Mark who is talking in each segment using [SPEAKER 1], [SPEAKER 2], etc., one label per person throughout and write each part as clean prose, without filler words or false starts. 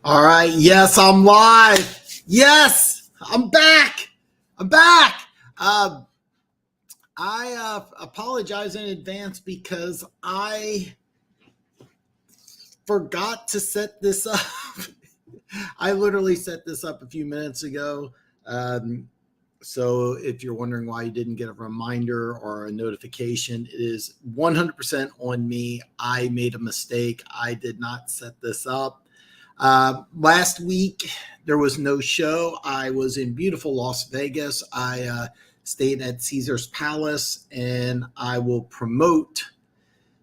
[SPEAKER 1] All right. Yes, I'm live. Yes, I'm back. I'm back. I apologize in advance because I forgot to set this up. I literally set this up a few minutes ago. So if you're wondering why you didn't get a reminder or a notification, it is 100% on me. I made a mistake. I did not set this up. Last week, there was no show. I was in beautiful Las Vegas. I stayed at Caesar's Palace, and I will promote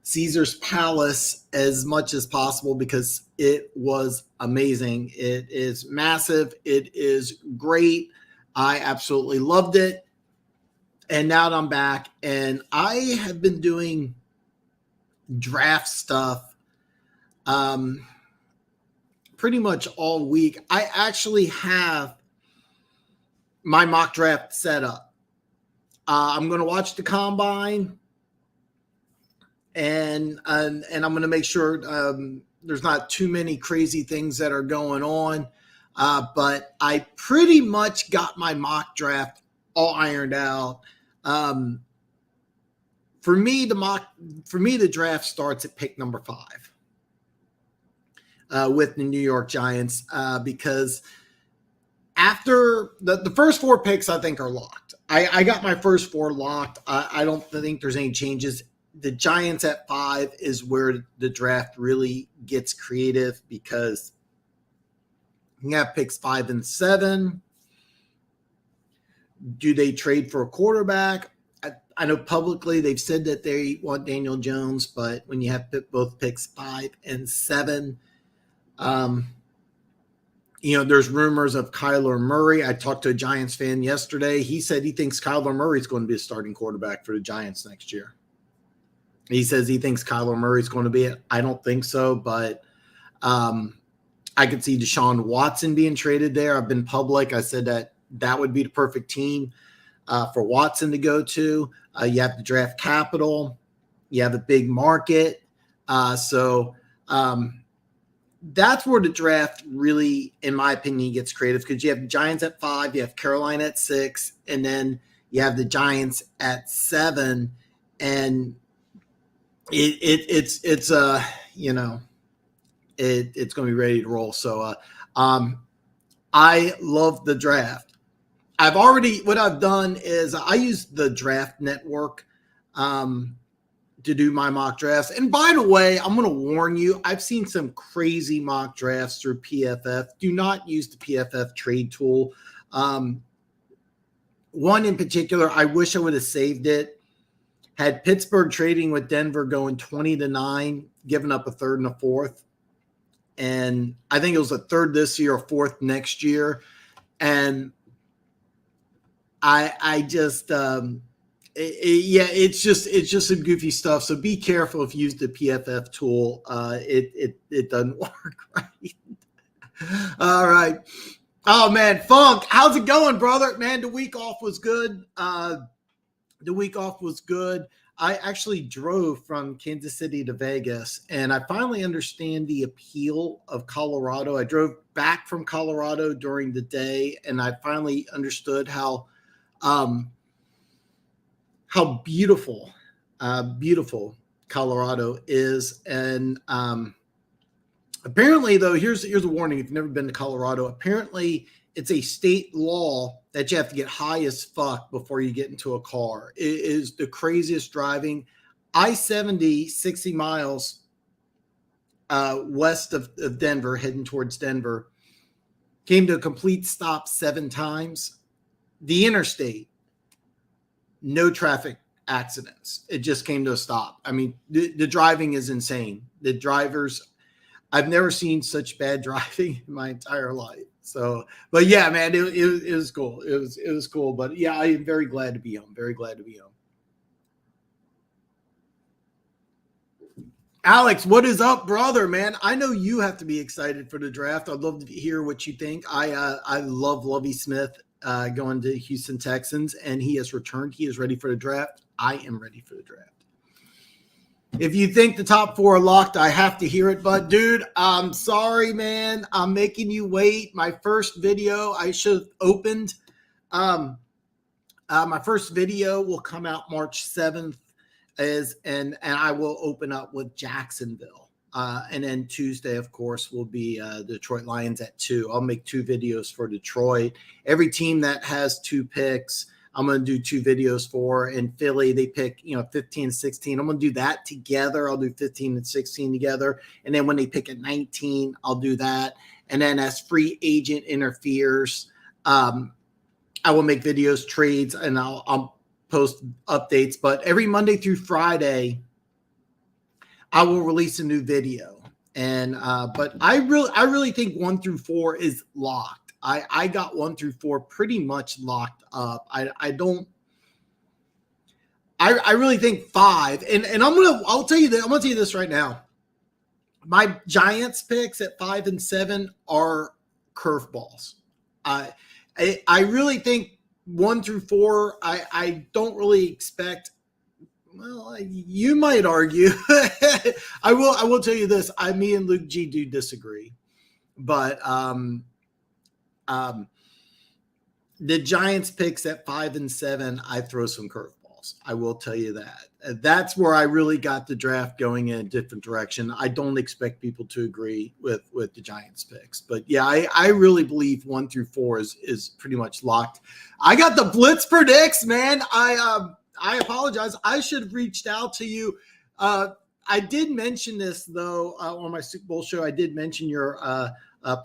[SPEAKER 1] Caesar's Palace as much as possible because it was amazing. It is massive. It is great. I absolutely loved it. And now that I'm back, and I have been doing draft stuff pretty much all week. I actually have my mock draft set up. I'm going to watch the combine, and I'm going to make sure there's not too many crazy things that are going on. But I pretty much got my mock draft all ironed out. For me, the draft starts at pick number 5. With the New York Giants, because after the first 4 picks, I think are locked. I got my first 4 locked. I don't think there's any changes. The Giants at 5 is where the draft really gets creative because you have picks 5 and 7. Do they trade for a quarterback? I know publicly they've said that they want Daniel Jones, but when you have both picks 5 and 7, there's rumors of Kyler Murray. I talked to a Giants fan yesterday. He said he thinks Kyler Murray is going to be a starting quarterback for the Giants next year. He says he thinks Kyler Murray is going to be it. I don't think so, but I could see Deshaun Watson being traded there. I've been public. I said that would be the perfect team for Watson to go to. You have the draft capital. You have a big market. That's where the draft really, in my opinion, gets creative because you have the Giants at 5, you have Carolina at 6, and then you have the Giants at 7, and it's going to be ready to roll. So I love the draft. What I've done is I use the Draft Network to do my mock drafts. And by the way, I'm going to warn you, I've seen some crazy mock drafts through PFF. Do not use the PFF trade tool. One in particular, I wish I would have saved it. Had Pittsburgh trading with Denver going 20-9, giving up a 3rd and a 4th. And I think it was a 3rd this year, a 4th next year. And I just it's just some goofy stuff. So be careful if you use the PFF tool. It doesn't work right. All right. Oh man, Funk, how's it going, brother? Man, the week off was good. I actually drove from Kansas City to Vegas, and I finally understand the appeal of Colorado. I drove back from Colorado during the day, and I finally understood how beautiful Colorado is. And apparently, though, here's a warning. If you've never been to Colorado, apparently it's a state law that you have to get high as fuck before you get into a car. It is the craziest driving. I-70, 60 miles west of Denver, heading towards Denver, came to a complete stop 7 times. The interstate, no traffic accidents. It just came to a stop. I mean, the driving is insane. The drivers, I've never seen such bad driving in my entire life. So, but yeah, man, it was cool. It was cool. But yeah, I am very glad to be home. Very glad to be home. Alex, what is up, brother, man? I know you have to be excited for the draft. I'd love to hear what you think. I love Lovie Smith going to Houston Texans, and he has returned. He is ready for the draft. I am ready for the draft. If you think the top 4 are locked, I have to hear it. But dude, I'm sorry, man. I'm making you wait. My first video I should have opened. My first video will come out March 7th, and I will open up with Jacksonville. And then Tuesday, of course, will be Detroit Lions at 2. I'll make 2 videos for Detroit. Every team that has 2 picks, I'm going to do 2 videos for. In Philly, they pick, 15 and 16. I'm going to do that together. I'll do 15 and 16 together. And then when they pick at 19, I'll do that. And then as free agent interferes, I will make videos, trades, and I'll post updates. But every Monday through Friday, I will release a new video. And but I really think 1 through 4 is locked. I got 1 through 4 pretty much locked up. I really think 5. And I'll tell you that I'm gonna tell you this right now. My Giants picks at 5 and 7 are curveballs. I really think 1 through 4, I don't really expect. Well, you might argue. I will tell you this. Me and Luke G do disagree, but the Giants picks at 5 and 7, I throw some curveballs. I will tell you that. That's where I really got the draft going in a different direction. I don't expect people to agree with the Giants picks, but yeah, I really believe 1 through 4 is pretty much locked. I got the Blitz predicts, man. I apologize. I should have reached out to you. I did mention this though on my Super Bowl show. I did mention your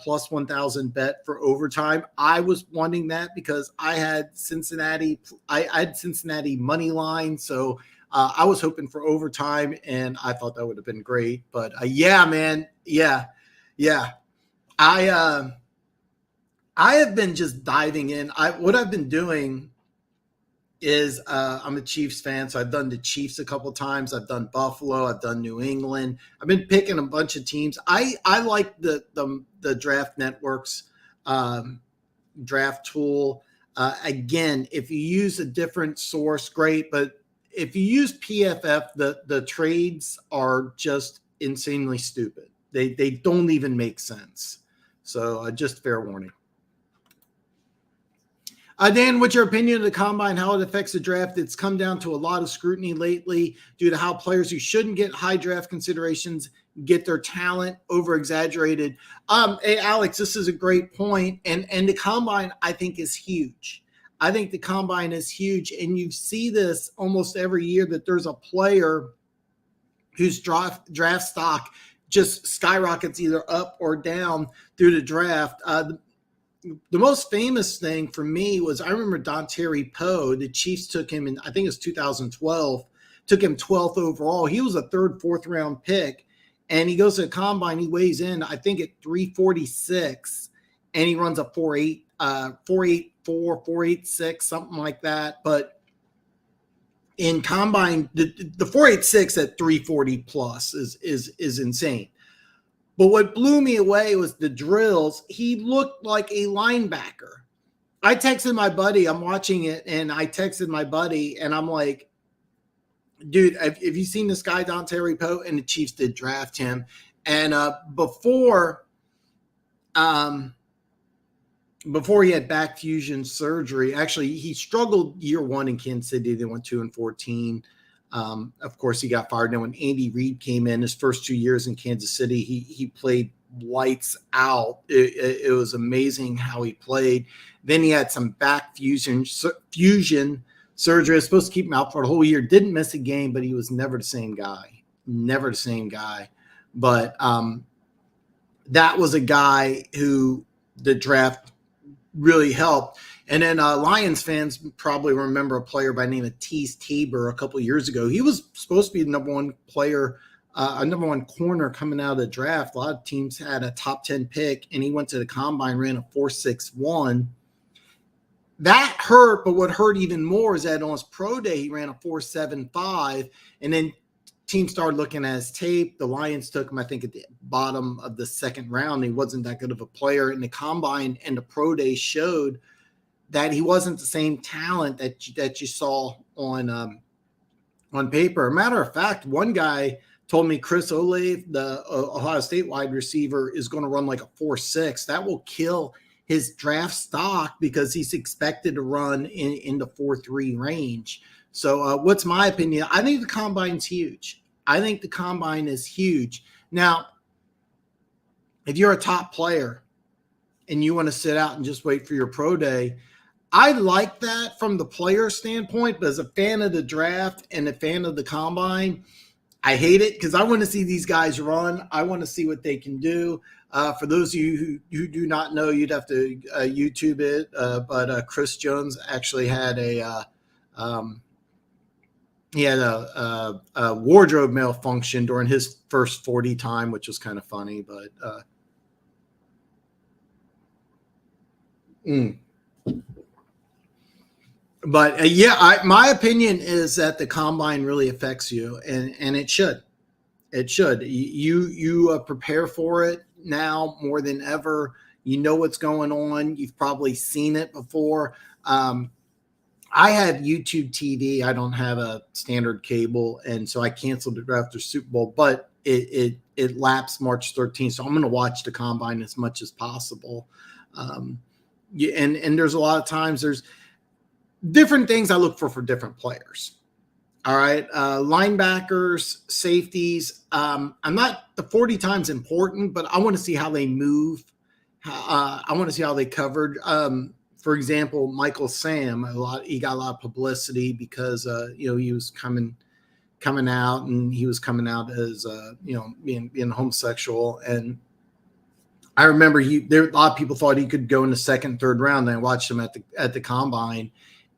[SPEAKER 1] plus 1,000 bet for overtime. I was wanting that because I had Cincinnati. I had Cincinnati money line, so I was hoping for overtime, and I thought that would have been great. But yeah, man, yeah. I have been just diving in. What I've been doing is I'm a Chiefs fan, so I've done the Chiefs a couple times. I've done Buffalo. I've done New England. I've been picking a bunch of teams. I like the Draft Network's draft tool. Again, if you use a different source, great. But if you use PFF, the trades are just insanely stupid. They don't even make sense. So just fair warning. Dan, what's your opinion of the combine, how it affects the draft? It's come down to a lot of scrutiny lately due to how players who shouldn't get high draft considerations get their talent over-exaggerated. Hey, Alex, this is a great point. And the combine, I think, is huge. I think the combine is huge. And you see this almost every year that there's a player whose draft stock just skyrockets either up or down through the draft. The most famous thing for me was I remember Dontari Poe. The Chiefs took him in, I think it was 2012, took him 12th overall. He was a 3rd, 4th round pick, and he goes to the combine. He weighs in, I think, at 346, and he runs a 4.84, 4.86, something like that. But in combine, the 4.86 at 340 plus is insane. But what blew me away was the drills. He looked like a linebacker. I texted my buddy. I'm watching it, and I texted my buddy, and I'm like, dude, have you seen this guy, Dontari Poe? And the Chiefs did draft him. And before he had back fusion surgery, actually, he struggled year 1 in Kansas City. They went 2-14. Of course, he got fired. And when Andy Reid came in, his first 2 years in Kansas City, he played lights out. It was amazing how he played. Then he had some back fusion surgery. It was supposed to keep him out for a whole year. Didn't miss a game, but he was never the same guy. Never the same guy. But that was a guy who the draft really helped. And then Lions fans probably remember a player by the name of Tease Tabor a couple of years ago. He was supposed to be the number 1 player, a number 1 corner coming out of the draft. A lot of teams had a top 10 pick, and he went to the combine, ran a 4.61. That hurt, but what hurt even more is that on his pro day, he ran a 4.75, and then teams started looking at his tape. The Lions took him, I think, at the bottom of the 2nd round. He wasn't that good of a player. And the combine and the pro day showed that he wasn't the same talent that you saw on on paper. Matter of fact, one guy told me Chris Olave, the Ohio State wide receiver, is going to run like a 4.6. That will kill his draft stock because he's expected to run in the 4.3 range. So what's my opinion? I think the combine's huge. I think the combine is huge. Now, if you're a top player and you want to sit out and just wait for your pro day, I like that from the player standpoint, but as a fan of the draft and a fan of the combine, I hate it because I want to see these guys run. I want to see what they can do. For those of you who do not know, you'd have to YouTube it. But Chris Jones actually had a wardrobe malfunction during his first 40 time, which was kind of funny. But my opinion is that the combine really affects you, and it should. It should. You prepare for it now more than ever. You know what's going on. You've probably seen it before. I have YouTube TV. I don't have a standard cable, and so I canceled it after Super Bowl. But it lapsed March 13th, so I'm going to watch the combine as much as possible. And there's a lot of times there's different things I look for different players. All right. Linebackers, safeties. I'm not the 40 times important, but I want to see how they move. I want to see how they covered. For example, Michael Sam, he got a lot of publicity because, he was coming out, and he was coming out as, being homosexual. And I remember a lot of people thought he could go in the second, third round. And I watched him at the combine,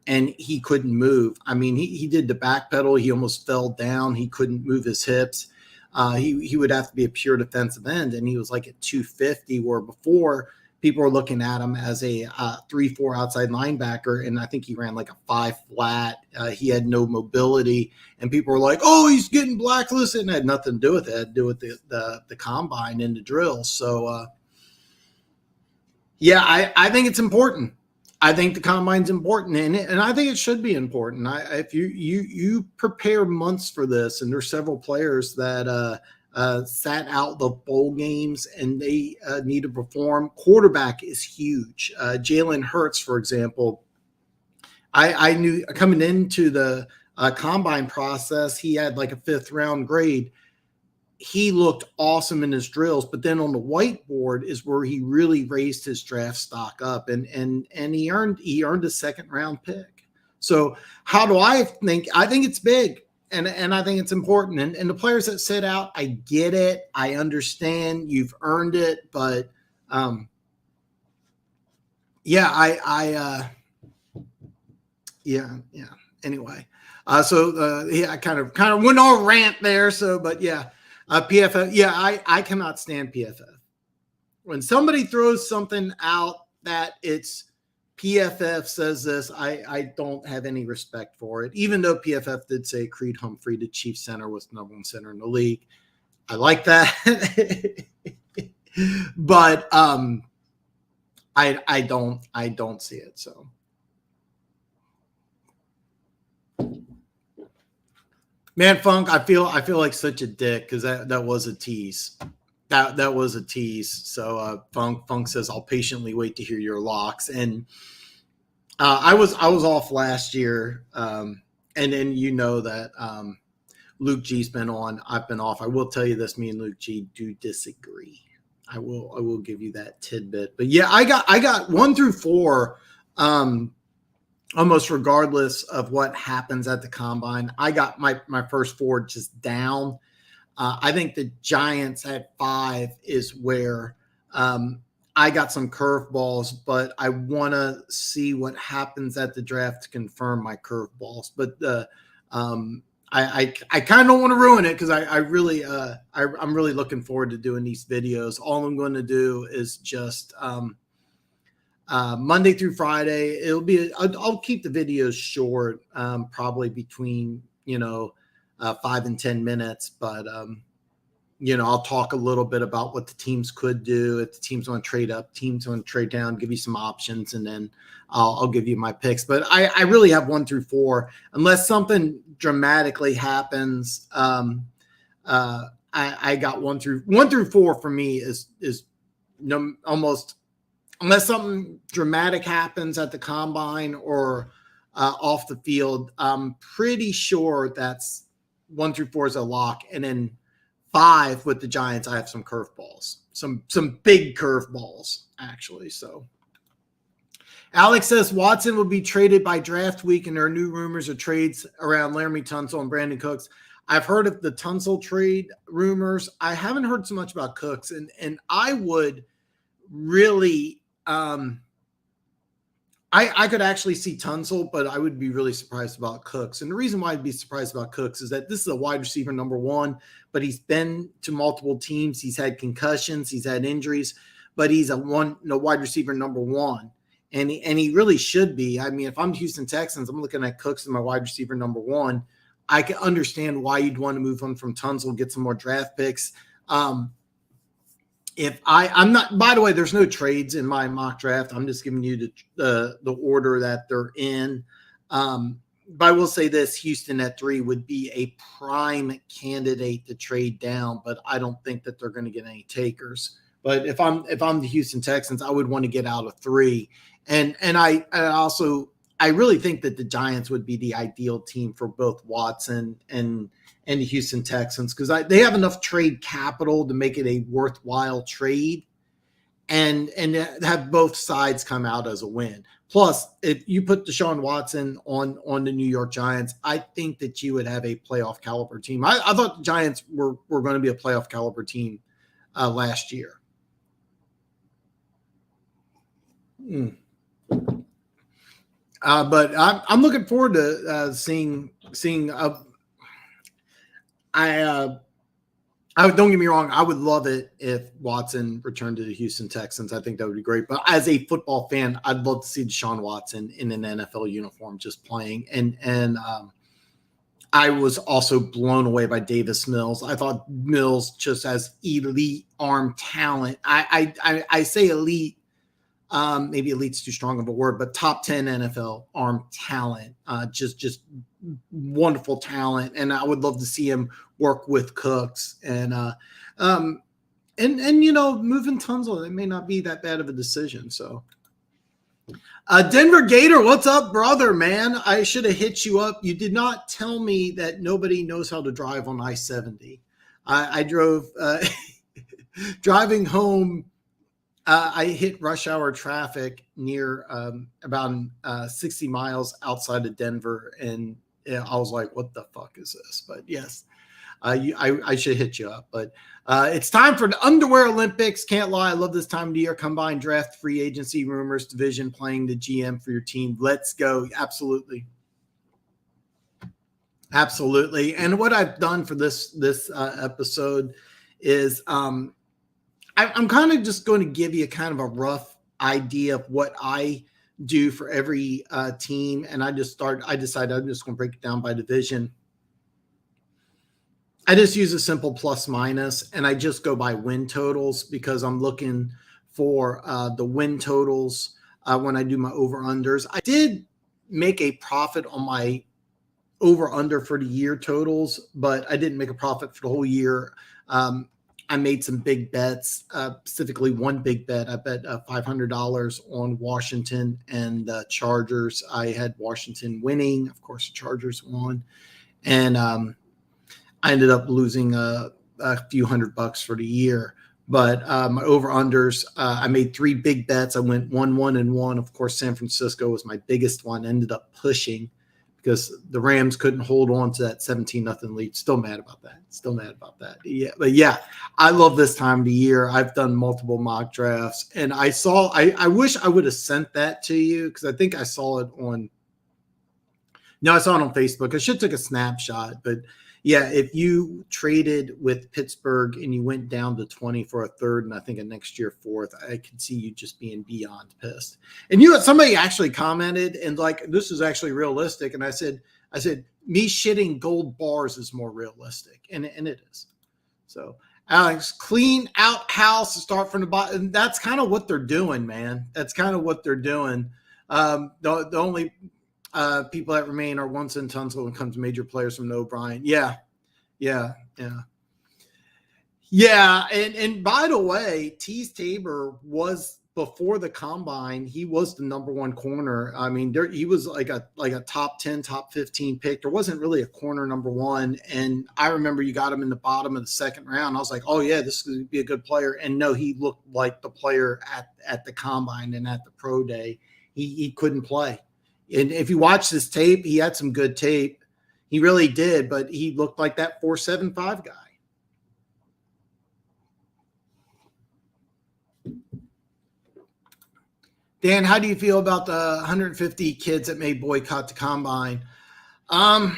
[SPEAKER 1] and he couldn't move. I mean, he did the back pedal. He almost fell down. He couldn't move his hips. He would have to be a pure defensive end, and he was like at 250, where before people were looking at him as a 3-4 outside linebacker, and I think he ran like a 5 flat. He had no mobility, and people were like, "Oh, he's getting blacklisted," and it had nothing to do with it. It had to do with the combine and the drills. So, I think it's important. I think the combine's important, and I think it should be important. If you prepare months for this, and there's several players that sat out the bowl games and they need to perform. Quarterback is huge. Jalen Hurts, for example, I knew coming into the combine process, he had like a 5th round grade. He looked awesome in his drills, but then on the whiteboard is where he really raised his draft stock up, and he earned a 2nd round pick. So how do I think? I think it's big, and I think it's important. And the players that sit out, I get it, I understand, you've earned it, but Anyway, I kind of went all rant there. So, but yeah. PFF, I cannot stand PFF. When somebody throws something out that it's PFF says this, I don't have any respect for it, even though PFF did say Creed Humphrey, the chief center, was the #1 center in the league. I like that. But I don't see it. So. Man, Funk, I feel like such a dick because that was a tease. That was a tease. So Funk says, "I'll patiently wait to hear your locks." And I was off last year, and then that Luke G's been on. I've been off. I will tell you this: me and Luke G do disagree. I will give you that tidbit. But yeah, I got 1 through 4. Almost regardless of what happens at the combine, I got my first 4 just down. I think the Giants at 5 is where I got some curveballs, but I want to see what happens at the draft to confirm my curveballs. But I kind of don't want to ruin it because I'm really looking forward to doing these videos. All I'm going to do is just Monday through Friday. I'll keep the videos short, probably between 5 and 10 minutes, but I'll talk a little bit about what the teams could do if the teams want to trade up, teams want to trade down, give you some options, and then I'll give you my picks. But I really have 1 through 4, unless something dramatically happens. I got 1 through 4 for me is almost, unless something dramatic happens at the combine or off the field. I'm pretty sure that's 1 through 4 is a lock, and then 5 with the Giants, I have some curveballs, some big curveballs actually. So Alex says Watson will be traded by draft week, and there are new rumors of trades around Laramie Tunsil and Brandon Cooks. I've heard of the Tunsil trade rumors. I haven't heard so much about Cooks, and I would really I could actually see Tunsil, but I would be really surprised about Cooks. And the reason why I'd be surprised about Cooks is that this is a wide receiver number 1, but he's been to multiple teams. He's had concussions, he's had injuries, but he's a wide receiver number 1. And he really should be. I mean, if I'm Houston Texans, I'm looking at Cooks as my wide receiver number 1. I can understand why you'd want to move on from Tunsil, get some more draft picks. If I'm not, by the way, there's no trades in my mock draft. I'm just giving you the order that they're in. But I will say this: Houston at 3 would be a prime candidate to trade down, but I don't think that they're going to get any takers. But if I'm the Houston Texans, I would want to get out of 3. And I really think that the Giants would be the ideal team for both Watson and the Houston Texans, because they have enough trade capital to make it a worthwhile trade and have both sides come out as a win. Plus, if you put Deshaun Watson on the New York Giants, I think that you would have a playoff caliber team. I thought the Giants were going to be a playoff caliber team last year. But I'm looking forward to seeing. I don't get me wrong. I would love it if Watson returned to the Houston Texans. I think that would be great. But as a football fan, I'd love to see Deshaun Watson in an NFL uniform just playing. And I was also blown away by Davis Mills. I thought Mills just has elite arm talent. I say elite. Maybe elite's too strong of a word, but top 10 NFL arm talent, just wonderful talent. And I would love to see him work with Cooks and moving Tunsil, it may not be that bad of a decision. So Denver Gator, what's up, brother, man? I should have hit you up. You did not tell me that nobody knows how to drive on I-70. I drove driving home. I hit rush hour traffic near about 60 miles outside of Denver, and I was like, what the fuck is this? But yes, I should hit you up. But it's time for the Underwear Olympics. Can't lie, I love this time of the year. Combine draft, free agency, rumors, division, playing the GM for your team. Let's go. Absolutely. And what I've done for this episode is I'm kind of just going to give you kind of a rough idea of what I do for every team. And I decided I'm just going to break it down by division. I just use a simple plus minus, and I just go by win totals because I'm looking for the win totals when I do my over-unders. I did make a profit on my over-under for the year totals, but I didn't make a profit for the whole year. I made some big bets, specifically one big bet. I bet $500 on Washington and the Chargers. I had Washington winning. Of course, the Chargers won. And I ended up losing a few $100 for the year. But my over-unders, I made 3 big bets. I went 1-1-1. Of course, San Francisco was my biggest one. Ended up pushing because the Rams couldn't hold on to that 17-0 lead. Still mad about that. Yeah, but yeah, I love this time of the year. I've done multiple mock drafts, and I wish I would have sent that to you because I think I saw it on. No, I saw it on Facebook. I should have took a snapshot, but yeah, if you traded with Pittsburgh and you went down to 20 for a third, and I think a next year 4th, I could see you just being beyond pissed. And somebody actually commented and like, this is actually realistic. And I said, me shitting gold bars is more realistic, and it is. So Alex, clean out house and start from the bottom. That's kind of what they're doing, man. That's kind of what they're doing. The only people that remain are Once and Tunsil when it comes to major players from O'Brien. Yeah. Yeah, and by the way, Tease Tabor was before the combine. He was the number one corner. I mean, he was like a top 10, top 15 pick. There wasn't really a corner number one. And I remember you got him in the bottom of the second round. I was like, oh yeah, this is going to be a good player. And no, he looked like the player at the combine and at the pro day. He couldn't play. And if you watch this tape, he had some good tape. He really did, but he looked like that 4.75 guy. Dan, how do you feel about the 150 kids that may boycott the combine? I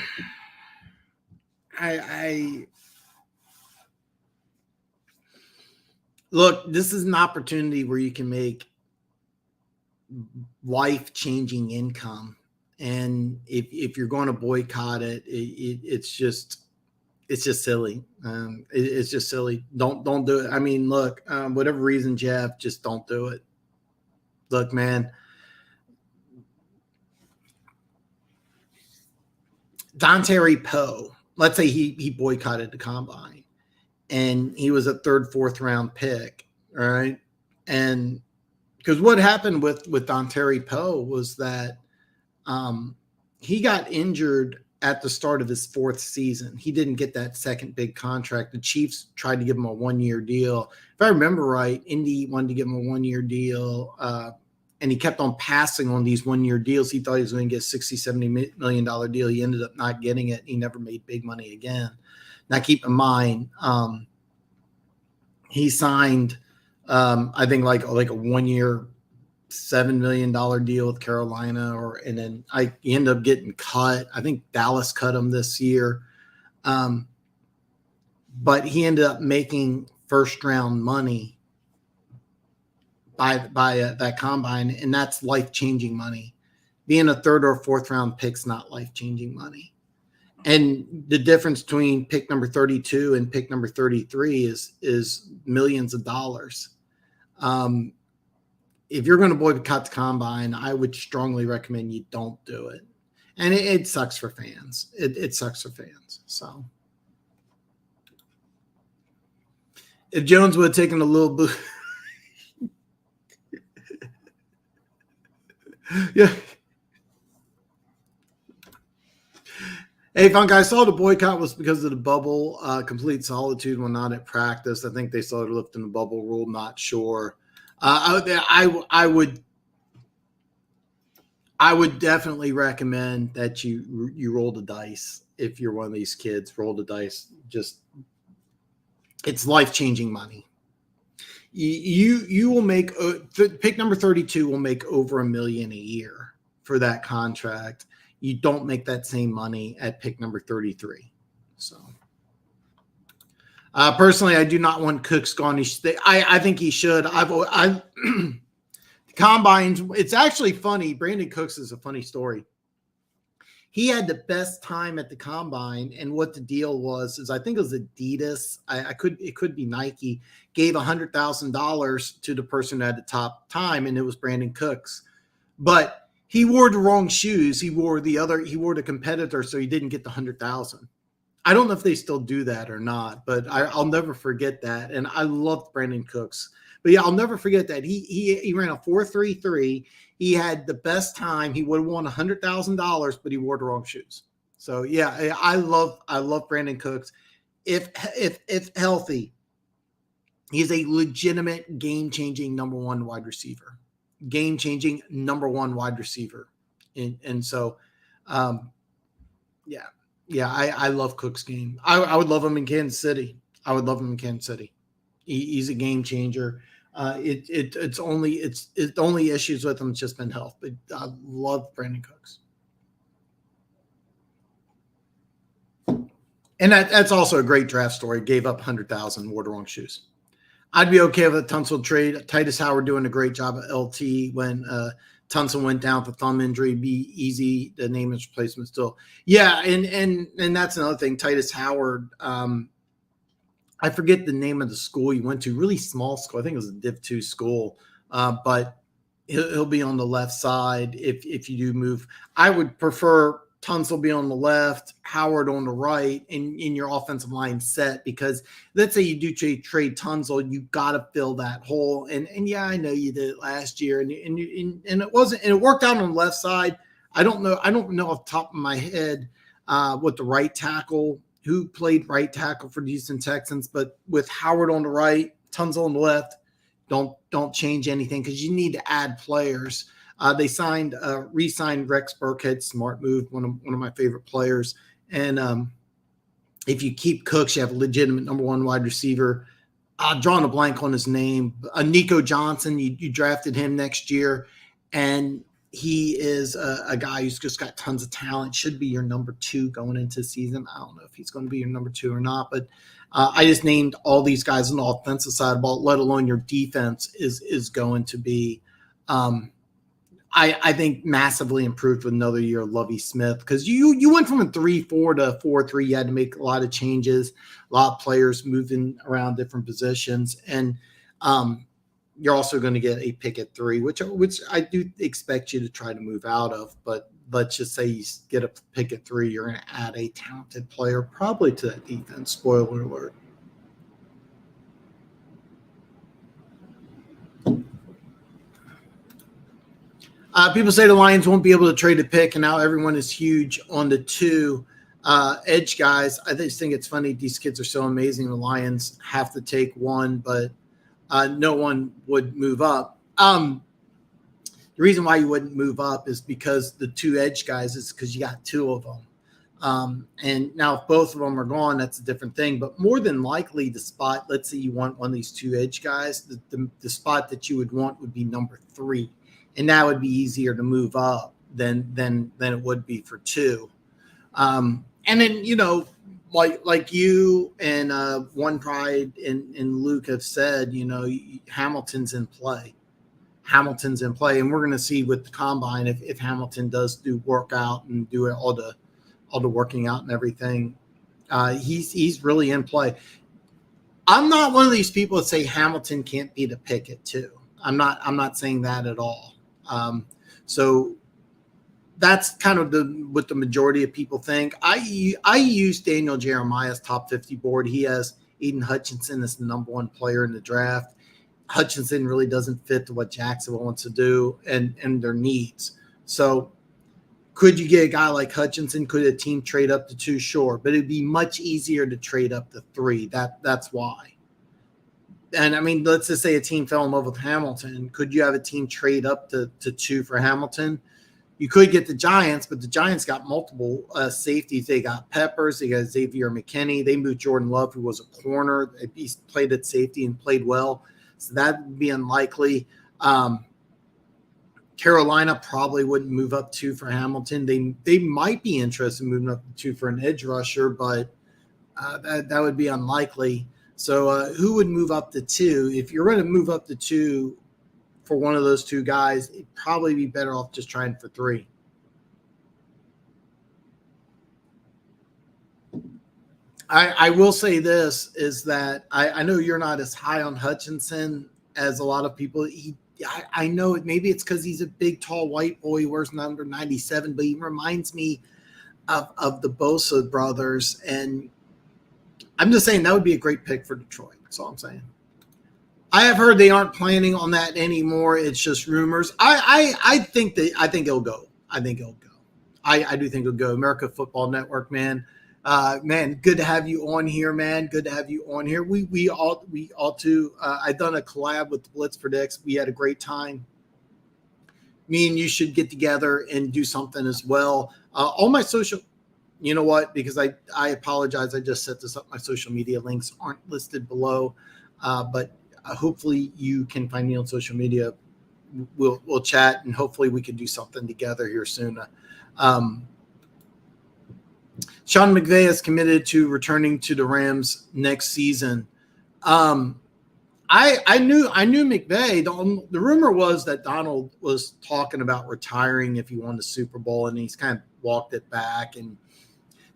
[SPEAKER 1] look, this is an opportunity where you can make life-changing income. And if you're going to boycott it, it's just silly. It's just silly. Don't do it. I mean, look, whatever reason, Jeff, just don't do it. Look, man, Dontari Poe, let's say he boycotted the combine and he was a third, fourth round pick. All right. And because what happened with Dontari Poe was that he got injured at the start of his fourth season. He didn't get that second big contract. The Chiefs tried to give him a 1-year deal. If I remember right, Indy wanted to give him a 1-year deal. And he kept on passing on these 1-year deals. He thought he was going to get a $60-70 million deal. He ended up not getting it. He never made big money again. Now, keep in mind, he signed, I think, like a 1-year, $7 million deal with Carolina, and then he ended up getting cut. I think Dallas cut him this year. But he ended up making first-round money by that combine, and that's life-changing money. Being a third or fourth round pick's not life-changing money. And the difference between pick number 32 and pick number 33 is millions of dollars. If you're going to boycott the combine, I would strongly recommend you don't do it. And it sucks for fans. It sucks for fans. So if Jones would have taken a little bit yeah. Hey, Funk, I saw the boycott was because of the bubble, complete solitude when not at practice. I think they started lifting the bubble rule, not sure. I would definitely recommend that you roll the dice. If you're one of these kids, roll the dice. Just, it's life-changing money. You will make pick number 32 will make over $1 million a year for that contract. You don't make that same money at pick number 33. So personally, I do not want Cooks gone. I think he should. Combines. It's actually funny. Brandon Cooks is a funny story. He had the best time at the combine, and what the deal was is I think it was Adidas. It could be Nike. Gave $100,000 to the person that had the top time, and it was Brandon Cooks. But he wore the wrong shoes. He wore the competitor, so he didn't get the $100,000. I don't know if they still do that or not, but I'll never forget that. And I loved Brandon Cooks. But yeah, I'll never forget that. He ran a 4.33. He had the best time. He would have won $100,000, but he wore the wrong shoes. So yeah, I love Brandon Cooks. If healthy, he's a legitimate game-changing number one wide receiver. Game-changing number one wide receiver. And so yeah, I love Cook's game. I would love him in Kansas City. He's a game changer. It's only issues with him. It's just been health, but I love Brandon Cooks. And that's also a great draft story. Gave up 100,000, wore the wrong shoes. I'd be okay with a Tunsil trade. Titus Howard doing a great job at LT when Tunsil went down with a thumb injury. Be easy to name his replacement still. Yeah, and that's another thing. Titus Howard. I forget the name of the school he went to, really small school. I think it was a Div 2 school, but he'll be on the left side if you do move. I would prefer Tunsil be on the left, Howard on the right, and in your offensive line set, because let's say you do trade Tunsil, you got to fill that hole. And yeah, I know you did it last year, and it wasn't, and it worked out on the left side. I don't know off the top of my head what the right tackle, who played right tackle for the Houston Texans, but with Howard on the right, Tunsil on the left, don't change anything because you need to add players. They re-signed Rex Burkhead, smart move, one of my favorite players. And if you keep Cooks, you have a legitimate number one wide receiver. Drawing a blank on his name. Nico Johnson, you drafted him next year, and he is a guy who's just got tons of talent. Should be your number 2 going into the season. I don't know if he's going to be your number 2 or not, but I just named all these guys on the offensive side of the ball, let alone your defense is going to be, I think, massively improved with another year of Lovie Smith, because you went from a 3-4 to a 4-3. You had to make a lot of changes, a lot of players moving around different positions, and you're also going to get a pick at 3, which I do expect you to try to move out of. But let's just say you get a pick at 3, you're going to add a talented player probably to that defense. Spoiler alert. People say the Lions won't be able to trade a pick, and now everyone is huge on the 2 edge guys. I just think it's funny. These kids are so amazing. The Lions have to take one, but no one would move up. The reason why you wouldn't move up is because the 2 edge guys is because you got 2 of them. And now if both of them are gone, that's a different thing. But more than likely the spot, let's say you want one of these 2 edge guys, the spot that you would want would be number 3. And that would be easier to move up than it would be for 2. And then, like you and One Pride and Luke have said, Hamilton's in play. And we're going to see with the combine if Hamilton does do workout and do all the working out and everything. He's really in play. I'm not one of these people that say Hamilton can't beat a pick at 2. I'm not saying that at all. So that's kind of what the majority of people think. I use Daniel Jeremiah's top 50 board. He has Aiden Hutchinson as the number 1 player in the draft. Hutchinson really doesn't fit to what Jacksonville wants to do and their needs. So could you get a guy like Hutchinson? Could a team trade up to 2? Sure, but it'd be much easier to trade up to 3. That's why. And I mean, let's just say a team fell in love with Hamilton. Could you have a team trade up to 2 for Hamilton? You could get the Giants, but the Giants got multiple safeties. They got Peppers. They got Xavier McKinney. They moved Jordan Love, who was a corner. He played at safety and played well. So that would be unlikely. Carolina probably wouldn't move up 2 for Hamilton. They might be interested in moving up 2 for an edge rusher, but that would be unlikely. So who would move up to 2? If you're going to move up to 2 for one of those 2 guys, it'd probably be better off just trying for 3. I will say this is that I know you're not as high on Hutchinson as a lot of people. I know maybe it's because he's a big, tall white boy. He wears number 97, but he reminds me of the Bosa brothers. And I'm just saying that would be a great pick for Detroit. That's all I'm saying. I have heard they aren't planning on that anymore. It's just rumors. I think it'll go. I do think it'll go. America Football Network, man. Man, good to have you on here, man. Good to have you on here. We all too. I done a collab with the Blitz Predicts. We had a great time. Me and you should get together and do something as well. All my social, you know what? Because I apologize. I just set this up. My social media links aren't listed below, but hopefully you can find me on social media. We'll chat and hopefully we can do something together here soon. Sean McVay is committed to returning to the Rams next season. I knew McVay. The rumor was that Donald was talking about retiring if he won the Super Bowl, and he's kind of walked it back. And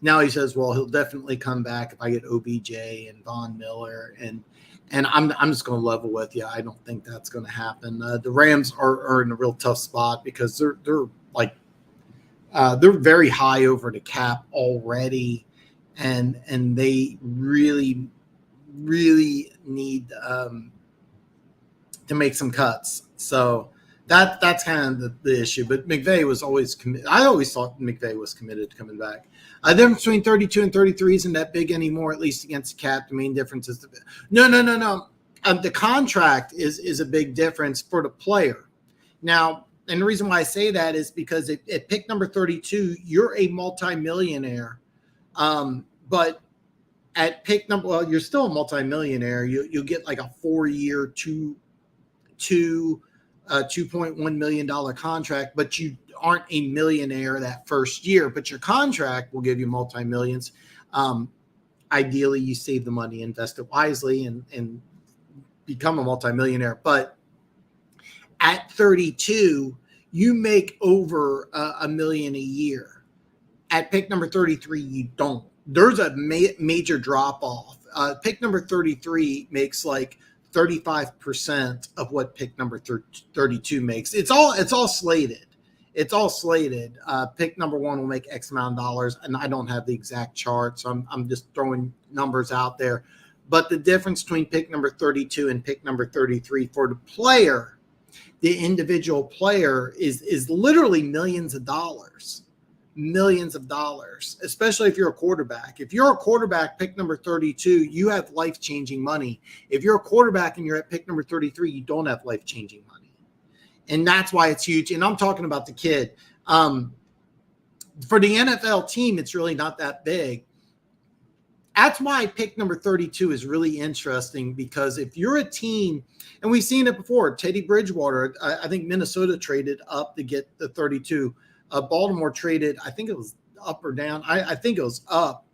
[SPEAKER 1] Now he says, well, he'll definitely come back if I get OBJ and Von Miller. And I'm just going to level with you. I don't think that's going to happen. The Rams are in a real tough spot because they're very high over the cap already, and they really need to make some cuts. So that's kind of the issue. But McVay was always committed. I always thought McVay was committed to coming back. The difference between 32 and 33 isn't that big anymore, at least against the cap. The main difference is no. The contract is a big difference for the player. Now, and the reason why I say that is because at pick number 32, you're a multimillionaire. But at pick number, well, you're still a multimillionaire. You'll get like a 4-year, $2.1 million contract, but you aren't a millionaire that first year. But your contract will give you multi-millions. Ideally, you save the money, invest it wisely, and become a multimillionaire. But at 32, you make over $1 million a year. At pick number 33, you don't. There's a major drop off. Pick number 33 makes like 35% of what pick number 32 makes. It's all slated. It's all slated. Pick number 1 will make X amount of dollars, and I don't have the exact chart, so I'm just throwing numbers out there. But the difference between pick number 32 and pick number 33 for the player, the individual player, is literally millions of dollars, especially if you're a quarterback. If you're a quarterback, pick number 32, you have life-changing money. If you're a quarterback and you're at pick number 33, you don't have life-changing money. And that's why it's huge. And I'm talking about the kid. For the NFL team, it's really not that big. That's why pick number 32 is really interesting, because if you're a team, and we've seen it before, Teddy Bridgewater, I think Minnesota traded up to get the 32. Baltimore traded, I think it was up or down. I think it was up.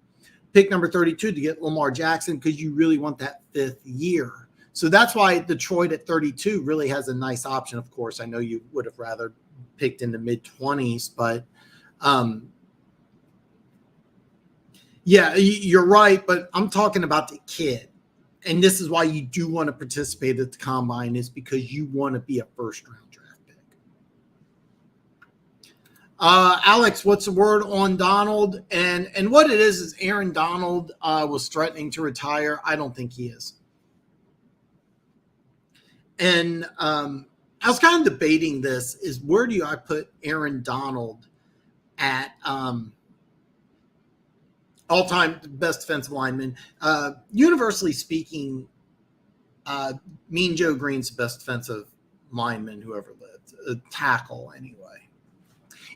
[SPEAKER 1] Pick number 32 to get Lamar Jackson, because you really want that 5th year. So that's why Detroit at 32 really has a nice option. Of course, I know you would have rather picked in the mid-20s, but yeah, you're right. But I'm talking about the kid. And this is why you do want to participate at the combine, is because you want to be a first-round draft pick. Alex, what's the word on Donald? And what it is Aaron Donald was threatening to retire. I don't think he is. And I was kind of debating this, is where do I put Aaron Donald at all-time best defensive lineman? Universally speaking, Mean Joe Green's the best defensive lineman who ever lived. A tackle, anyway.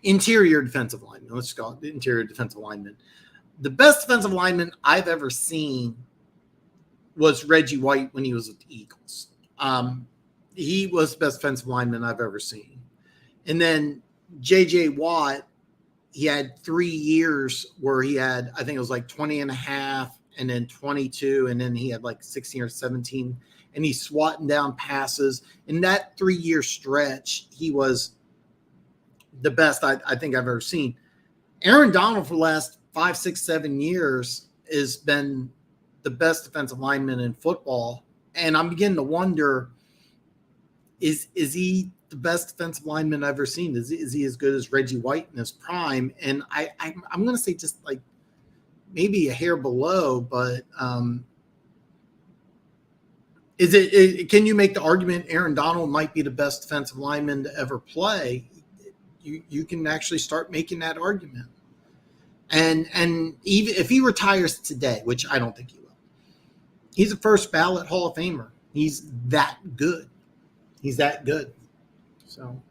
[SPEAKER 1] Interior defensive lineman. Let's just call it interior defensive lineman. The best defensive lineman I've ever seen was Reggie White when he was with the Eagles. He was the best defensive lineman I've ever seen. And then J.J. Watt, he had 3 years where he had, I think it was like 20 and a half, and then 22, and then he had like 16 or 17, and he's swatting down passes. In that 3-year stretch, he was the best I think I've ever seen. Aaron Donald for the last 5, 6, 7 years has been the best defensive lineman in football. And I'm beginning to wonder, is he the best defensive lineman I've ever seen? Is he as good as Reggie White in his prime? And I'm going to say just like maybe a hair below, but can you make the argument Aaron Donald might be the best defensive lineman to ever play? You can actually start making that argument. And even if he retires today, which I don't think he will, he's a first ballot Hall of Famer. He's that good. He's that good. So,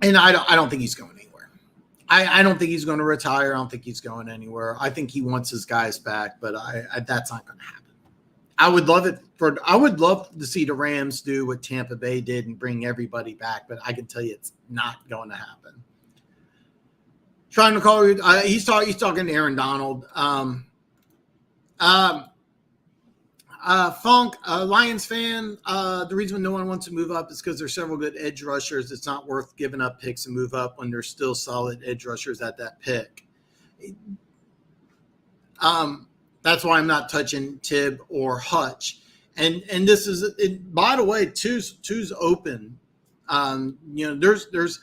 [SPEAKER 1] and I don't think he's going anywhere. I don't think he's going to retire. I don't think he's going anywhere. I think he wants his guys back, but that's not going to happen. I would love to see the Rams do what Tampa Bay did and bring everybody back, but I can tell you it's not going to happen. Trying to call you, he's talking to Aaron Donald. Funk, Lions fan. The reason no one wants to move up is because there's several good edge rushers. It's not worth giving up picks and move up when there's still solid edge rushers at that pick. That's why I'm not touching Tibb or Hutch. And this is it, by the way, two's open. There's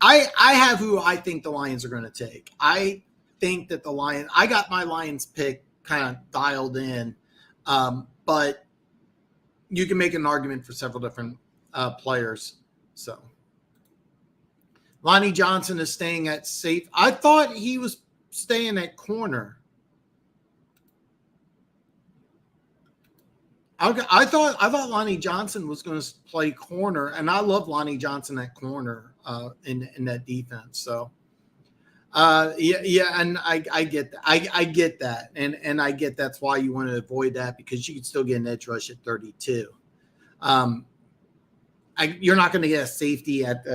[SPEAKER 1] I have who I think the Lions are going to take. I think that I got my Lions pick kind of dialed in, but you can make an argument for several different players. So Lonnie Johnson is staying at safe. I thought he was staying at corner. I thought Lonnie Johnson was going to play corner, and I love Lonnie Johnson at corner in that defense. So, and I get that. I get that, and I get that's why you want to avoid that because you can still get an edge rush at 32. You're not going to get a safety at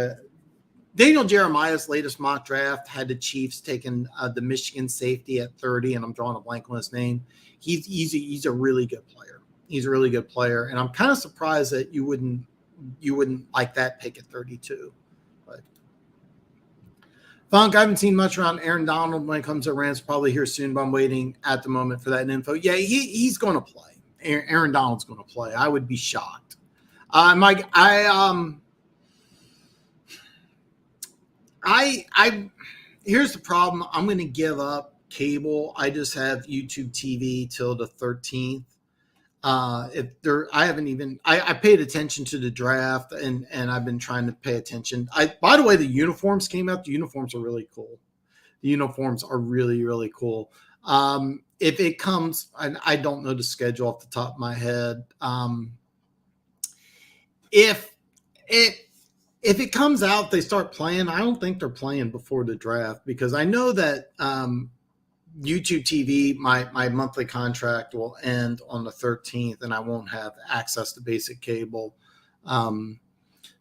[SPEAKER 1] Daniel Jeremiah's latest mock draft had the Chiefs taking the Michigan safety at 30, and I'm drawing a blank on his name. He's a really good player. He's a really good player, and I'm kind of surprised that you wouldn't like that pick at 32. But Funk, I haven't seen much around Aaron Donald when it comes to Rams. Probably here soon, but I'm waiting at the moment for that info. Yeah, he's going to play. Aaron Donald's going to play. I would be shocked. Mike, here's the problem. I'm going to give up cable. I just have YouTube TV till the 13th. I paid attention to the draft and I've been trying to pay attention. By the way, the uniforms came out. The uniforms are really cool. The uniforms are really, really cool. If it comes, I don't know the schedule off the top of my head. If it comes out, they start playing. I don't think they're playing before the draft because I know that, YouTube TV, my monthly contract will end on the 13th, and I won't have access to basic cable.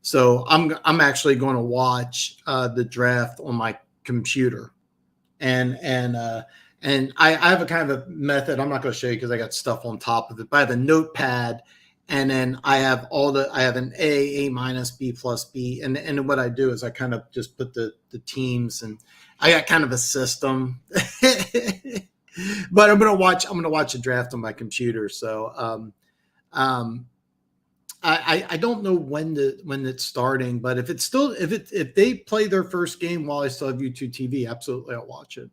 [SPEAKER 1] So I'm actually going to watch the draft on my computer, and I have a kind of a method. I'm not going to show you because I got stuff on top of it. But I have a notepad, and then I have an A minus, B plus, B, and what I do is I kind of just put the teams and. I got kind of a system, but I'm gonna watch a draft on my computer. So, I don't know when it's starting, but if they play their first game while I still have YouTube TV, absolutely I'll watch it.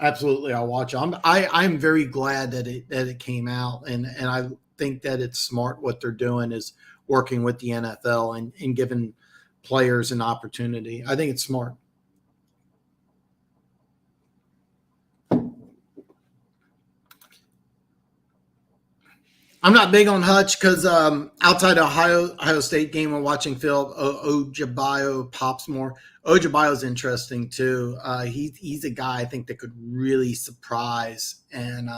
[SPEAKER 1] Absolutely, I'll watch it. I'm very glad that it came out, and I think that it's smart what they're doing is working with the NFL and giving players an opportunity. I think it's smart. I'm not big on Hutch because outside Ohio State game, I'm watching Phil Ojebayo pops more. Ojebayo's interesting too. He's a guy I think that could really surprise, and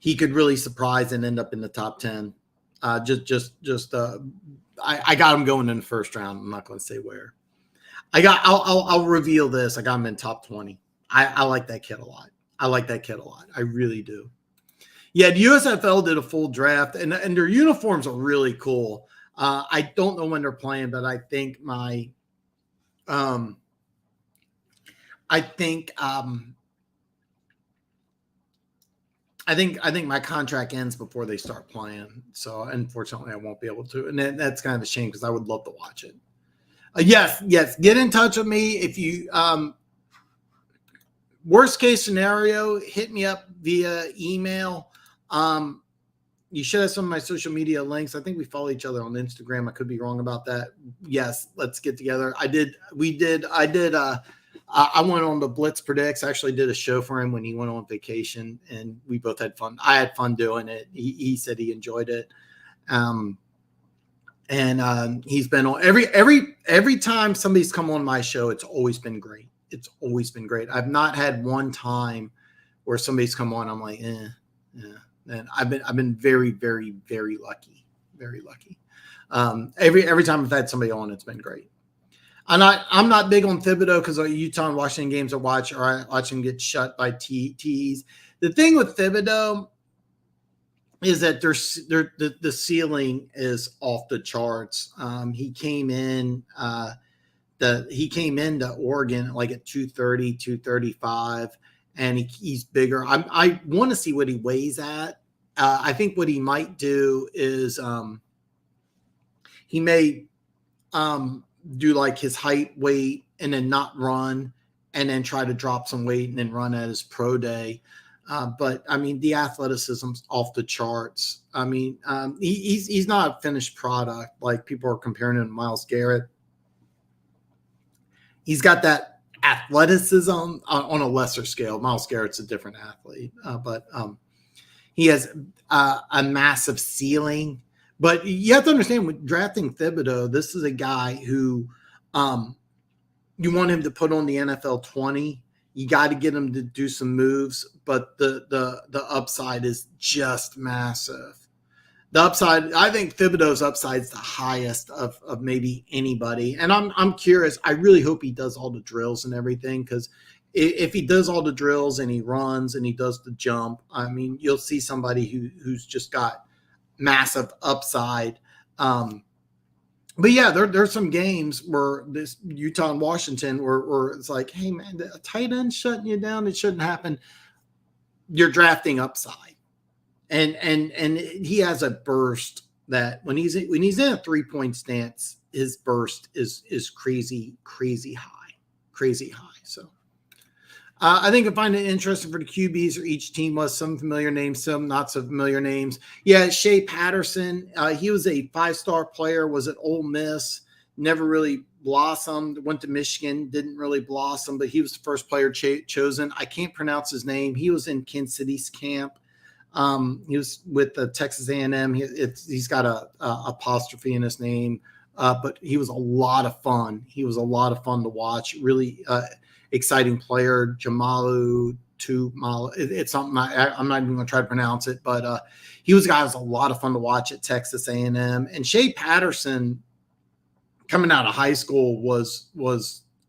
[SPEAKER 1] he could really surprise and end up in the top 10. I got him going in the first round. I'm not going to say where. I'll reveal this. I got him in top 20. I like that kid a lot. I really do. Yeah, the USFL did a full draft, and their uniforms are really cool. I don't know when they're playing, but I think my my contract ends before they start playing. So unfortunately, I won't be able to, and that's kind of a shame because I would love to watch it. Yes, get in touch with me if you. Worst case scenario, hit me up via email. You should have some of my social media links. I think we follow each other on Instagram. I could be wrong about that. Yes, let's get together. I went on the Blitz Predicts. I actually did a show for him when he went on vacation, and we both had fun. I had fun doing it. He said he enjoyed it. He's been on every time somebody's come on my show, it's always been great. I've not had one time where somebody's come on, I'm like, yeah. And I've been very, very, very lucky. Very lucky. Every time I've had somebody on, it's been great. I'm not big on Thibodeau because Utah and Washington games I watch him get shut by TEs. The thing with Thibodeau, is that the ceiling is off the charts. He came into Oregon like at 230, 235, and he's bigger. I want to see what he weighs at. I think what he might do is he may do like his height, weight, and then not run, and then try to drop some weight and then run at his pro day. But I mean, the athleticism's off the charts. I mean, he's not a finished product like people are comparing him to Myles Garrett. He's got that athleticism on a lesser scale. Myles Garrett's a different athlete, but he has a massive ceiling. But you have to understand, with drafting Thibodeau, this is a guy who you want him to put on the NFL 20. You got to get him to do some moves, but the upside is just massive. The upside, I think Thibodeau's upside is the highest of maybe anybody. And I'm curious. I really hope he does all the drills and everything, because if he does all the drills and he runs and he does the jump, I mean, you'll see somebody who's just got massive upside. But yeah, there's some games where this Utah and Washington where it's like, hey man, a tight end shutting you down, it shouldn't happen. You're drafting upside, and he has a burst that when he's in a 3-point stance, his burst is crazy high. So I think I find it interesting for the QBs, or each team was some familiar names, some not so familiar names. Yeah, Shea Patterson, he was a 5-star player, was at Ole Miss, never really blossomed, went to Michigan, didn't really blossom, but he was the first player chosen. I can't pronounce his name. He was in Kansas City's camp. He was with the Texas A&M. He's got a apostrophe in his name, but he was a lot of fun. He was a lot of fun to watch. Really exciting player, Jamalu Tumalu. It's something I'm not even going to try to pronounce it, but he was a guy who was a lot of fun to watch at Texas A&M. And Shea Patterson, coming out of high school, was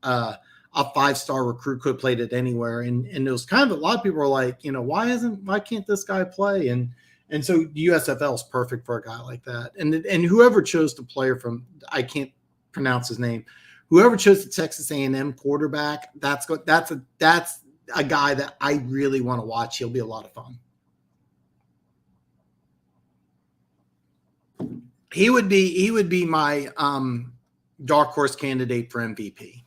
[SPEAKER 1] a 5-star recruit, could have played it anywhere. And it was kind of, a lot of people were like, why can't this guy play? And so USFL is perfect for a guy like that. And whoever chose to play from, I can't pronounce his name, whoever chose the Texas A&M quarterback, that's a guy that I really want to watch. He'll be a lot of fun. He would be my dark horse candidate for MVP.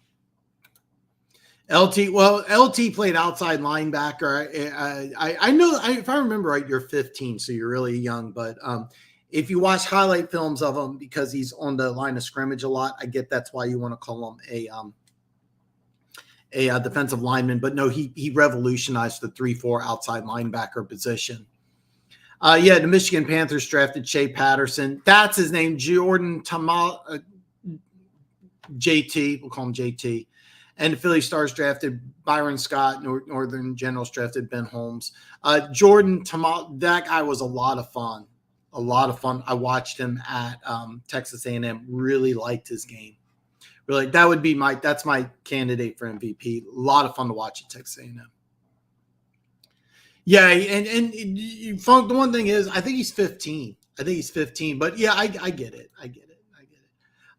[SPEAKER 1] LT played outside linebacker. I know, if I remember right, you're 15, so you're really young. But if you watch highlight films of him, because he's on the line of scrimmage a lot, I get that's why you want to call him a defensive lineman. But no, he revolutionized the 3-4 outside linebacker position. The Michigan Panthers drafted Shea Patterson. That's his name, Jordan JT. We'll call him JT. And the Philly Stars drafted Byron Scott. Northern Generals drafted Ben Holmes. Jordan Tamal, that guy was a lot of fun. I watched him at Texas A&M. Really liked his game. Really, that's my candidate for MVP. A lot of fun to watch at Texas A&M. Yeah, and the one thing is, I think he's 15. But yeah, I get it.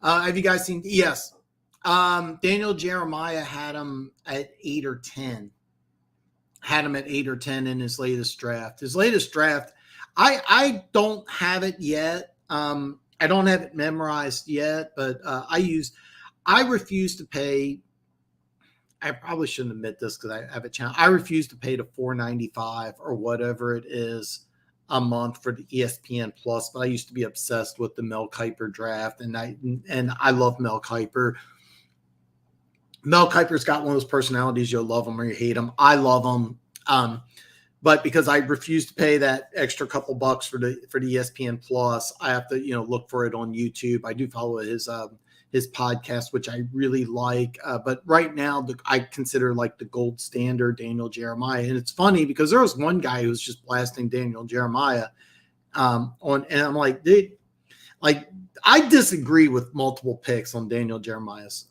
[SPEAKER 1] Have you guys seen? Yes. Daniel Jeremiah had him at 8 or 10. In his latest draft. I don't have it yet. I don't have it memorized yet, but I refuse to pay. I probably shouldn't admit this because I have a channel. I refuse to pay the $4.95 or whatever it is a month for the ESPN Plus, but I used to be obsessed with the Mel Kiper draft, and I love Mel Kiper. Mel Kiper's got one of those personalities, you'll love him or you hate him. I love him. But because I refuse to pay that extra couple bucks for the ESPN Plus, I have to, look for it on YouTube. I do follow his podcast, which I really like. But right now, I consider like the gold standard Daniel Jeremiah. And it's funny because there was one guy who was just blasting Daniel Jeremiah and I'm like, dude, like I disagree with multiple picks on Daniel Jeremiah's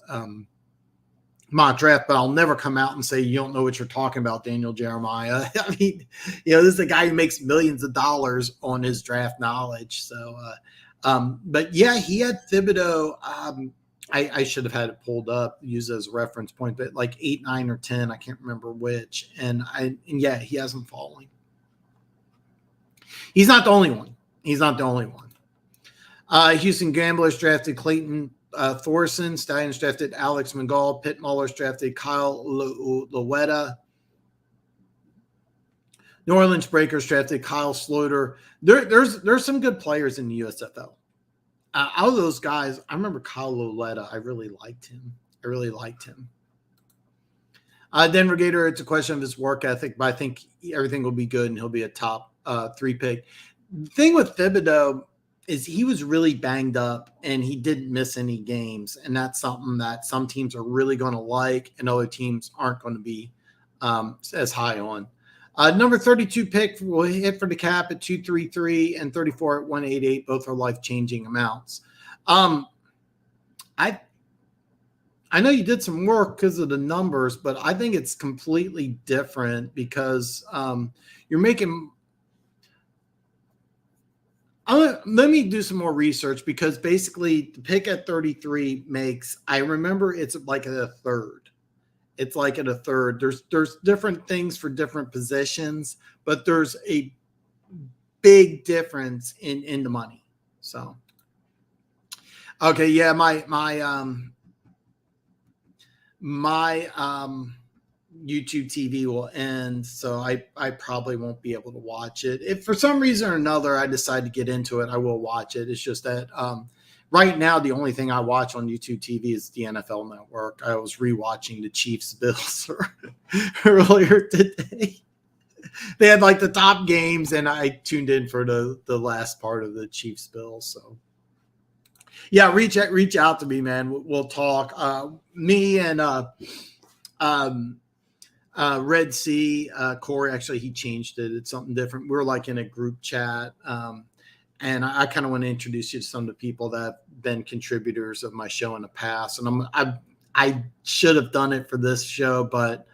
[SPEAKER 1] mock draft, but I'll never come out and say you don't know what you're talking about, Daniel Jeremiah. I mean, this is a guy who makes millions of dollars on his draft knowledge. So, but yeah, he had Thibodeau. I should have had it pulled up, used as a reference point, but like 8, 9, or 10, I can't remember which. And yeah, he hasn't fallen. He's not the only one. Houston Gamblers drafted Clayton Thorson. Stallions drafted Alex McGall. Pitt Maulers drafted Kyle Lowetta. New Orleans Breakers drafted Kyle Sloter. There's some good players in the USFL. Out of those guys, I remember Kyle Lowetta. I really liked him. Denver Gator, it's a question of his work ethic, but I think everything will be good and he'll be a top 3 pick. The thing with Thibodeau is he was really banged up and he didn't miss any games. And that's something that some teams are really going to like and other teams aren't going to be as high on. Number 32 pick will hit for the cap at 233 and 34 at 188. Both are life-changing amounts. I know you did some work because of the numbers, but I think it's completely different because you're making – let me do some more research because basically the pick at 33 makes – I remember it's like at a third. It's like at a third. There's different things for different positions, but there's a big difference in the money. So, okay, yeah, my YouTube TV will end, so I probably won't be able to watch it. If for some reason or another I decide to get into it, I will watch it. It's just that right now the only thing I watch on YouTube TV is the NFL Network. I was rewatching the Chiefs Bills earlier today. They had like the top games, and I tuned in for the last part of the Chiefs Bills. So yeah, reach out to me, man. We'll talk. Me and Red Sea, Corey, actually, he changed it. It's something different. We're like in a group chat. And I kind of want to introduce you to some of the people that have been contributors of my show in the past. And I should have done it for this show, but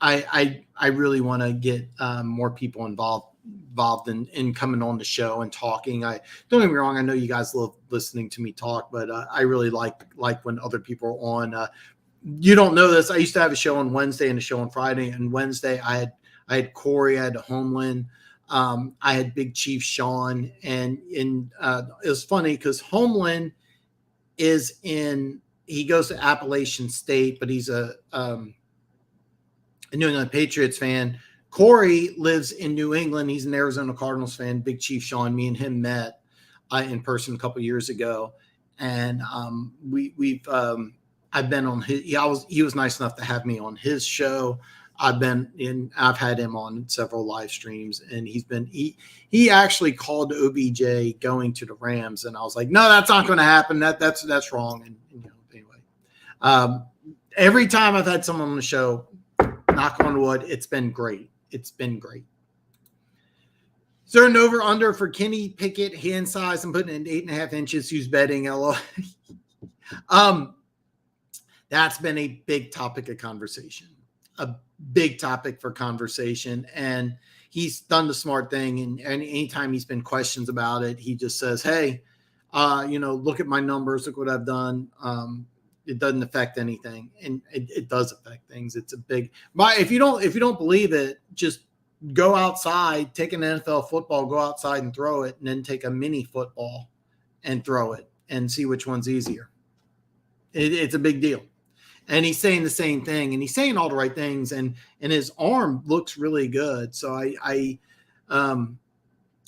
[SPEAKER 1] I really want to get more people involved in coming on the show and talking. Don't get me wrong. I know you guys love listening to me talk, but I really like when other people are on. You don't know this. I used to have a show on Wednesday and a show on Friday. And Wednesday I had Corey, I had Homeland. I had Big Chief Sean, and it was funny because Homeland he goes to Appalachian State, but he's a New England Patriots fan. Corey lives in New England. He's an Arizona Cardinals fan. Big Chief Sean, me and him met in person a couple years ago, and I've been on his. He was nice enough to have me on his show. I've had him on several live streams, and he actually called OBJ going to the Rams, and I was like, no, that's not going to happen. That's wrong. And anyway, every time I've had someone on the show, knock on wood, it's been great. Is there an over under for Kenny Pickett hand size? I'm putting in 8.5 inches. Who's betting? LO. That's been a big topic of conversation. A big topic for conversation, and he's done the smart thing. And anytime he's been questions about it, he just says, "Hey, look at my numbers. Look what I've done. It doesn't affect anything." And it does affect things. It's a big. If you don't believe it, just go outside, take an NFL football, go outside and throw it, and then take a mini football and throw it and see which one's easier. It's a big deal. And he's saying the same thing, and he's saying all the right things, and his arm looks really good. So I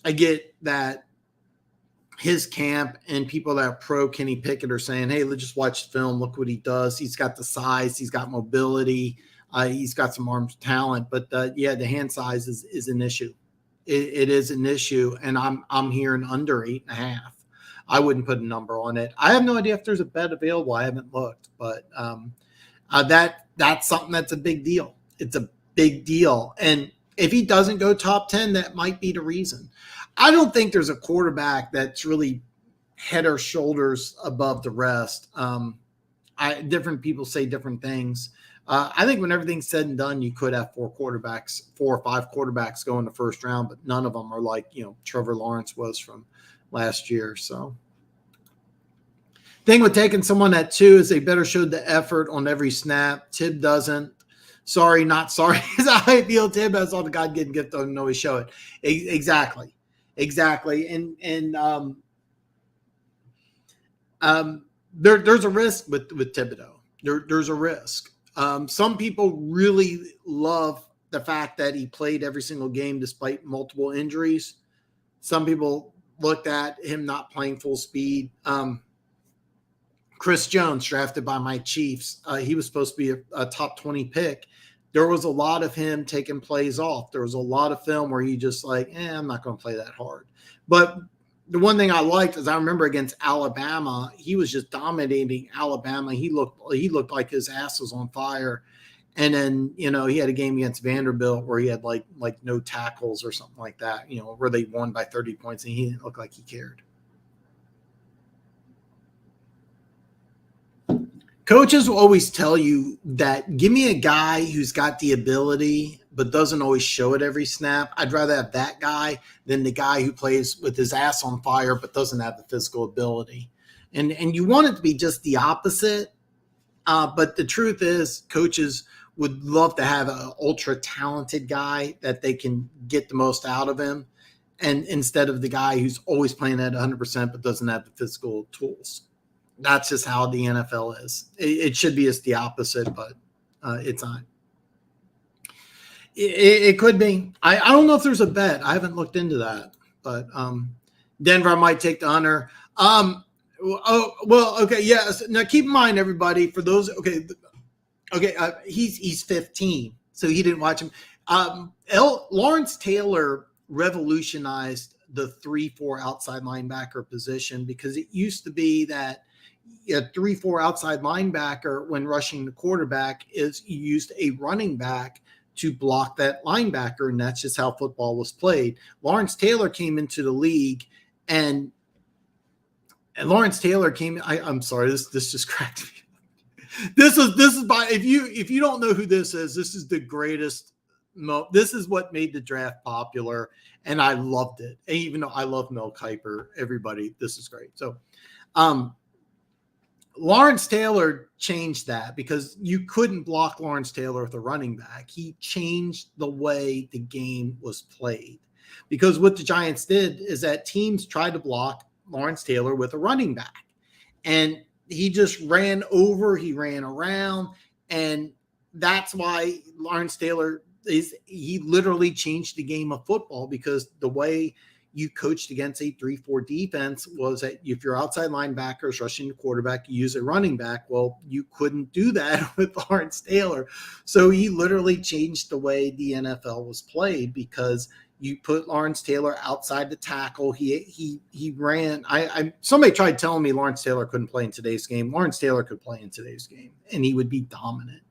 [SPEAKER 1] get that his camp and people that are pro Kenny Pickett are saying, hey, let's just watch the film. Look what he does. He's got the size. He's got mobility. He's got some arm talent. But, the hand size is an issue. It is an issue, and I'm hearing under 8.5. I wouldn't put a number on it. I have no idea if there's a bet available. I haven't looked, but that's something that's a big deal. It's a big deal. And if he doesn't go top 10, that might be the reason. I don't think there's a quarterback that's really head or shoulders above the rest. different people say different things. I think when everything's said and done, you could have 4 or 5 quarterbacks go in the first round, but none of them are like, Trevor Lawrence was from last year. So thing with taking someone at 2 is they better show the effort on every snap. Tibb doesn't. Sorry, not sorry. Is how I feel. Tibb has all the God-given gift, doesn't always show it. Exactly. And there's a risk with Thibodeau. There's a risk. Some people really love the fact that he played every single game despite multiple injuries. Some people looked at him not playing full speed. Chris Jones, drafted by my Chiefs, he was supposed to be a top 20 pick. There was a lot of him taking plays off. There was a lot of film where he just like, I'm not going to play that hard. But the one thing I liked is I remember against Alabama, he was just dominating Alabama. He looked like his ass was on fire. And then, he had a game against Vanderbilt where he had like no tackles or something like that, where they won by 30 points and he didn't look like he cared. Coaches will always tell you that give me a guy who's got the ability but doesn't always show it every snap. I'd rather have that guy than the guy who plays with his ass on fire but doesn't have the physical ability. And you want it to be just the opposite. But the truth is coaches would love to have an ultra-talented guy that they can get the most out of him, and instead of the guy who's always playing at 100% but doesn't have the physical tools. That's just how the NFL is. It should be just the opposite, but it's not. It could be. I don't know if there's a bet. I haven't looked into that, but Denver might take the under. Okay, yes. Now keep in mind, everybody, for those. Okay. He's 15, so he didn't watch him. Lawrence Taylor revolutionized the 3-4 outside linebacker position because it used to be that a 3-4 outside linebacker when rushing the quarterback is you used a running back to block that linebacker, and that's just how football was played. Lawrence Taylor came into the league, and Lawrence Taylor came. I'm sorry, this just cracked me. This is by if you don't know who this is the greatest. This is what made the draft popular, and I loved it. And even though I love Mel Kiper, everybody, this is great. So, Lawrence Taylor changed that because you couldn't block Lawrence Taylor with a running back. He changed the way the game was played because what the Giants did is that teams tried to block Lawrence Taylor with a running back, and he just ran over, he ran around, and that's why Lawrence Taylor he literally changed the game of football because the way you coached against a 3-4 defense was that if your outside linebacker is rushing the quarterback, you use a running back. Well, you couldn't do that with Lawrence Taylor. So he literally changed the way the NFL was played because you put Lawrence Taylor outside the tackle. He ran. Somebody tried telling me Lawrence Taylor couldn't play in today's game. Lawrence Taylor could play in today's game, and he would be dominant.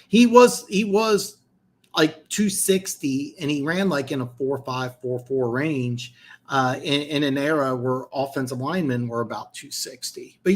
[SPEAKER 1] He was like 260, and he ran like in a 4.5, 4.4 range in an era where offensive linemen were about 260. But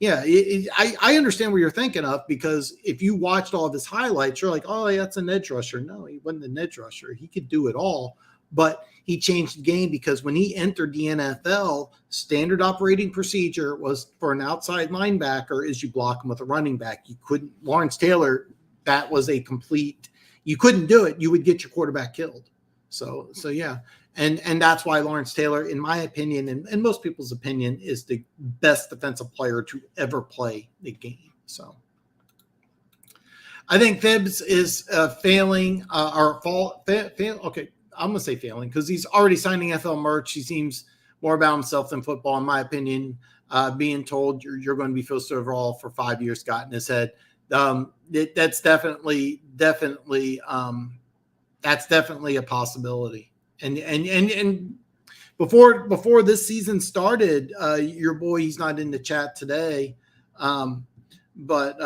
[SPEAKER 1] I understand what you're thinking of because if you watched all of his highlights, you're like, oh, that's an edge rusher. No, he wasn't an edge rusher. He could do it all, but he changed the game because when he entered the NFL, standard operating procedure was for an outside linebacker is you block him with a running back. You couldn't. Lawrence Taylor, that was a complete. You couldn't do it. You would get your quarterback killed. So yeah. And that's why Lawrence Taylor, in my opinion, and most people's opinion, is the best defensive player to ever play the game. So I think Phibbs is failing or fail. Okay, I'm going to say failing because he's already signing NFL merch. He seems more about himself than football, in my opinion. Being told you're going to be first overall for 5 years got in his head. That's definitely a possibility. And before this season started, your boy, he's not in the chat today. But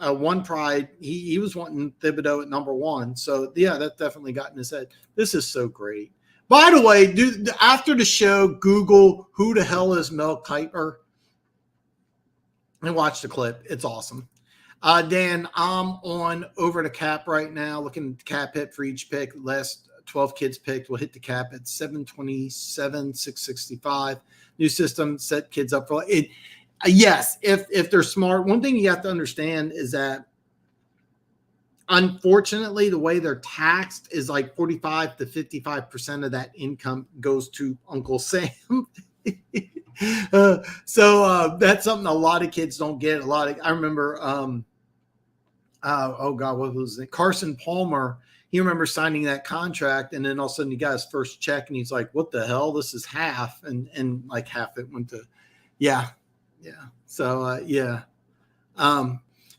[SPEAKER 1] One Pride, he was wanting Thibodeau at number 1. So yeah, that definitely got in his head. This is so great. By the way, after the show, Google who the hell is Mel Kiper. and watch the clip. It's awesome. Dan, I'm on over the cap right now, looking at the cap hit for each pick. Last 12 kids picked will hit the cap at 727, 665. New system set kids up for it. Yes, if they're smart. One thing you have to understand is that, unfortunately, the way they're taxed is like 45 to 55% of that income goes to Uncle Sam. So that's something a lot of kids don't get. I remember, oh God, what was it? Carson Palmer. He remembers signing that contract, and then all of a sudden he got his first check, and he's like, "What the hell? This is half," and like half it went to, yeah. So yeah.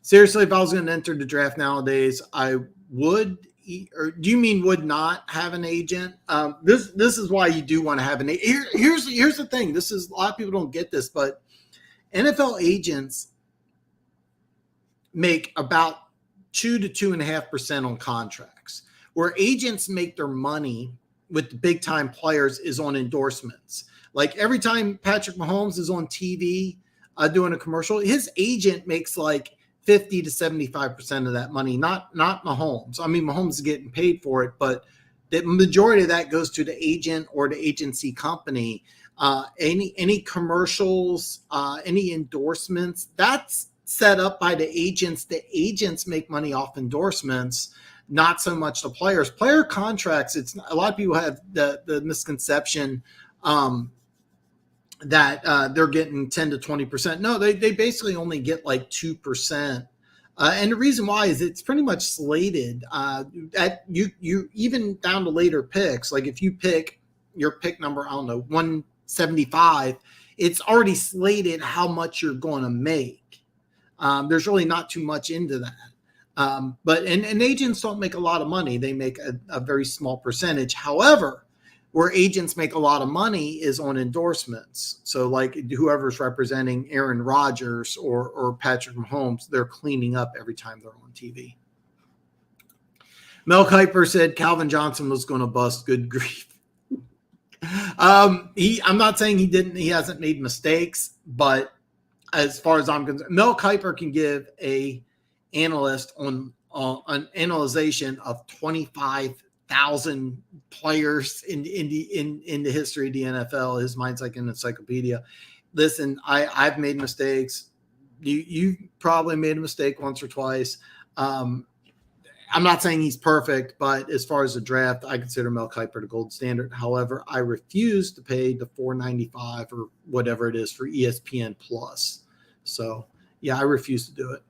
[SPEAKER 1] Seriously, if I was going to enter the draft nowadays, I would. Or do you mean would not have an agent? This is why you do want to have an agent. Here's the thing. This is, a lot of people don't get this, but NFL agents make about 2 to 2.5% on contracts. Where agents make their money with the big time players is on endorsements. Like every time Patrick Mahomes is on TV doing a commercial, his agent makes like 50 to 75% of that money, not Mahomes. I mean, Mahomes is getting paid for it, but the majority of that goes to the agent or the agency company. Any commercials, any endorsements, that's set up by the agents. The agents make money off endorsements, not so much the players. Player contracts, it's a lot of people have the misconception that they're getting 10 to 20%. No, they basically only get like 2%. And the reason why is it's pretty much slated at you even down to later picks. Like if you pick your pick number, I don't know, 175, it's already slated how much you're going to make. There's really not too much into that. But agents don't make a lot of money. They make a very small percentage. However, where agents make a lot of money is on endorsements. So like whoever's representing Aaron Rodgers or Patrick Mahomes, they're cleaning up every time they're on TV. Mel Kiper said Calvin Johnson was going to bust. Good grief. I'm not saying he hasn't made mistakes, but as far as I'm concerned, Mel Kiper can give a analyst on an analyzation of 25,000 players in the history of the NFL. His mind's like an encyclopedia. Listen, I've made mistakes. You probably made a mistake once or twice. I'm not saying he's perfect, but as far as the draft, I consider Mel Kiper the gold standard. However, I refuse to pay the $4.95 or whatever it is for ESPN Plus. So yeah, I refuse to do it.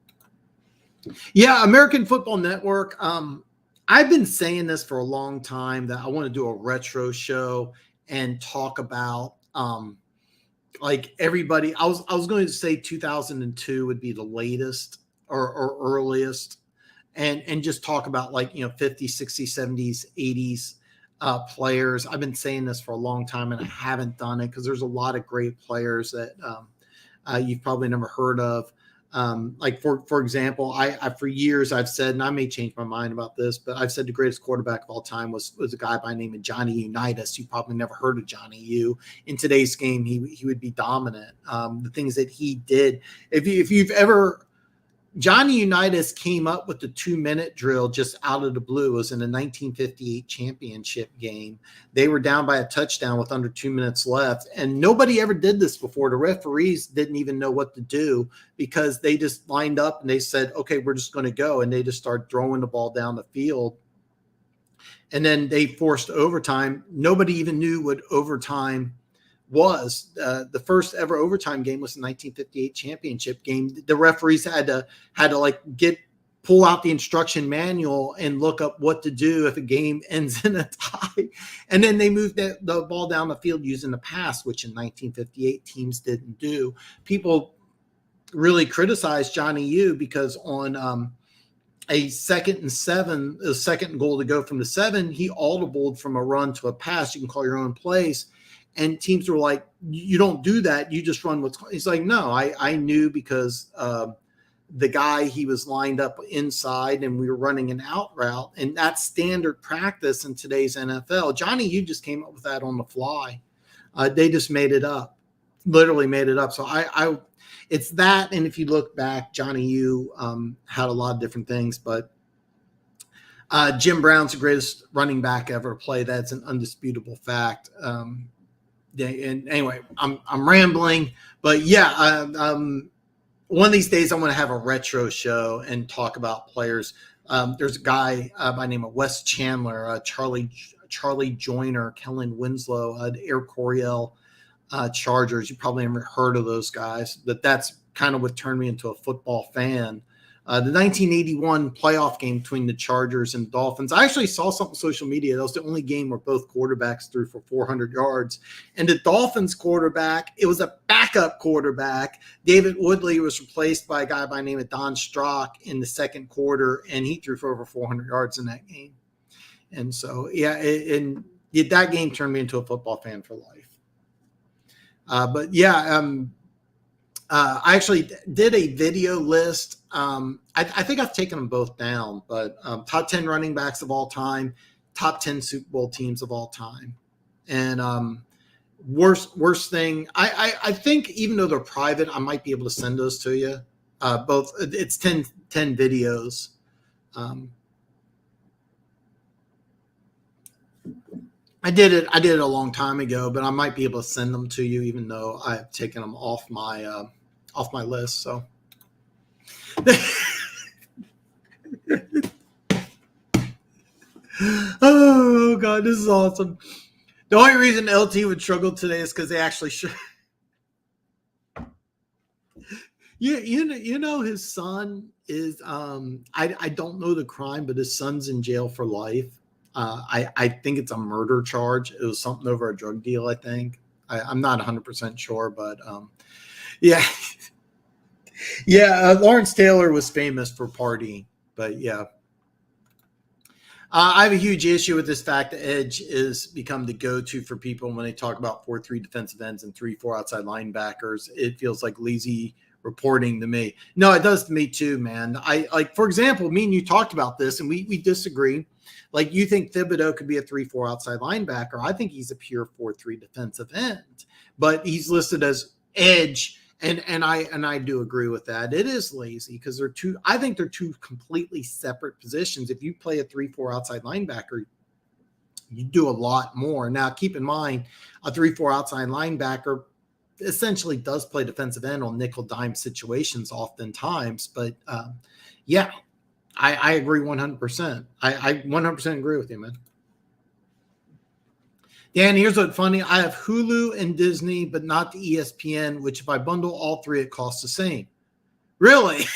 [SPEAKER 1] Yeah, American Football Network. I've been saying this for a long time that I want to do a retro show and talk about like everybody. I was going to say 2002 would be the latest or earliest, and just talk about like 50s, 60s, 70s, 80s players. I've been saying this for a long time and I haven't done it because there's a lot of great players that you've probably never heard of. Like for example, I for years I've said, and I may change my mind about this, but I've said the greatest quarterback of all time was a guy by the name of Johnny Unitas. You probably never heard of Johnny U. In today's game, he would be dominant. The things that he did, if you've ever, Johnny Unitas came up with the 2-minute drill just out of the blue. It was in a 1958 championship game. They were down by a touchdown with under 2 minutes left, and nobody ever did this before. The referees didn't even know what to do because they just lined up and they said, okay, we're just going to go. And they just started throwing the ball down the field. And then they forced overtime. Nobody even knew what overtime was. The first ever overtime game was the 1958 championship game. The referees had to like pull out the instruction manual and look up what to do if a game ends in a tie. And then they moved the ball down the field using the pass, which in 1958 teams didn't do. People really criticized Johnny U because on a 2nd and 7, a second goal to go from the 7, he audibled from a run to a pass. You can call your own plays. And teams were like, you don't do that. You just run what's – he's like, no, I knew because the guy, he was lined up inside and we were running an out route. And that's standard practice in today's NFL. Johnny, you just came up with that on the fly. They just made it up, literally made it up. So it's that. And if you look back, Johnny U had a lot of different things, but Jim Brown's the greatest running back ever to play. That's an undisputable fact. Yeah, and anyway, I'm rambling, but yeah, one of these days I'm going to have a retro show and talk about players. There's a guy by the name of Wes Chandler, Charlie Joyner, Kellen Winslow, Air Coryell Chargers. You probably haven't heard of those guys, but that's kind of what turned me into a football fan. The 1981 playoff game between the Chargers and Dolphins. I actually saw something on social media. That was the only game where both quarterbacks threw for 400 yards. And the Dolphins quarterback, it was a backup quarterback. David Woodley was replaced by a guy by the name of Don Strock in the second quarter, and he threw for over 400 yards in that game. And so, yeah, that game turned me into a football fan for life. But yeah, I actually did a video list. I think I've taken them both down, but top 10 running backs of all time, top 10 Super Bowl teams of all time. And worst thing, I think even though they're private, I might be able to send those to you. Both, it's 10 videos. I did it a long time ago, but I might be able to send them to you, even though I've taken them off my list. So, oh God, this is awesome. The only reason LT would struggle today is because they actually should. You know his son is I don't know the crime, but his son's in jail for life. I think it's a murder charge. It was something over a drug deal, I think. I'm not 100% sure, but yeah. Yeah, Lawrence Taylor was famous for partying, but yeah. I have a huge issue with this fact that edge is become the go-to for people when they talk about 4-3 defensive ends and 3-4 outside linebackers. It feels like lazy reporting to me. No, it does to me too, man. I like, for example, me and you talked about this and we disagree. Like, you think Thibodeau could be a 3-4 outside linebacker. I think he's a pure 4-3 defensive end, but he's listed as edge. And I do agree with that. It is lazy because I think they're two completely separate positions. If you play a 3-4 outside linebacker, you do a lot more. Now, keep in mind, a 3-4 outside linebacker essentially does play defensive end on nickel dime situations oftentimes. But yeah, I agree 100%. I 100% agree with you, man. Dan, here's what's funny. I have Hulu and Disney, but not the ESPN, which if I bundle all three, it costs the same. Really?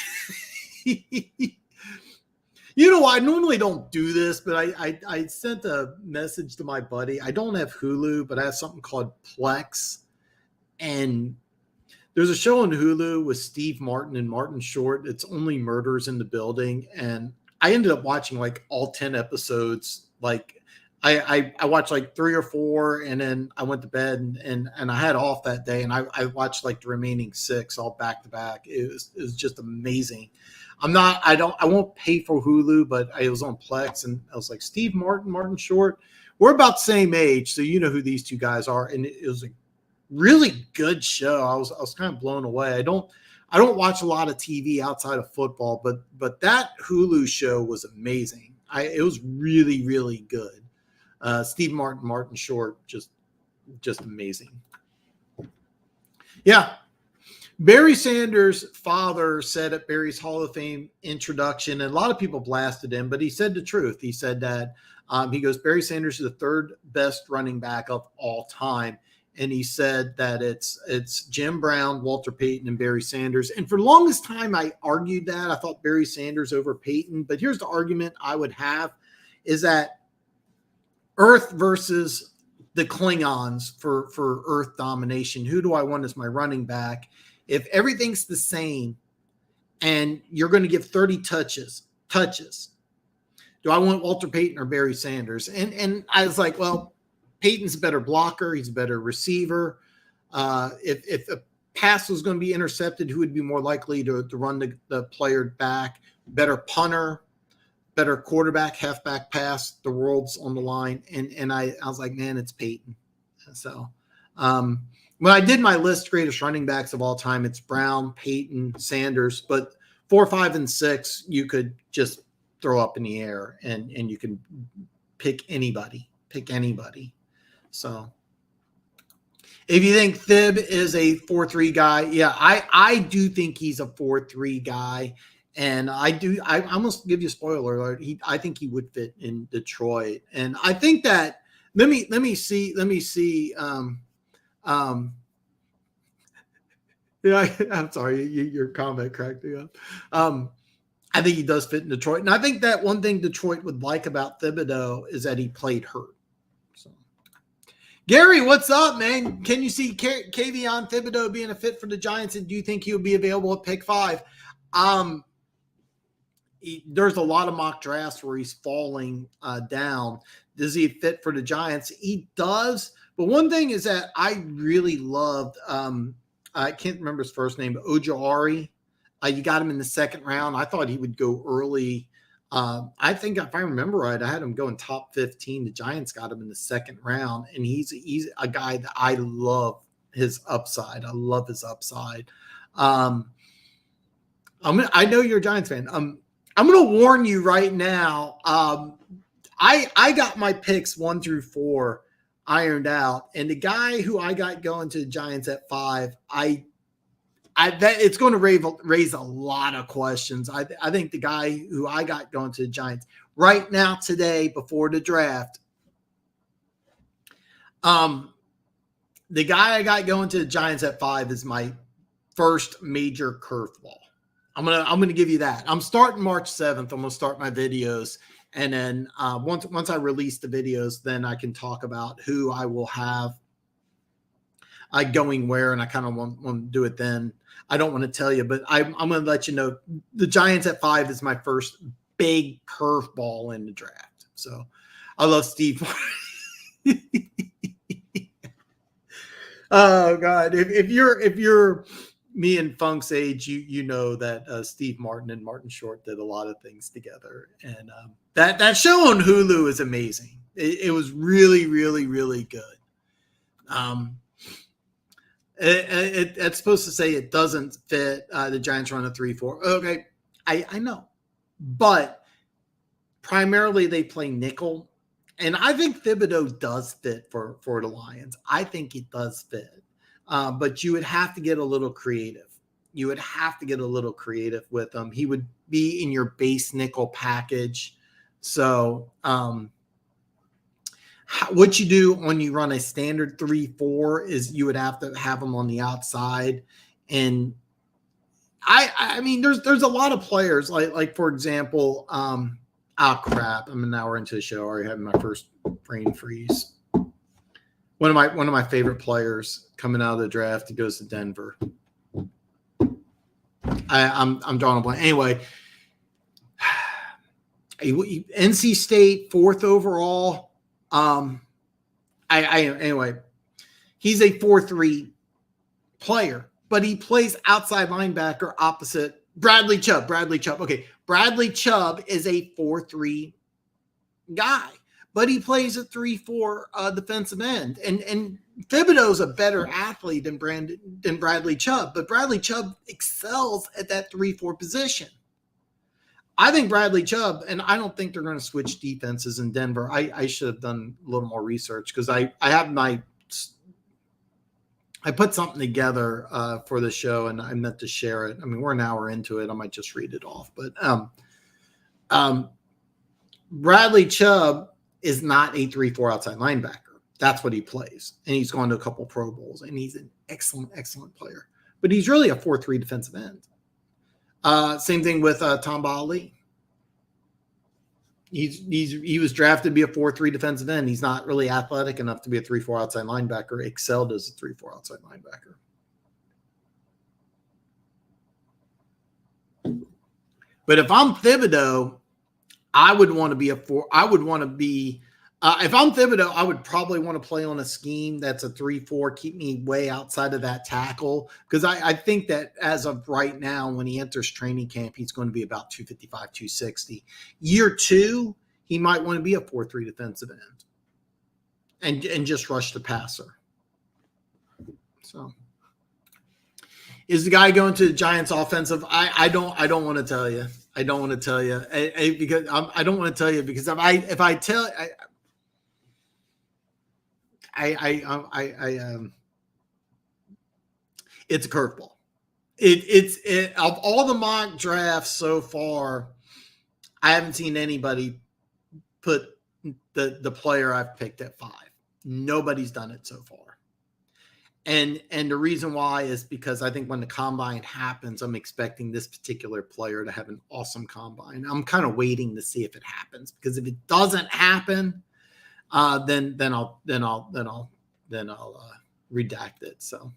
[SPEAKER 1] You know, I normally don't do this, but I sent a message to my buddy. I don't have Hulu, but I have something called Plex. And there's a show on Hulu with Steve Martin and Martin Short. It's Only Murders in the Building. And I ended up watching like all 10 episodes. Like, I watched like 3 or 4, and then I went to bed and I had off that day, and I watched like the remaining 6 all back to back. It was just amazing. I won't pay for Hulu, but I was on Plex, and I was like, Steve Martin, Martin Short, we're about the same age, so you know who these two guys are, and it was a really good show. I was kind of blown away. I don't watch a lot of TV outside of football, but that Hulu show was amazing. It was really, really good. Steve Martin, Martin Short, just amazing. Yeah. Barry Sanders' father said at Barry's Hall of Fame introduction, and a lot of people blasted him, but he said the truth. He said that he goes, Barry Sanders is the third best running back of all time. And he said that it's Jim Brown, Walter Payton, and Barry Sanders. And for the longest time, I argued that. I thought Barry Sanders over Payton. But here's the argument I would have is that Earth versus the Klingons for Earth domination. Who do I want as my running back? If everything's the same and you're going to give 30 touches, do I want Walter Payton or Barry Sanders? And I was like, well, Payton's a better blocker. He's a better receiver. If a pass was going to be intercepted, who would be more likely to run the player back? Better punter, better quarterback, halfback pass. The world's on the line. And I was like, man, it's Payton. So when when I did my list greatest running backs of all time, it's Brown, Peyton, Sanders, but 4, 5, and 6 you could just throw up in the air, and you can pick anybody. So if you think Thib is a 4-3 guy, yeah, I do think he's a 4-3 guy. And I almost give you a spoiler alert. I think he would fit in Detroit. And I think that let me see. Yeah, I'm sorry, your comment cracked me up. I think he does fit in Detroit. And I think that one thing Detroit would like about Thibodeau is that he played hurt. So Gary, what's up, man? Can you see Kayvon Thibodeau being a fit for the Giants? And do you think he'll be available at pick 5? There's a lot of mock drafts where he's falling down. Does he fit for the Giants? He does. But one thing is that I really loved, I can't remember his first name, but Ojari. You got him in the 2nd round. I thought he would go early. I think if I remember right, I had him going top 15. The Giants got him in the 2nd round, and he's a guy that I love his upside. I love his upside. I know you're a Giants fan. I'm going to warn you right now. I got my picks 1 through 4 ironed out, and the guy who I got going to the Giants at 5, it's going to raise a lot of questions. I think the guy who I got going to the Giants right now today before the draft, the guy I got going to the Giants at 5 is my first major curveball. I'm gonna give you that. I'm starting March 7th. I'm gonna start my videos, and then once I release the videos, then I can talk about who I will have going where, and I kind of want to do it then. I don't want to tell you, but I'm going to let you know the Giants at 5 is my first big curveball in the draft. So I love Steve. Oh God. If you're me and Funk's age, you know that Steve Martin and Martin Short did a lot of things together. And that show on Hulu is amazing. It was really, really, really good. It's supposed to say it doesn't fit. The Giants run a 3-4. Okay, I know, but primarily they play nickel, and I think Thibodeau does fit for the Lions. I think it does fit, but you would have to get a little creative. You would have to get a little creative with him. He would be in your base nickel package. So what you do when you run a standard 3-4 is you would have to have them on the outside. And I mean, there's a lot of players like for example, crap. I'm an hour into the show. I already having my first brain freeze. One of my favorite players coming out of the draft, he goes to Denver. I'm drawing a blank. Anyway, NC State 4th overall. Anyway, he's a 4-3 player, but he plays outside linebacker opposite Bradley Chubb. Okay. Bradley Chubb is a 4-3 guy, but he plays a 3-4 defensive end. And Thibodeau's a better athlete than Bradley Chubb, but Bradley Chubb excels at that 3-4 position. I think Bradley Chubb, and I don't think they're going to switch defenses in Denver. I should have done a little more research because I put something together for the show, and I meant to share it. I mean, we're an hour into it. I might just read it off. But Bradley Chubb is not a 3-4 outside linebacker. That's what he plays. And he's gone to a couple Pro Bowls, and he's an excellent, excellent player. But he's really a 4-3 defensive end. Same thing with Tom Ali. He was drafted to be a 4-3 defensive end. He's not really athletic enough to be a 3-4 outside linebacker. Excelled as a 3-4 outside linebacker. But if I'm Thibodeau, I would want to be if I'm Thibodeau, I would probably want to play on a scheme that's a 3-4, keep me way outside of that tackle. Because I think that as of right now, when he enters training camp, he's going to be about 255, 260. Year 2, he might want to be a 4-3 defensive end and just rush the passer. So So, is the guy going to the Giants offensive? I don't want to tell you. I don't want to tell you because I don't want to tell you because if I tell it's a curveball. It's of all the mock drafts so far, I haven't seen anybody put the player I've picked at 5. Nobody's done it so far. And the reason why is because I think when the combine happens, I'm expecting this particular player to have an awesome combine. I'm kind of waiting to see if it happens, because if it doesn't happen, then I'll redact it. So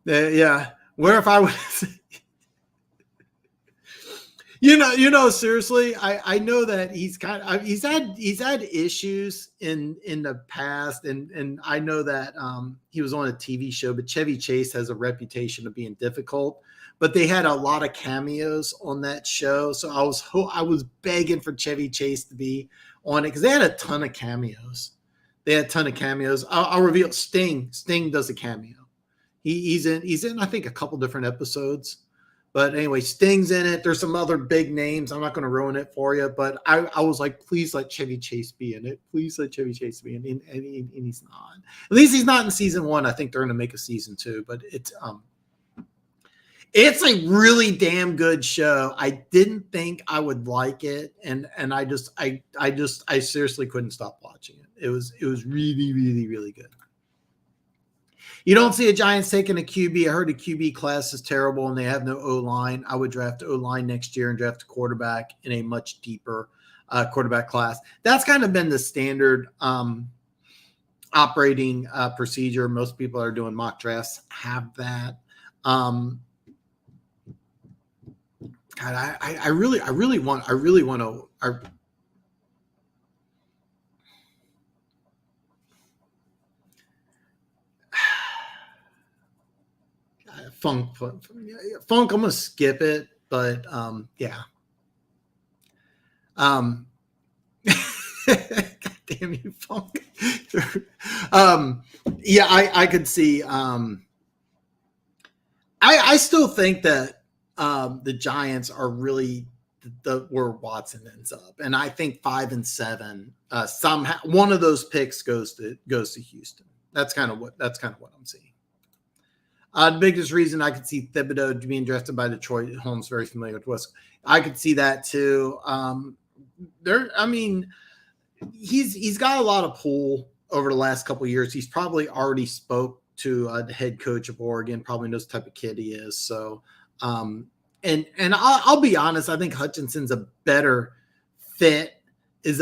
[SPEAKER 1] yeah, where if I was seriously, I know that he's had issues in the past, and I know that he was on a TV show, but Chevy Chase has a reputation of being difficult. But they had a lot of cameos on that show, so I was begging for Chevy Chase to be on it, because they had a ton of cameos. I'll reveal Sting. Sting does a cameo. He's in I think a couple different episodes. But anyway, Sting's in it. There's some other big names. I'm not going to ruin it for you, but I was like, please let Chevy Chase be in it. Please let Chevy Chase be in it. And he's not. At least he's not in season 1. I think they're going to make a season 2, but it's a really damn good show. I didn't think I would like it, and I seriously couldn't stop watching it. It was really, really, really good. You don't see a Giants taking a QB. I heard the QB class is terrible and they have no O-line. I would draft O-line next year and draft a quarterback in a much deeper quarterback class. That's kind of been the standard operating procedure. Most people are doing mock drafts have that. God, I really want to. Funk. I'm gonna skip it, but yeah. God damn you, Funk. Yeah, I could see. I still think that the Giants are really where Watson ends up, and I think 5 and 7 somehow one of those picks goes to Houston. That's kind of what I'm seeing. The biggest reason I could see Thibodeau being drafted by Detroit, Holmes very familiar with West. I could see that too. He's got a lot of pull over the last couple of years. He's probably already spoke to the head coach of Oregon, probably knows the type of kid he is. So, and I'll be honest, I think Hutchinson's a better fit than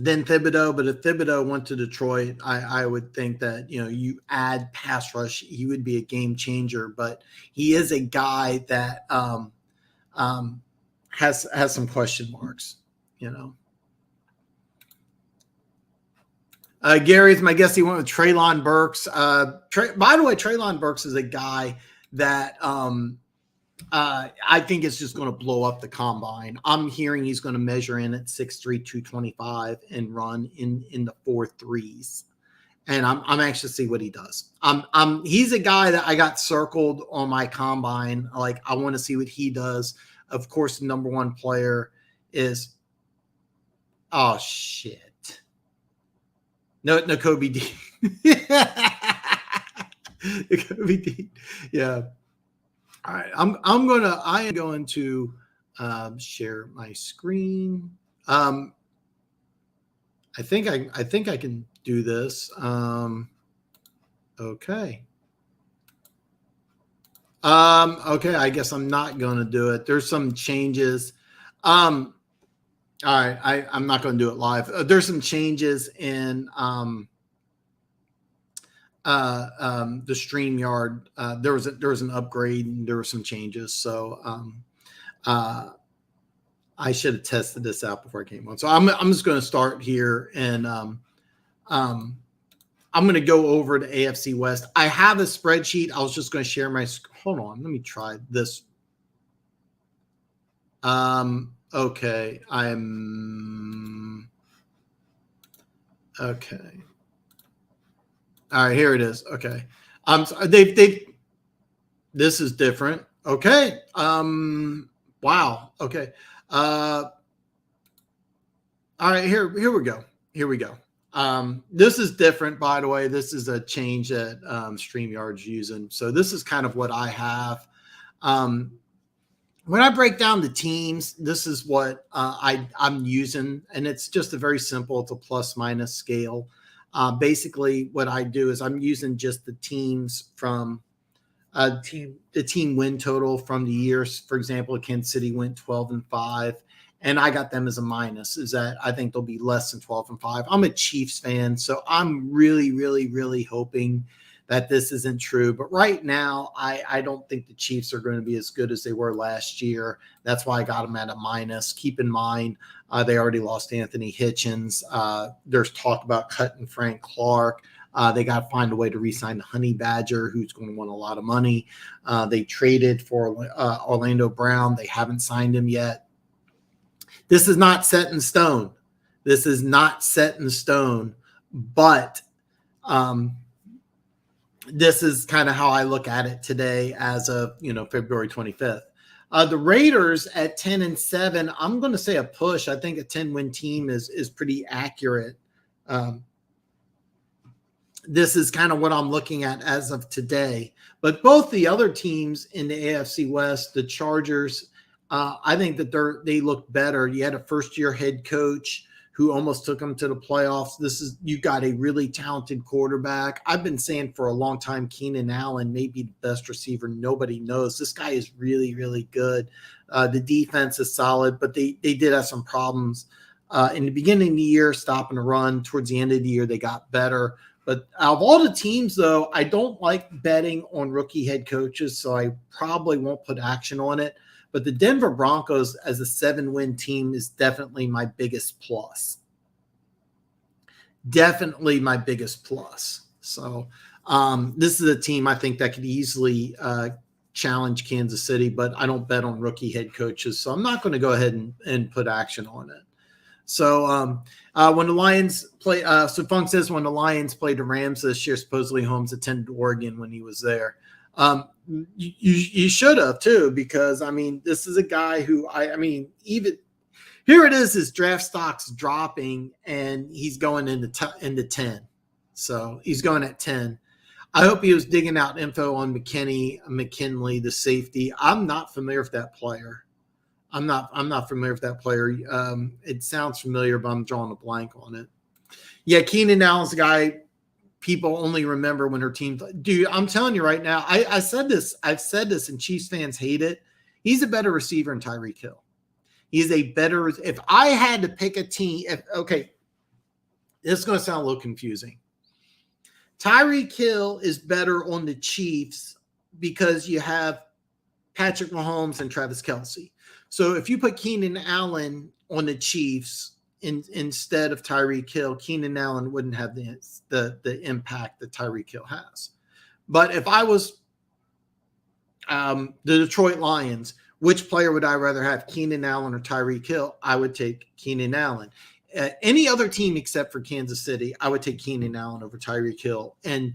[SPEAKER 1] Thibodeau. But if Thibodeau went to Detroit, I would think that, you add pass rush, he would be a game changer. But he is a guy that has some question marks, Gary's my guess. He went with Treylon Burks. By the way, Treylon Burks is a guy that I think it's just going to blow up the combine. I'm hearing he's going to measure in at 6'3", 225 and run in the 4.3s. And I'm anxious to see what he does. He's a guy that I got circled on my combine. Like, I want to see what he does. Of course, the number one player is, oh shit. No, Kobe D. Kobe D. Yeah. All right, I am going to share my screen. I think I can do this. Okay. Okay, I guess I'm not going to do it. There's some changes. All right, I'm not going to do it live. There's some changes in the StreamYard. There was an upgrade and there were some changes. So I should have tested this out before I came on. So I'm just going to start here, and I'm going to go over to AFC West. I have a spreadsheet. I was just going to share my. Hold on, let me try this. Okay, okay. All right, here it is. Okay. They've this is different. Okay. Wow. Okay. All right, here we go. Here we go. This is different, by the way. This is a change that StreamYard's using. So this is kind of what I have. Um, when I break down the teams, this is what I'm using, and it's just a very simple. It's a plus minus scale. Basically, what I do is I'm using just the teams from the team win total from the years. For example, Kansas City went 12-5, and I got them as a minus. Is that I think they'll be less than 12-5. I'm a Chiefs fan, so I'm really, really, really hoping that this isn't true. But right now, I don't think the Chiefs are going to be as good as they were last year. That's why I got them at a minus. Keep in mind, they already lost Anthony Hitchens. There's talk about cutting Frank Clark. They got to find a way to re-sign the Honey Badger, who's going to want a lot of money. They traded for Orlando Brown. They haven't signed him yet. This is not set in stone. This is not set in stone, but this is kind of how I look at it today as of, February 25th. The Raiders at 10-7, I'm going to say a push. I think a 10-win team is pretty accurate. This is kind of what I'm looking at as of today. But both the other teams in the AFC West, the Chargers, I think that they look better. You had a first-year head coach who almost took them to the playoffs. You got a really talented quarterback. I've been saying for a long time, Keenan Allen may be the best receiver. Nobody knows. This guy is really, really good. The defense is solid, but they did have some problems in the beginning of the year, stopping the run. Towards the end of the year, they got better. But out of all the teams, though, I don't like betting on rookie head coaches, so I probably won't put action on it. But the Denver Broncos as a 7-win team is definitely my biggest plus. Definitely my biggest plus. So this is a team I think that could easily challenge Kansas City, but I don't bet on rookie head coaches, so I'm not going to go ahead and put action on it. So when the Lions play, so Funk says when the Lions played the Rams this year, supposedly Holmes attended Oregon when he was there. You should have too, because this is a guy who even here it is, his draft stock's dropping and he's going into 10. So he's going at 10. I hope he was digging out info on McKinley, the safety. I'm not familiar with that player. I'm not familiar with that player. It sounds familiar, but I'm drawing a blank on it. Yeah, Keenan Allen's the guy people only remember when her team. Dude, I'm telling you right now, I said this. I've said this, and Chiefs fans hate it. He's a better receiver than Tyreek Hill. He's a better. If I had to pick a team, this is going to sound a little confusing. Tyreek Hill is better on the Chiefs because you have Patrick Mahomes and Travis Kelce. So if you put Keenan Allen on the Chiefs instead of Tyreek Hill, Keenan Allen wouldn't have the impact that Tyreek Hill has. But if I was the Detroit Lions, which player would I rather have, Keenan Allen or Tyreek Hill? I would take Keenan Allen. Any other team except for Kansas City, I would take Keenan Allen over Tyreek Hill. And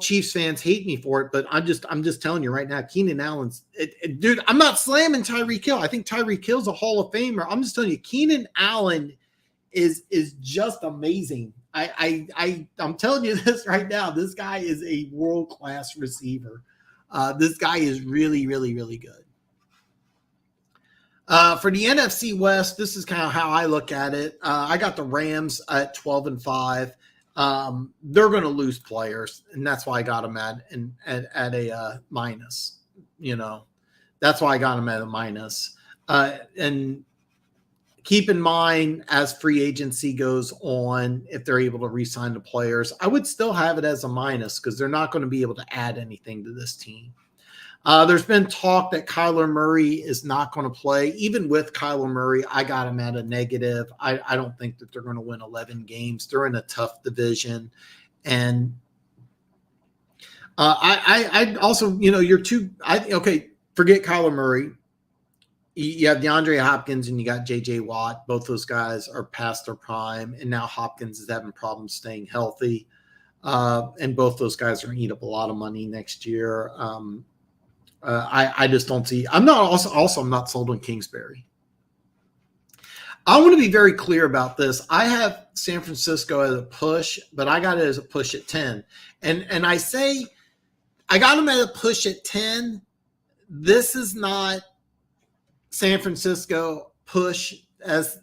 [SPEAKER 1] Chiefs fans hate me for it, but I'm just telling you right now, Keenan Allen's dude. I'm not slamming Tyreek Hill. I think Tyreek Hill's a Hall of Famer. I'm just telling you, Keenan Allen is just amazing. I'm telling you this right now. This guy is a world-class receiver. This guy is really, really, really good. For the NFC West, this is kind of how I look at it. I got the Rams at 12-5. They're going to lose players, and that's why I got them at a minus. That's why I got them at a minus. And keep in mind, as free agency goes on, if they're able to re-sign the players, I would still have it as a minus because they're not going to be able to add anything to this team. There's been talk that Kyler Murray is not going to play. Even with Kyler Murray, I got him at a negative. I don't think that they're going to win 11 games. They're in a tough division. And I also, forget Kyler Murray. You have DeAndre Hopkins and you got J.J. Watt. Both those guys are past their prime, and now Hopkins is having problems staying healthy. And both those guys are going to eat up a lot of money next year. I just don't see. I'm not I'm not sold on Kingsbury. I want to be very clear about this. I have San Francisco as a push, but I got it as a push at 10. And I say I got them at a push at 10. This is not San Francisco push as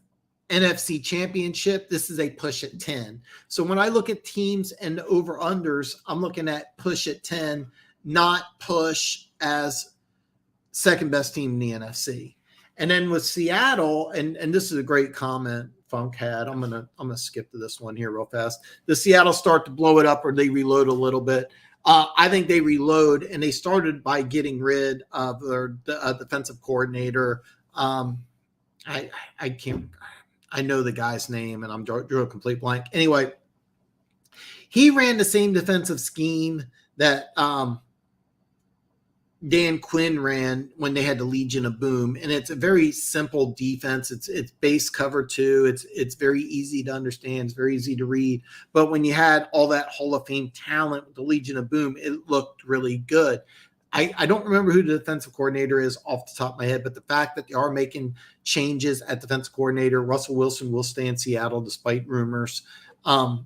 [SPEAKER 1] NFC Championship. This is a push at 10. So when I look at teams and over-unders, I'm looking at push at 10, not push as second best team in the NFC. And then with Seattle, and this is a great comment Funk had. I'm gonna skip to this one here real fast. The Seattle start to blow it up, or they reload a little bit. I think they reload, and they started by getting rid of their defensive coordinator. I can't. I know the guy's name, and I'm drew a complete blank. Anyway, he ran the same defensive scheme that Dan Quinn ran when they had the Legion of Boom, and it's a very simple defense. It's base cover 2. It's very easy to understand. It's very easy to read. But when you had all that Hall of Fame talent with the Legion of Boom, it looked really good. I don't remember who the defensive coordinator is off the top of my head, but the fact that they are making changes at defensive coordinator, Russell Wilson will stay in Seattle despite rumors. And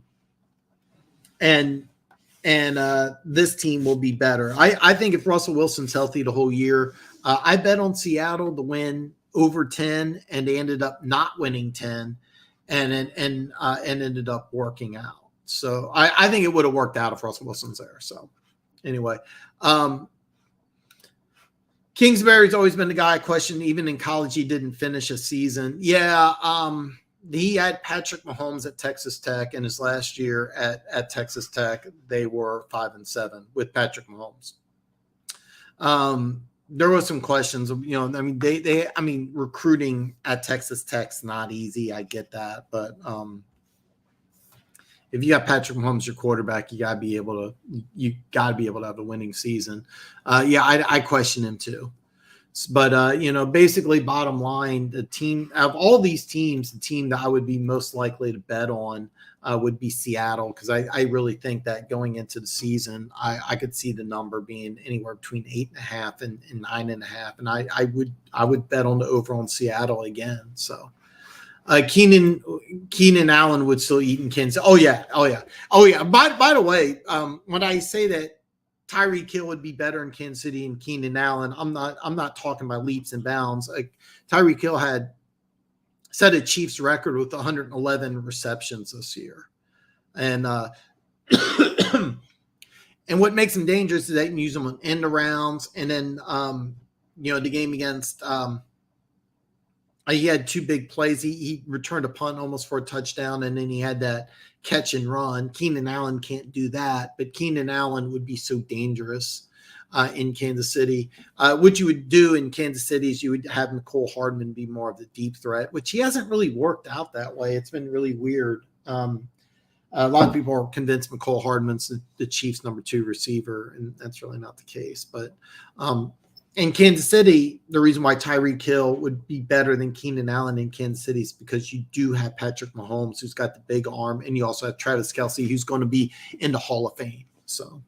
[SPEAKER 1] this team will be better. I think if Russell Wilson's healthy the whole year, I bet on Seattle to win over 10, and they ended up not winning 10, and ended up working out. So I think it would have worked out if Russell Wilson's there. So anyway, Kingsbury's always been the guy I question. Even in college, he didn't finish a season. Yeah. He had Patrick Mahomes at Texas Tech, and his last year at Texas Tech, they were 5-7 with Patrick Mahomes. There were some questions, recruiting at Texas Tech's not easy. I get that, but if you got Patrick Mahomes, your quarterback, you gotta be able to have a winning season. I question him too. But, basically bottom line, the team of all these teams, the team that I would be most likely to bet on would be Seattle, because I really think that going into the season, I could see the number being anywhere between 8.5 and 9.5. And I would bet on the over on Seattle again. So Keenan Allen would still eat in Kansas. Oh yeah. By the way, when I say that Tyreek Hill would be better in Kansas City and Keenan Allen, I'm not talking about leaps and bounds. Like Tyreek Hill had set a Chiefs record with 111 receptions this year. And and what makes him dangerous is they can use him on end arounds. And then the game against he had 2 big plays. He returned a punt almost for a touchdown, and then he had that catch and run. Keenan Allen can't do that, but Keenan Allen would be so dangerous in Kansas City. What you would do in Kansas City is you would have Mecole Hardman be more of the deep threat, which he hasn't really worked out that way. It's been really weird. A lot of people are convinced Mecole Hardman's the Chiefs' number 2 receiver, and that's really not the case. But in Kansas City, the reason why Tyreek Hill would be better than Keenan Allen in Kansas City is because you do have Patrick Mahomes, who's got the big arm, and you also have Travis Kelce, who's going to be in the Hall of Fame. So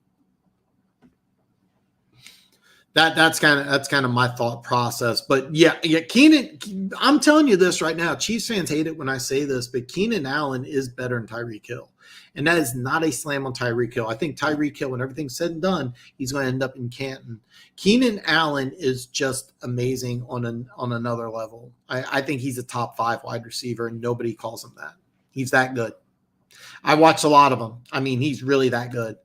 [SPEAKER 1] that's kind of my thought process. But yeah, Keenan, I'm telling you this right now. Chiefs fans hate it when I say this, but Keenan Allen is better than Tyreek Hill. And that is not a slam on Tyreek Hill. I think Tyreek Hill, when everything's said and done, he's going to end up in Canton. Keenan Allen is just amazing on another level. I think he's a top 5 wide receiver, and nobody calls him that. He's that good. I watch a lot of him. I mean, he's really that good.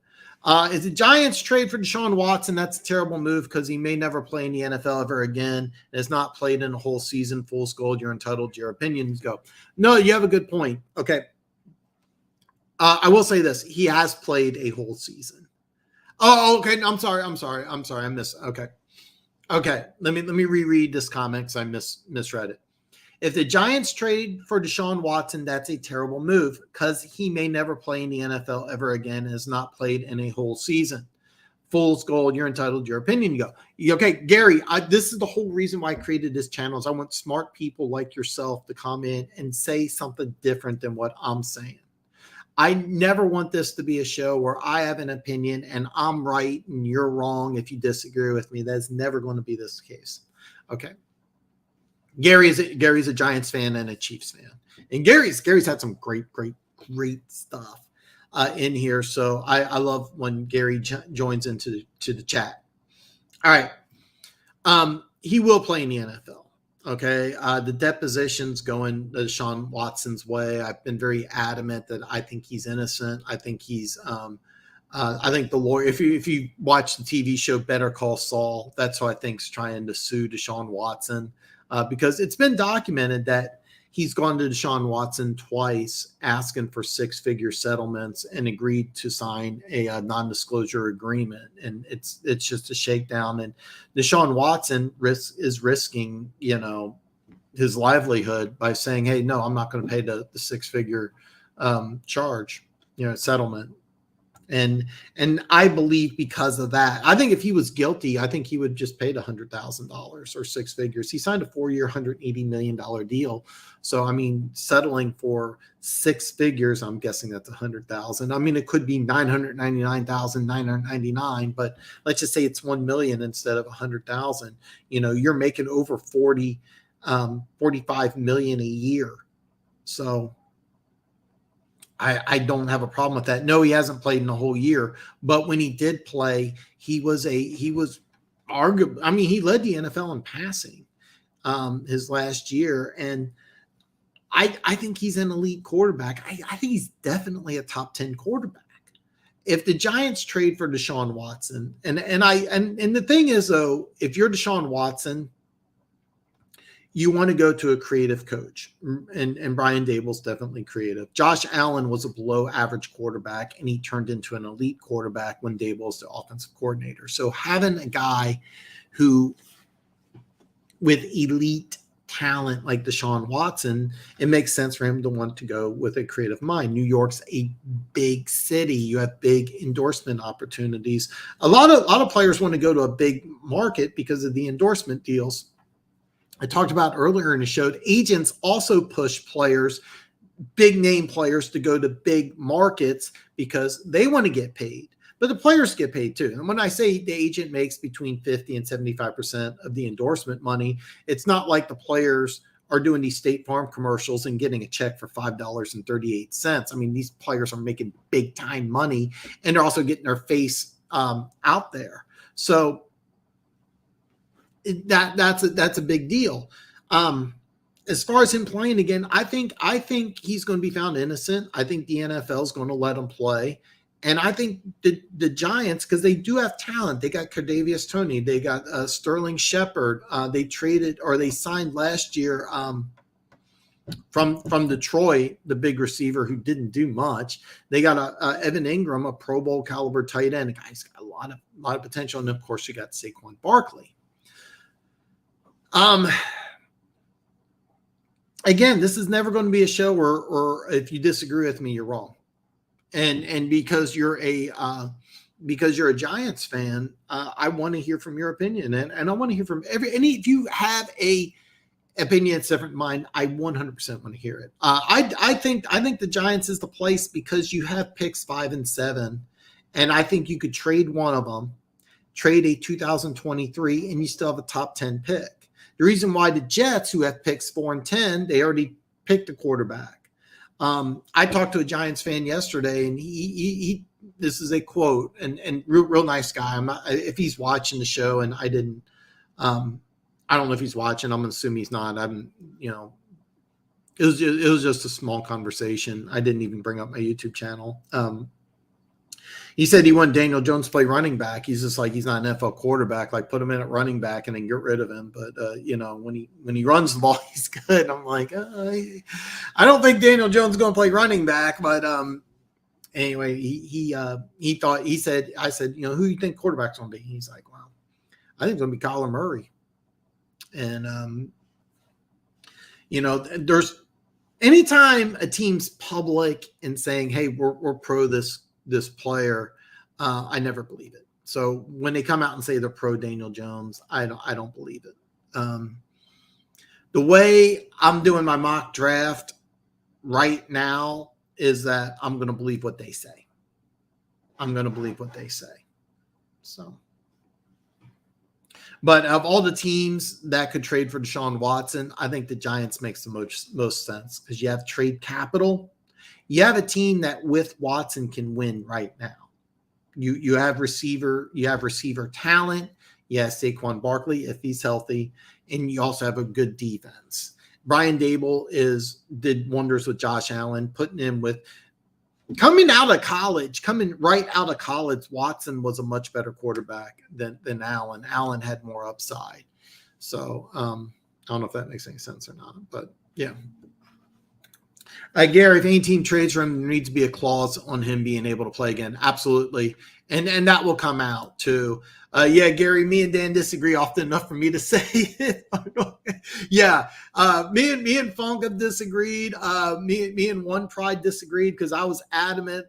[SPEAKER 1] Is the Giants trade for Deshaun Watson? That's a terrible move because he may never play in the NFL ever again. And has not played in a whole season. Fool's gold. You're entitled to your opinions. Go. No, you have a good point. Okay. I will say this. He has played a whole season. Oh, okay. I'm sorry. I missed. Okay. Let me reread this comment because I misread it. If the Giants trade for Deshaun Watson, that's a terrible move because he may never play in the NFL ever again and has not played in a whole season. Fool's gold. You're entitled to your opinion. You go. Okay, Gary, this is the whole reason why I created this channel is I want smart people like yourself to come in and say something different than what I'm saying. I never want this to be a show where I have an opinion and I'm right and you're wrong if you disagree with me. That's never going to be this case. Okay. Gary's a Giants fan and a Chiefs fan. And Gary's had some great stuff in here. So I love when Gary joins into the chat. All right. He will play in the NFL. Okay. The deposition's going Deshaun Watson's way. I've been very adamant that I think he's innocent. I think he's I think the lawyer, if you watch the TV show Better Call Saul, that's who I think is trying to sue Deshaun Watson, because it's been documented that he's gone to Deshaun Watson twice asking for six-figure settlements and agreed to sign a non-disclosure agreement. And it's just a shakedown. And Deshaun Watson is risking, his livelihood by saying, hey, no, I'm not going to pay the six-figure charge, settlement. And I believe because of that, I think if he was guilty, I think he would just pay $100,000 or six figures. He signed a 4-year, $180 million deal. So, I mean, settling for six figures, I'm guessing that's $100,000. I mean, it could be $999,999, but let's just say it's $1 million instead of $100,000. You're making over $45 million a year. So I don't have a problem with that. No, he hasn't played in a whole year, but when he did play, he was arguably, I mean, he led the NFL in passing his last year. And I think he's an elite quarterback. I think he's definitely a top 10 quarterback. If the Giants trade for Deshaun Watson, and the thing is though, if you're Deshaun Watson, you want to go to a creative coach, and Brian Daboll's definitely creative. Josh Allen was a below average quarterback, and he turned into an elite quarterback when Daboll's the offensive coordinator. So having a guy who with elite talent like Deshaun Watson, it makes sense for him to want to go with a creative mind. New York's a big city. You have big endorsement opportunities. A lot of players want to go to a big market because of the endorsement deals. I talked about earlier in the show, agents also push players, big name players, to go to big markets because they want to get paid, but the players get paid too. And when I say the agent makes between 50 and 75% of the endorsement money, it's not like the players are doing these State Farm commercials and getting a check for $5.38. I mean, these players are making big time money, and they're also getting their face out there. So that's a big deal. As far as him playing again, I think he's going to be found innocent. I think the NFL is going to let him play, and I think the Giants, because they do have talent, they got Kadarius Toney, they got Sterling Shepard. They signed last year from Detroit, the big receiver who didn't do much. They got Evan Ingram, a Pro Bowl caliber tight end. The guy's got a lot of potential, and of course you got Saquon Barkley. Again, this is never going to be a show where if you disagree with me, you're wrong. And because you're a Giants fan, I want to hear from your opinion, and I want to hear from if you have a opinion that's different than mine, I 100% want to hear it. I think the Giants is the place because you have picks 5 and 7, and I think you could trade one of them, trade a 2023, and you still have a top 10 pick. The reason why the Jets, who have picks 4 and 10, they already picked a quarterback. I talked to a Giants fan yesterday, and he this is a quote, and real nice guy. I'm not, if he's watching the show, and I didn't, I don't know if he's watching. I'm gonna assume he's not. It was just a small conversation. I didn't even bring up my YouTube channel. He said he wanted Daniel Jones to play running back. He's just like, he's not an NFL quarterback. Like, put him in at running back and then get rid of him. But when he runs the ball, he's good. I'm like, I don't think Daniel Jones is going to play running back. But anyway, I said, who do you think quarterback's going to be? He's like, well, I think it's going to be Kyler Murray. And there's anytime a team's public and saying, hey, we're pro this player, I never believe it. So when they come out and say they're pro Daniel Jones, I don't believe it. The way I'm doing my mock draft right now is that I'm going to believe what they say. I'm going to believe what they say. So, but of all the teams that could trade for Deshaun Watson, I think the Giants makes the most sense because you have trade capital. You have a team that with Watson can win right now. You have receiver talent. Yes, Saquon Barkley if he's healthy, and you also have a good defense. Brian Dable did wonders with Josh Allen, putting him with coming right out of college. Watson was a much better quarterback than Allen. Allen had more upside. So I don't know if that makes any sense or not, but yeah. Gary, if any team trades for him, there needs to be a clause on him being able to play again. Absolutely. And that will come out too. Yeah, Gary, me and Dan disagree often enough for me to say it. Yeah. Me and Funk have disagreed. Me and One Pride disagreed because I was adamant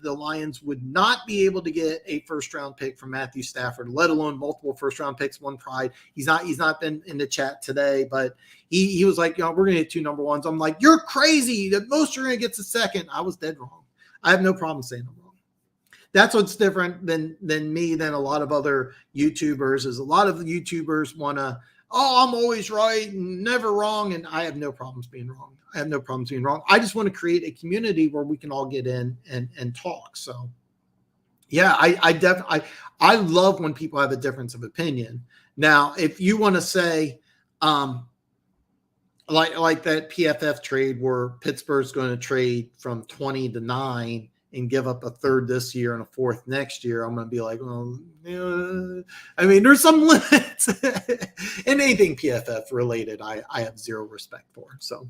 [SPEAKER 1] the Lions would not be able to get a first-round pick from Matthew Stafford, let alone multiple first-round picks. One Pride, he's not been in the chat today, but he was like, we're going to get 2 number ones. I'm like, you're crazy. The most you're going to get is a second. I was dead wrong. I have no problem saying I'm wrong. That's what's different than me than a lot of other YouTubers is a lot of the YouTubers want to, I'm always right and never wrong. And I have no problems being wrong. I just want to create a community where we can all get in and talk. So yeah, I love when people have a difference of opinion. Now, if you want to say, like that PFF trade where Pittsburgh's going to trade from 20 to 9 and give up a third this year and a fourth next year, I'm going to be like, well, I mean, there's some limits. And anything PFF related, I have zero respect for. So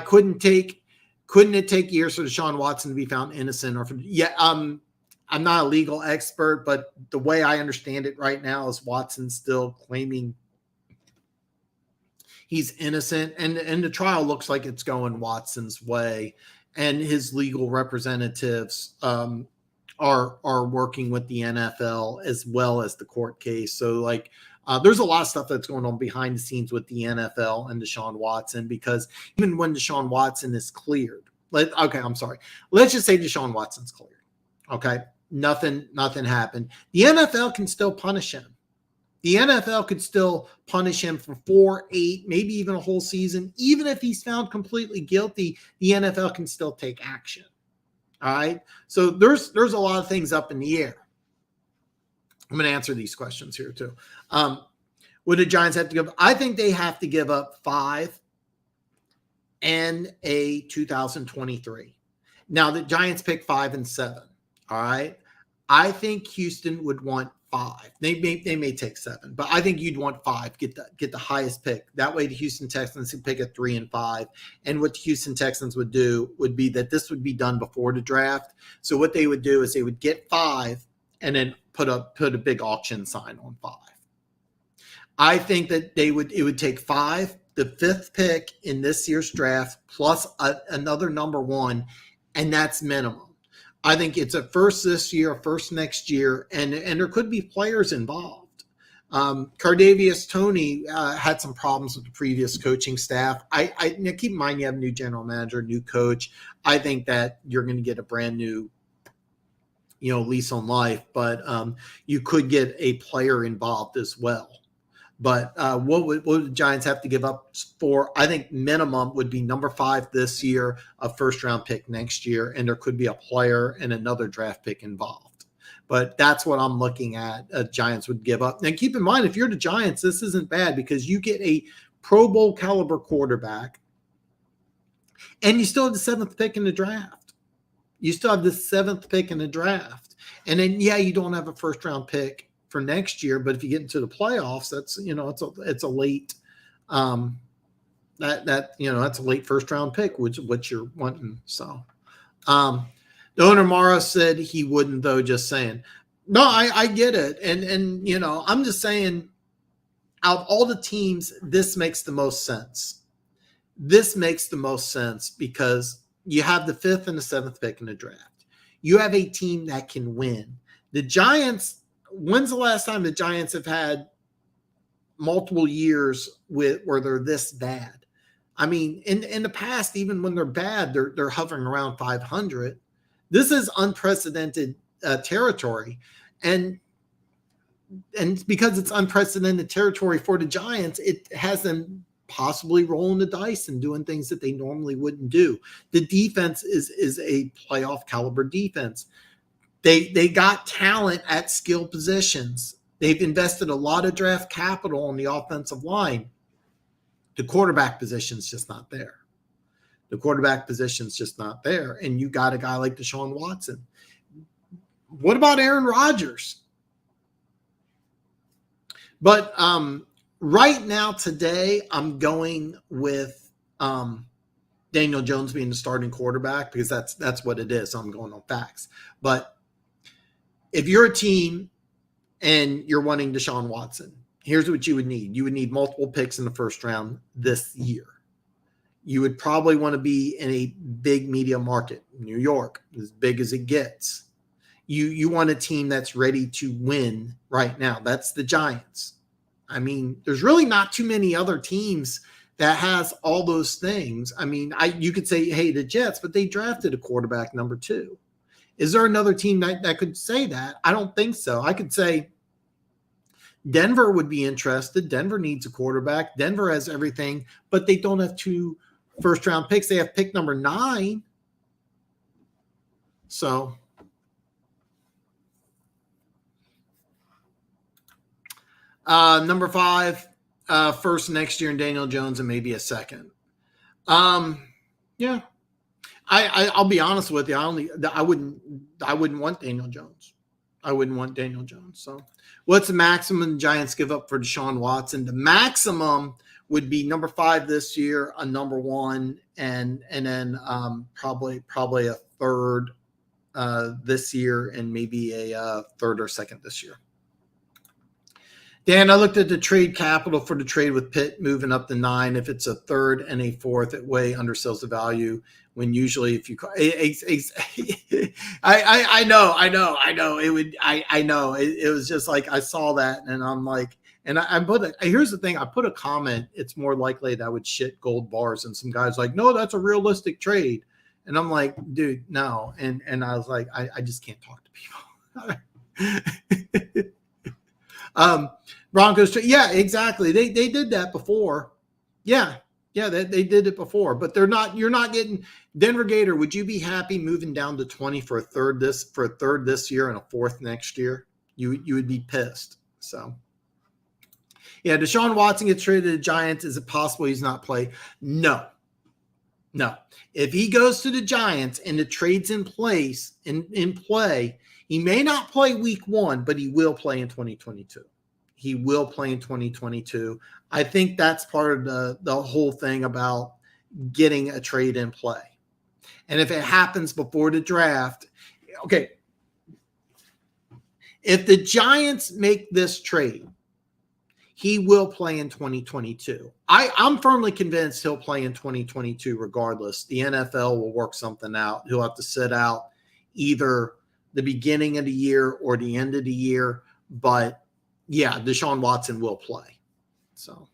[SPEAKER 1] couldn't it take years for Deshaun Watson to be found innocent? I'm not a legal expert, but the way I understand it right now is Watson's still claiming he's innocent, and the trial looks like it's going Watson's way, and his legal representatives are working with the NFL as well as the court case. So there's a lot of stuff that's going on behind the scenes with the NFL and Deshaun Watson, because even when Deshaun Watson is cleared, let's just say Deshaun Watson's cleared. Okay. Nothing happened. The NFL can still punish him. The NFL could still punish him for 4, 8, maybe even a whole season. Even if he's found completely guilty, the NFL can still take action. All right. So there's a lot of things up in the air. I'm going to answer these questions here too. Would the Giants have to give? I think they have to give up 5 and a 2023. Now the Giants pick 5 and 7. All right. I think Houston would want 5. They may take 7, but I think you'd want 5. Get the highest pick. That way, the Houston Texans can pick at 3 and 5. And what the Houston Texans would do would be that this would be done before the draft. So what they would do is they would get 5 and then put a big auction sign on 5. I think that it would take 5, the 5th pick in this year's draft, plus another number 1, and that's minimum. I think it's a first this year, a first next year, and there could be players involved. Cardavius Toney had some problems with the previous coaching staff. I keep in mind you have a new general manager, new coach. I think that you're going to get a brand new, lease on life, but you could get a player involved as well. But what would the Giants have to give up for? I think minimum would be number 5 this year, a first-round pick next year, and there could be a player and another draft pick involved. But that's what I'm looking at. Giants would give up. And keep in mind, if you're the Giants, this isn't bad because you get a Pro Bowl caliber quarterback, and you still have the 7th pick in the draft. And then, you don't have a first-round pick for next year, but if you get into the playoffs, that's it's a late that's a late first round pick, which is what you're wanting. So the owner Mara said he wouldn't, though, just saying. No, I get it, and I'm just saying, out of all the teams, this makes the most sense. Because you have the 5th and the 7th pick in the draft. You have a team that can win. The Giants. When's the last time the Giants have had multiple years where they're this bad? I mean, in the past, even when they're bad, they're hovering around 500. This is unprecedented territory, and because it's unprecedented territory for the Giants, it has them possibly rolling the dice and doing things that they normally wouldn't do. The defense is a playoff caliber defense. They got talent at skill positions. They've invested a lot of draft capital on the offensive line. The quarterback position's just not there. The quarterback position's just not there. And you got a guy like Deshaun Watson. What about Aaron Rodgers? But right now, today, I'm going with Daniel Jones being the starting quarterback because that's what it is. I'm going on facts. But if you're a team and you're wanting Deshaun Watson, here's what you would need. You would need multiple picks in the first round this year. You would probably want to be in a big media market, New York, as big as it gets. You want a team that's ready to win right now. That's the Giants. I mean, there's really not too many other teams that has all those things. I mean, you could say, hey, the Jets, but they drafted a quarterback number 2. Is there another team that could say that? I don't think so. I could say Denver would be interested. Denver needs a quarterback. Denver has everything, but they don't have 2 first-round picks. They have pick number 9. So number 5, first next year in Daniel Jones and maybe a second. Yeah. I'll be honest with you. I wouldn't want Daniel Jones. I wouldn't want Daniel Jones. So what's the maximum the Giants give up for Deshaun Watson? The maximum would be number 5 this year, a number 1, and then probably a third this year and maybe a third or second this year. Dan, I looked at the trade capital for the trade with Pitt moving up to 9. If it's a third and a fourth, it way undersells the value. When usually, if you, I know, it would, I know, it was just like I saw that, and I'm like, and here's the thing, I put a comment. It's more likely that I would shit gold bars, and some guys like, no, that's a realistic trade, and I'm like, dude, no, and I was like, I just can't talk to people. Broncos, yeah, exactly. They did that before. Yeah, they did it before, but you're not getting Denver Gator. Would you be happy moving down to 20 for a third this year and a fourth next year? You would be pissed. So yeah, Deshaun Watson gets traded to the Giants. Is it possible he's not play? No. If he goes to the Giants and the trade's in place in play, he may not play week 1, but he will play in 2022. He will play in 2022. I think that's part of the whole thing about getting a trade in play. And if it happens before the draft, okay, if the Giants make this trade, he will play in 2022. I'm firmly convinced he'll play in 2022 regardless. The NFL will work something out. He'll have to sit out either the beginning of the year or the end of the year. But yeah, Deshaun Watson will play. So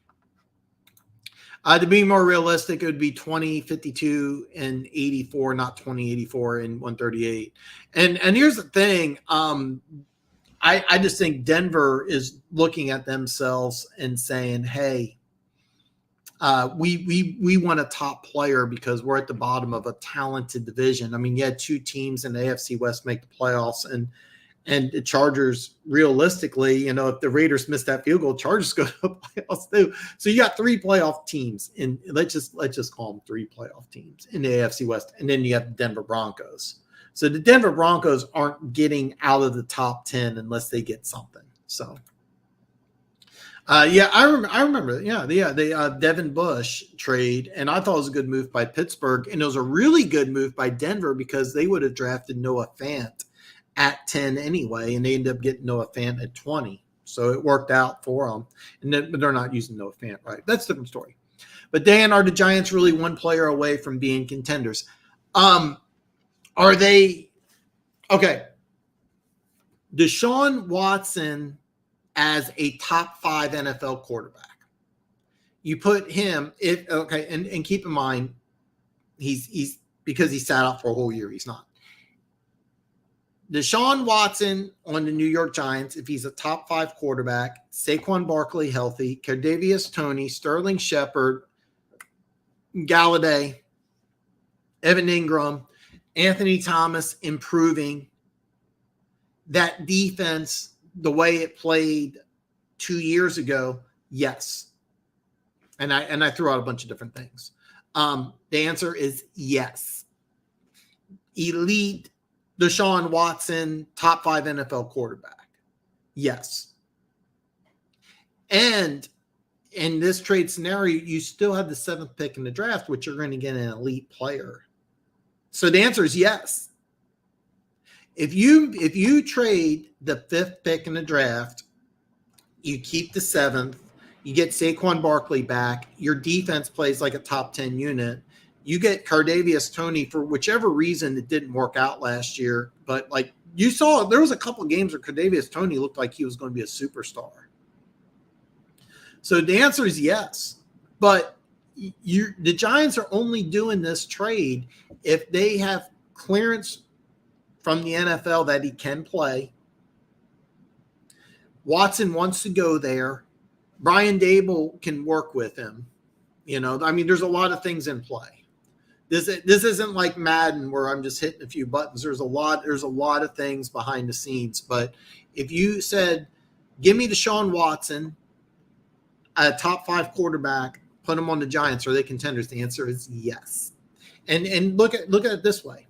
[SPEAKER 1] to be more realistic, it would be 20, 52, and 84, not 20, 84, and 138. And here's the thing. I just think Denver is looking at themselves and saying, hey, we want a top player because we're at the bottom of a talented division. I mean, you had 2 teams in the AFC West make the playoffs, and the Chargers, realistically, if the Raiders miss that field goal, Chargers go to the playoffs too. So you got 3 playoff teams, and let's just call them 3 playoff teams in the AFC West, and then you have the Denver Broncos. So the Denver Broncos aren't getting out of the top 10 unless they get something. So, I remember. The Devin Bush trade, and I thought it was a good move by Pittsburgh, and it was a really good move by Denver because they would have drafted Noah Fant at 10 anyway, and they ended up getting Noah Fant at 20. So it worked out for them. But they're not using Noah Fant, right? That's a different story. But Dan, are the Giants really one player away from being contenders? Are they – okay. Deshaun Watson as a top 5 NFL quarterback. You put him, and keep in mind, he's because he sat out for a whole year, he's not. Deshaun Watson on the New York Giants, if he's a top 5 quarterback, Saquon Barkley healthy, Kadarius Toney, Sterling Shepard, Galladay, Evan Ingram, Anthony Thomas improving, that defense, the way it played 2 years ago, yes. And I threw out a bunch of different things. The answer is yes. Elite Deshaun Watson, top 5 NFL quarterback. Yes. And in this trade scenario, you still have the 7th pick in the draft, which you're going to get an elite player. So the answer is yes. If you trade the 5th pick in the draft, you keep the 7th, you get Saquon Barkley back, your defense plays like a top 10 unit, you get Kadarius Toney for whichever reason it didn't work out last year. But like you saw, there was a couple of games where Kadarius Toney looked like he was going to be a superstar. So the answer is yes. But the Giants are only doing this trade if they have clearance from the NFL that he can play. Watson wants to go there. Brian Dable can work with him. There's a lot of things in play. This isn't like Madden where I'm just hitting a few buttons. There's a lot of things behind the scenes. But if you said, give me Deshaun Watson, a top 5 quarterback, put him on the Giants, are they contenders? The answer is yes. And look at it this way.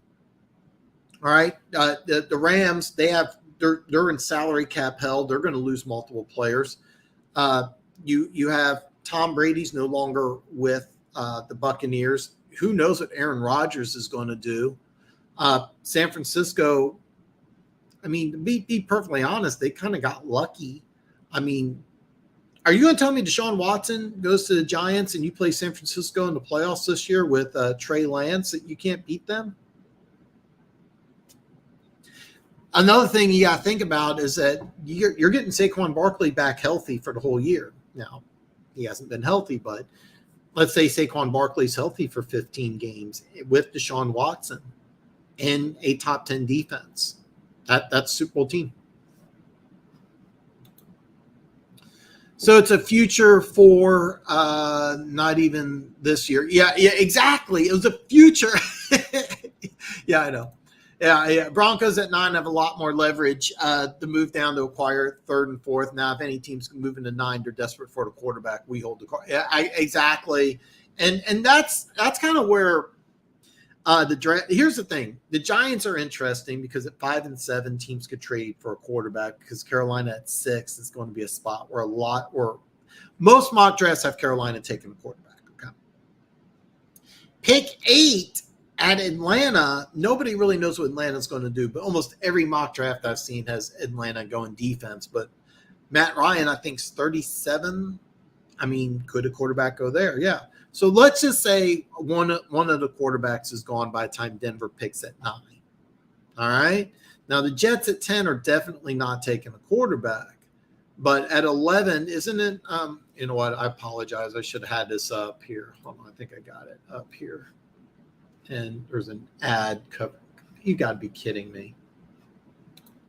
[SPEAKER 1] All right. The Rams, they're in salary cap hell. They're going to lose multiple players. You have Tom Brady's no longer with the Buccaneers. Who knows what Aaron Rodgers is going to do? San Francisco, to be perfectly honest, they kind of got lucky. Are you going to tell me Deshaun Watson goes to the Giants and you play San Francisco in the playoffs this year with Trey Lance that you can't beat them? Another thing you got to think about is that you're getting Saquon Barkley back healthy for the whole year. Now, he hasn't been healthy, but let's say Saquon Barkley's healthy for 15 games with Deshaun Watson in a top 10 defense. That's a Super Bowl team. So it's a future for not even this year. Yeah, exactly. It was a future. Yeah, I know. Yeah. Broncos at 9 have a lot more leverage to move down to acquire 3rd and 4th. Now, if any teams move into 9, they're desperate for the quarterback. We hold the car. Yeah, exactly. And that's kind of where the draft. Here's the thing: the Giants are interesting because at 5 and 7, teams could trade for a quarterback. Because Carolina at 6 is going to be a spot where most mock drafts have Carolina taking a quarterback. Okay. Pick 8. At Atlanta, nobody really knows what Atlanta's going to do, but almost every mock draft I've seen has Atlanta going defense. But Matt Ryan, I think, is 37. Could a quarterback go there? Yeah. So let's just say one of the quarterbacks is gone by the time Denver picks at 9. All right. Now, the Jets at 10 are definitely not taking a quarterback. But at 11, isn't it? You know what? I apologize. I should have had this up here. Hold on. I think I got it up here. And there's an ad cover. You got to be kidding me.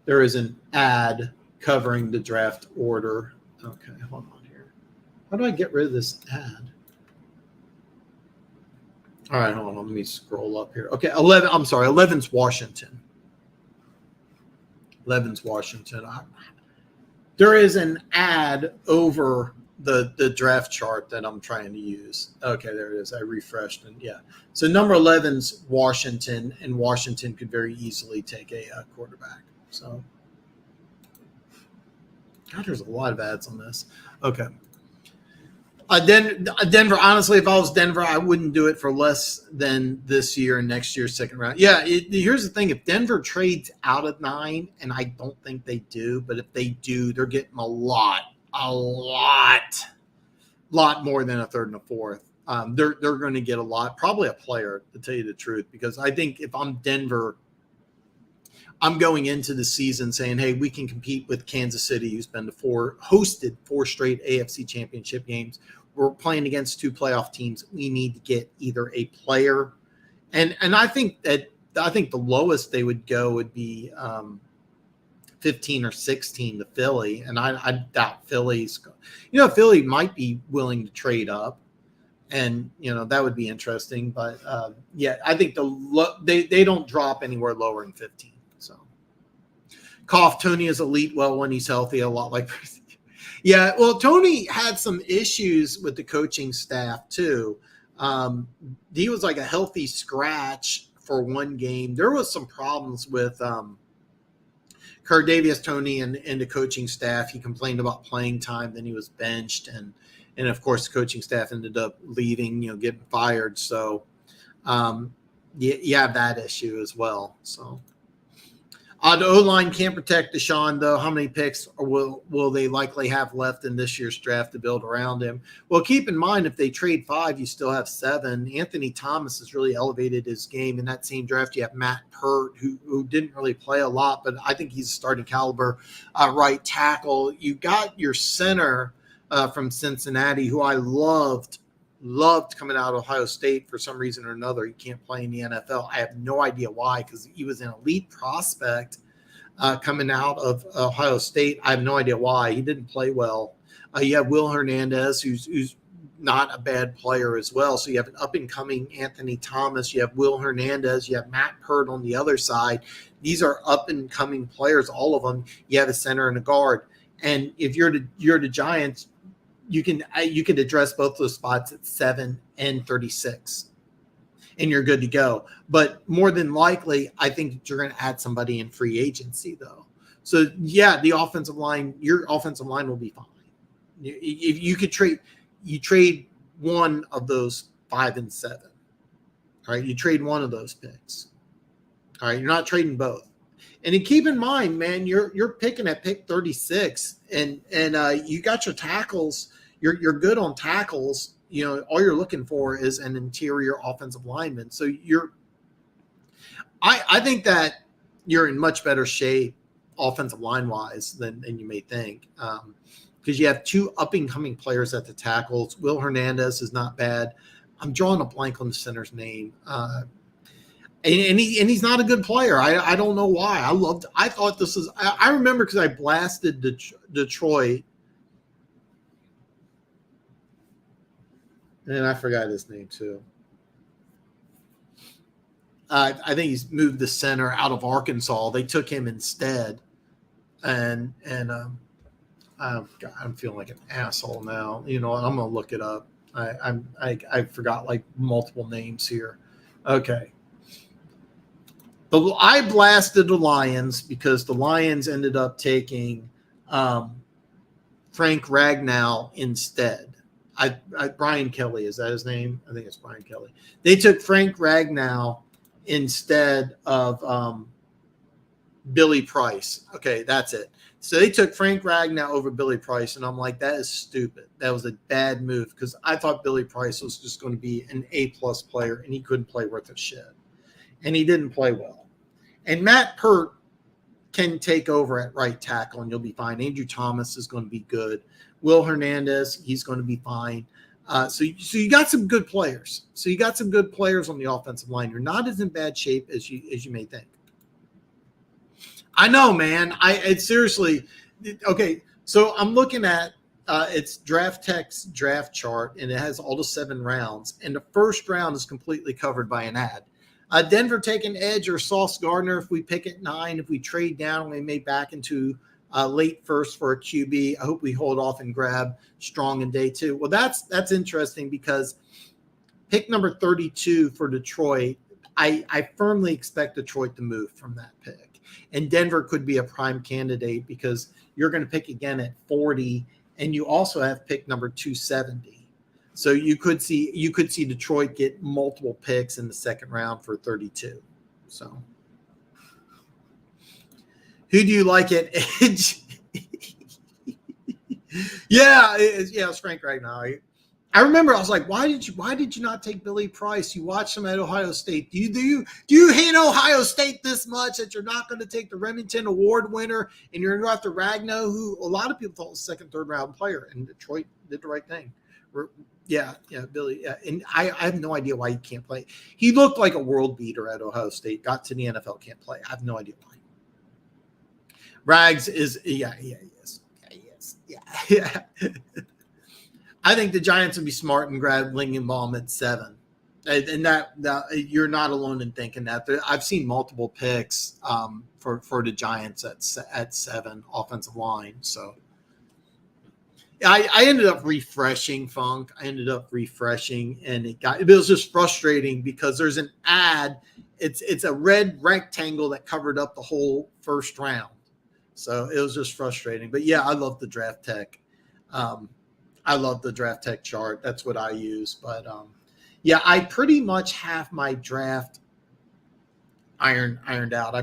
[SPEAKER 1] There is an ad covering the draft order. Okay, hold on here. How do I get rid of this ad? All right, hold on. Let me scroll up here. Okay, 11. I'm sorry. 11's Washington. 11's Washington. There is an ad over the draft chart that I'm trying to use. Okay, there it is. I refreshed and yeah. So number 11's Washington, and Washington could very easily take a quarterback. So, God, there's a lot of ads on this. Okay. Denver, honestly, if I was Denver, I wouldn't do it for less than this year and next year's second round. Yeah, here's the thing. If Denver trades out of 9, and I don't think they do, but if they do, they're getting a lot more than a 3rd and a 4th. They're going to get a lot, probably a player, to tell you the truth, because I think if I'm Denver, I'm going into the season saying, hey, we can compete with Kansas City, who's been hosted 4 straight AFC championship games. we're playing against 2 playoff teams. We need to get either a player, and I think the lowest they would go would be 15 or 16 to Philly, and I doubt Philly's. Philly might be willing to trade up, and that would be interesting. But I think they don't drop anywhere lower than 15. So, Tony is elite. Well, when he's healthy, a lot like. Yeah, well, Tony had some issues with the coaching staff too. He was like a healthy scratch for one game. There was some problems with Cardavius Toney and the coaching staff. He complained about playing time, then he was benched, and of course the coaching staff ended up leaving, getting fired. So you have that issue as well. So the O-line can't protect Desean, though. How many picks will they likely have left in this year's draft to build around him? Well, keep in mind, if they trade 5, you still have 7. Anthony Thomas has really elevated his game. In that same draft, you have Matt Pert, who didn't really play a lot, but I think he's a starting caliber right tackle. You got your center from Cincinnati, who I loved coming out of Ohio State. For some reason or another, he can't play in the NFL. I have no idea why, because he was an elite prospect coming out of Ohio State. I have no idea why. He didn't play well. You have Will Hernandez, who's not a bad player as well. So you have an up-and-coming Anthony Thomas. You have Will Hernandez. You have Matt Pert on the other side. These are up-and-coming players, all of them. You have a center and a guard. And if you're the Giants, you can address both those spots at 7 and 36, and you're good to go. But more than likely, I think that you're going to add somebody in free agency, though. So yeah, your offensive line will be fine. If you could trade one of those 5 and 7. All right, you trade one of those picks. All right, you're not trading both. And then keep in mind, man, you're picking at pick 36, and you got your tackles. You're good on tackles. All you're looking for is an interior offensive lineman. So I think that you're in much better shape offensive line wise than you may think, because you have 2 up and coming players at the tackles. Will Hernandez is not bad. I'm drawing a blank on the center's name. And he's not a good player. I don't know why. I thought this was. I remember because I blasted Detroit, and I forgot his name too. I think he's moved the center out of Arkansas. They took him instead, and I'm feeling like an asshole now. I'm gonna look it up. I forgot like multiple names here. Okay. I blasted the Lions because the Lions ended up taking Frank Ragnow instead. Brian Kelly, is that his name? I think it's Brian Kelly. They took Frank Ragnow instead of Billy Price. Okay, that's it. So they took Frank Ragnow over Billy Price, and I'm like, that is stupid. That was a bad move because I thought Billy Price was just going to be an A-plus player, and he couldn't play worth a shit. And he didn't play well. And Matt Pert can take over at right tackle, and you'll be fine. Andrew Thomas is going to be good. Will Hernandez, he's going to be fine. So you got some good players. So you got some good players on the offensive line. You're not as in bad shape as you may think. I know, man. It's seriously okay. So I'm looking at it's Draft Tech's draft chart, and it has all the 7 rounds. And the first round is completely covered by an ad. Denver taking edge or Sauce Gardner if we pick at 9. If we trade down, we may back into late first for a QB. I hope we hold off and grab Strong in day 2. Well, that's interesting because pick number 32 for Detroit, I firmly expect Detroit to move from that pick. And Denver could be a prime candidate because you're going to pick again at 40, and you also have pick number 270. So you could see Detroit get multiple picks in the second round for 32. So who do you like at edge? It's Frank Ragnow. I remember I was like, why did you not take Billy Price? You watched him at Ohio State. Do you hate Ohio State this much that you're not going to take the Remington Award winner and you're going to go after Ragnow, who a lot of people thought was a second, third round player, and Detroit did the right thing. Yeah, Billy. Yeah. And I have no idea why he can't play. He looked like a world beater at Ohio State. Got to the NFL, can't play. I have no idea why. Rags is, he is. Yeah. I think the Giants would be smart and grab Lingenbaum at 7. And that you're not alone in thinking that. I've seen multiple picks for the Giants at 7 offensive line. So I ended up refreshing Funk. And it was just frustrating because there's an ad. It's a red rectangle that covered up the whole first round. So it was just frustrating. But yeah, I love the draft tech. I love the draft tech chart. That's what I use. But yeah, I pretty much have my draft ironed out. I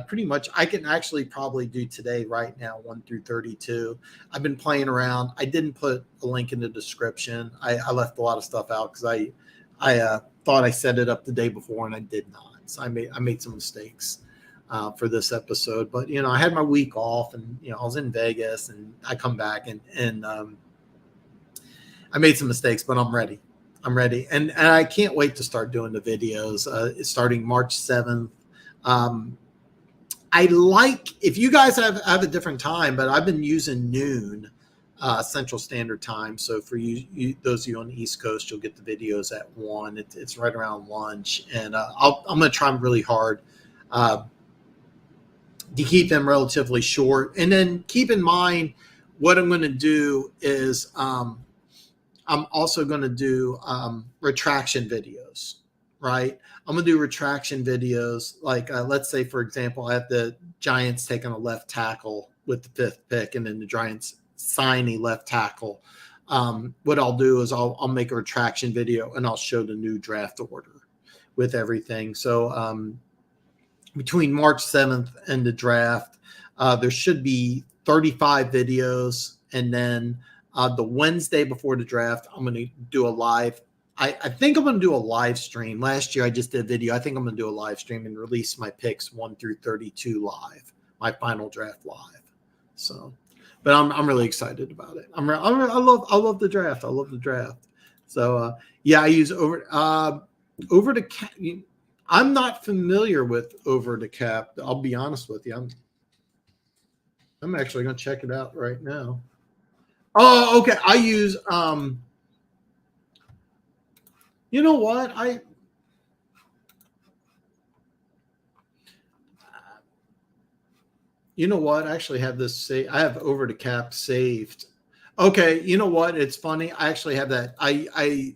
[SPEAKER 1] can actually probably do today right now 1 through 32. I've been playing around. I didn't put a link in the description. I left a lot of stuff out because I thought I set it up the day before and I did not. So I made some mistakes for this episode. But I had my week off and I was in Vegas and I come back and I made some mistakes, but I'm ready. And I can't wait to start doing the videos starting March 7th. If you guys have a different time, but I've been using noon Central Standard Time. So for you those of you on the East Coast, you'll get the videos at 1. It's right around lunch. And I'm going to try really hard to keep them relatively short. And then keep in mind what I'm going to do is I'm also going to do retraction videos, right? I'm going to do retraction videos. Like, let's say, for example, I have the Giants taking a left tackle with the 5th pick, and then the Giants sign a left tackle. What I'll do is I'll make a retraction video, and I'll show the new draft order with everything. So between March 7th and the draft, there should be 35 videos, and then the Wednesday before the draft, I'm going to do a live. I think I'm going to do a live stream. Last year, I just did a video. I think I'm going to do a live stream and release my picks 1 through 32 live, my final draft live. So, but I'm really excited about it. I love the draft. I love the draft. So yeah, I use over the cap. I'm not familiar with over the cap. I'll be honest with you. I'm actually going to check it out right now. Oh, okay. I use you know what? I actually have this saved. I have over the cap saved. Okay, you know what? It's funny. I actually have that. I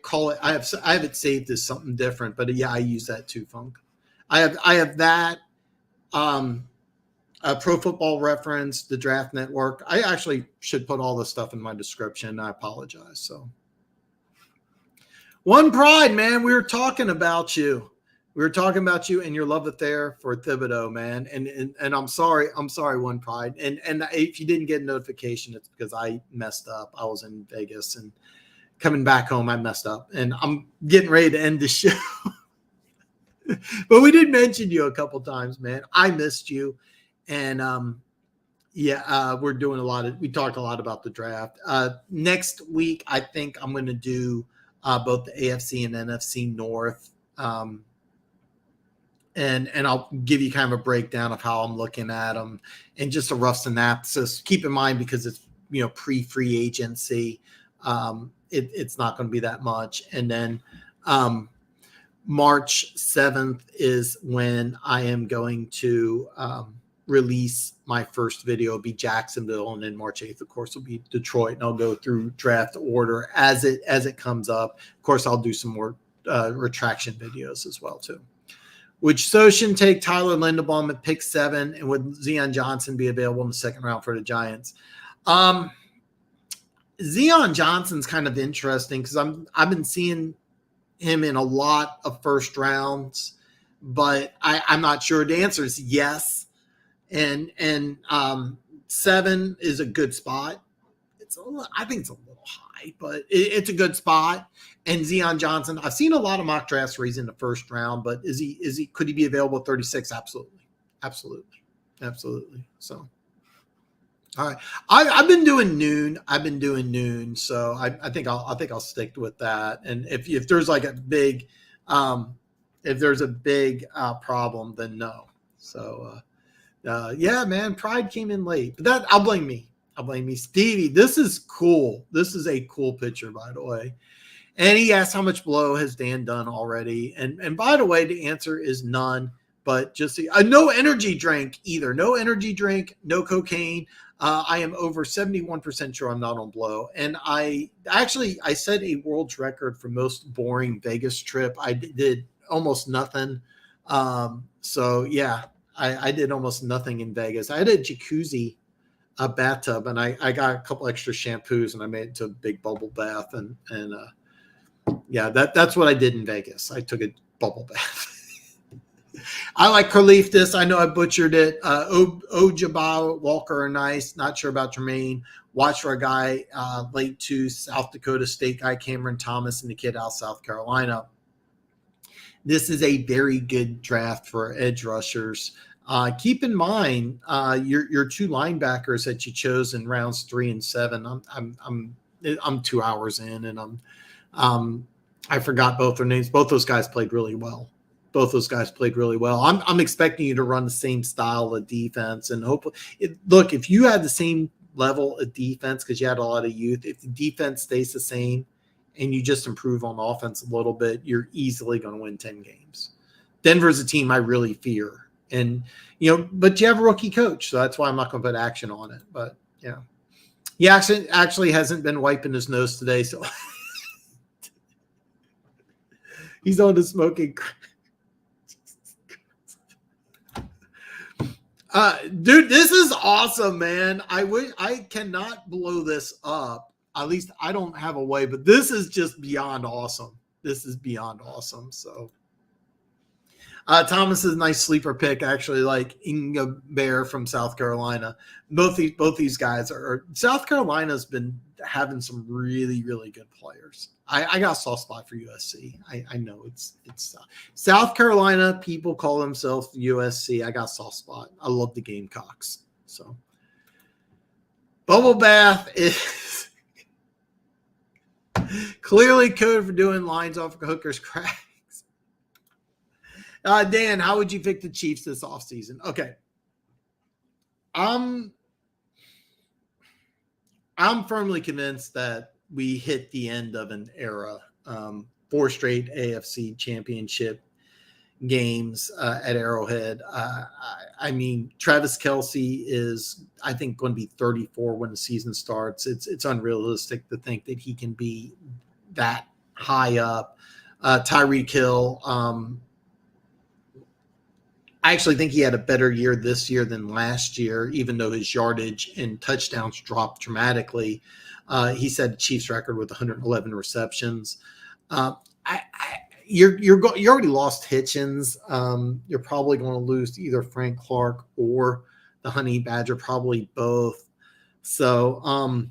[SPEAKER 1] call it. I have it saved as something different, but yeah, I use that too, Funk. I have that. Pro Football Reference, the Draft Network. I actually should put all this stuff in my description. I apologize. So, One Pride, man. We were talking about you. And your love affair for Thibodeau, man. And I'm sorry, One Pride. And if you didn't get a notification, it's because I messed up. I was in Vegas and coming back home, I messed up. And I'm getting ready to end the show. But we did mention you a couple times, man. I missed you. And we're doing we talked a lot about the draft. Next week, I think I'm going to do both the AFC and NFC North. And I'll give you kind of a breakdown of how I'm looking at them and just a rough synopsis. Keep in mind, because it's, pre-free agency, it's not going to be that much. And then March 7th is when I am going to release my first video. It'll be Jacksonville, and then March 8th, of course, will be Detroit, and I'll go through draft order as it comes up. Of course, I'll do some more retraction videos as well too. Would Soshin take Tyler Linderbaum at pick 7, and would Desean Johnson be available in the second round for the Giants? Desean Johnson's kind of interesting because I've been seeing him in a lot of first rounds, but I'm not sure. The answer is yes. And 7 is a good spot. I think it's a little high, but it's a good spot. And Desean Johnson, I've seen a lot of mock drafts where he's in the first round, but could he be available at 36? Absolutely. So All right. I've been doing noon. So I think I'll stick with that. And if there's like a big, if there's a big problem, then no. So, yeah, man, Pride came in late, but I'll blame me. Stevie, this is cool. This is a cool picture, by the way. And he asked how much blow has Dan done already. And by the way, the answer is none, but just no energy drink either. No energy drink, no cocaine. I am over 71% sure I'm not on blow. And I set a world's record for most boring Vegas trip. I did almost nothing. So yeah, I did almost nothing in Vegas. I had a jacuzzi, a bathtub, and I got a couple extra shampoos and I made it to a big bubble bath. And yeah, that's what I did in Vegas. I took a bubble bath. I like Khalifdis. I know I butchered it. Ojabal, Walker are nice. Not sure about Jermaine. Watch for a guy late to South Dakota State guy, Cameron Thomas, and the kid out of South Carolina. This is a very good draft for edge rushers. Keep in mind your two linebackers that you chose in rounds 3 and 7. I'm 2 hours in, and I forgot both their names. Both those guys played really well. I'm expecting you to run the same style of defense, and hopefully, look, if you had the same level of defense because you had a lot of youth, if the defense stays the same and you just improve on offense a little bit, you're easily going to win 10 games. Denver's a team I really fear, and but you have a rookie coach, so that's why I'm not going to put action on it. But yeah, he actually hasn't been wiping his nose today, so he's on to smoking. Dude, this is awesome, man. I cannot blow this up. At least I don't have a way, but this is just beyond awesome. So, Thomas is a nice sleeper pick, actually, like Inga Bear from South Carolina. Both these guys are. South Carolina's been having some really, really good players. I got a soft spot for USC. I know it's South Carolina. People call themselves USC. I got a soft spot. I love the Gamecocks. So, bubble bath is clearly code for doing lines off of Hooker's cracks. Dan, how would you pick the Chiefs this offseason? Okay. I'm firmly convinced that we hit the end of an era. 4 straight AFC championship games at Arrowhead. I mean, Travis Kelce is, I think, going to be 34 when the season starts. It's unrealistic to think that he can be that high up. Tyreek Hill, I actually think he had a better year this year than last year, even though his yardage and touchdowns dropped dramatically. He set the Chiefs record with 111 receptions. You already lost Hitchens. You're probably going to lose either Frank Clark or the Honey Badger, probably both. So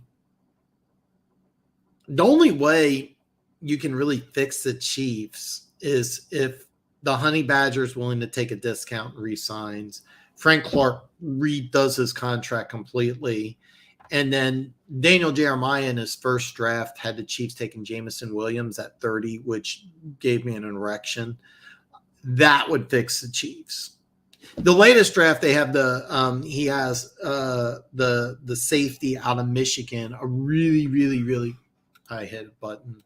[SPEAKER 1] the only way you can really fix the Chiefs is if the Honey Badger is willing to take a discount and re-signs. Frank Clark redoes his contract completely. And then Daniel Jeremiah in his first draft had the Chiefs taking Jameson Williams at 30, which gave me an erection. That would fix the Chiefs. The latest draft, they have he has the safety out of Michigan, a really, really, really, I hit a button.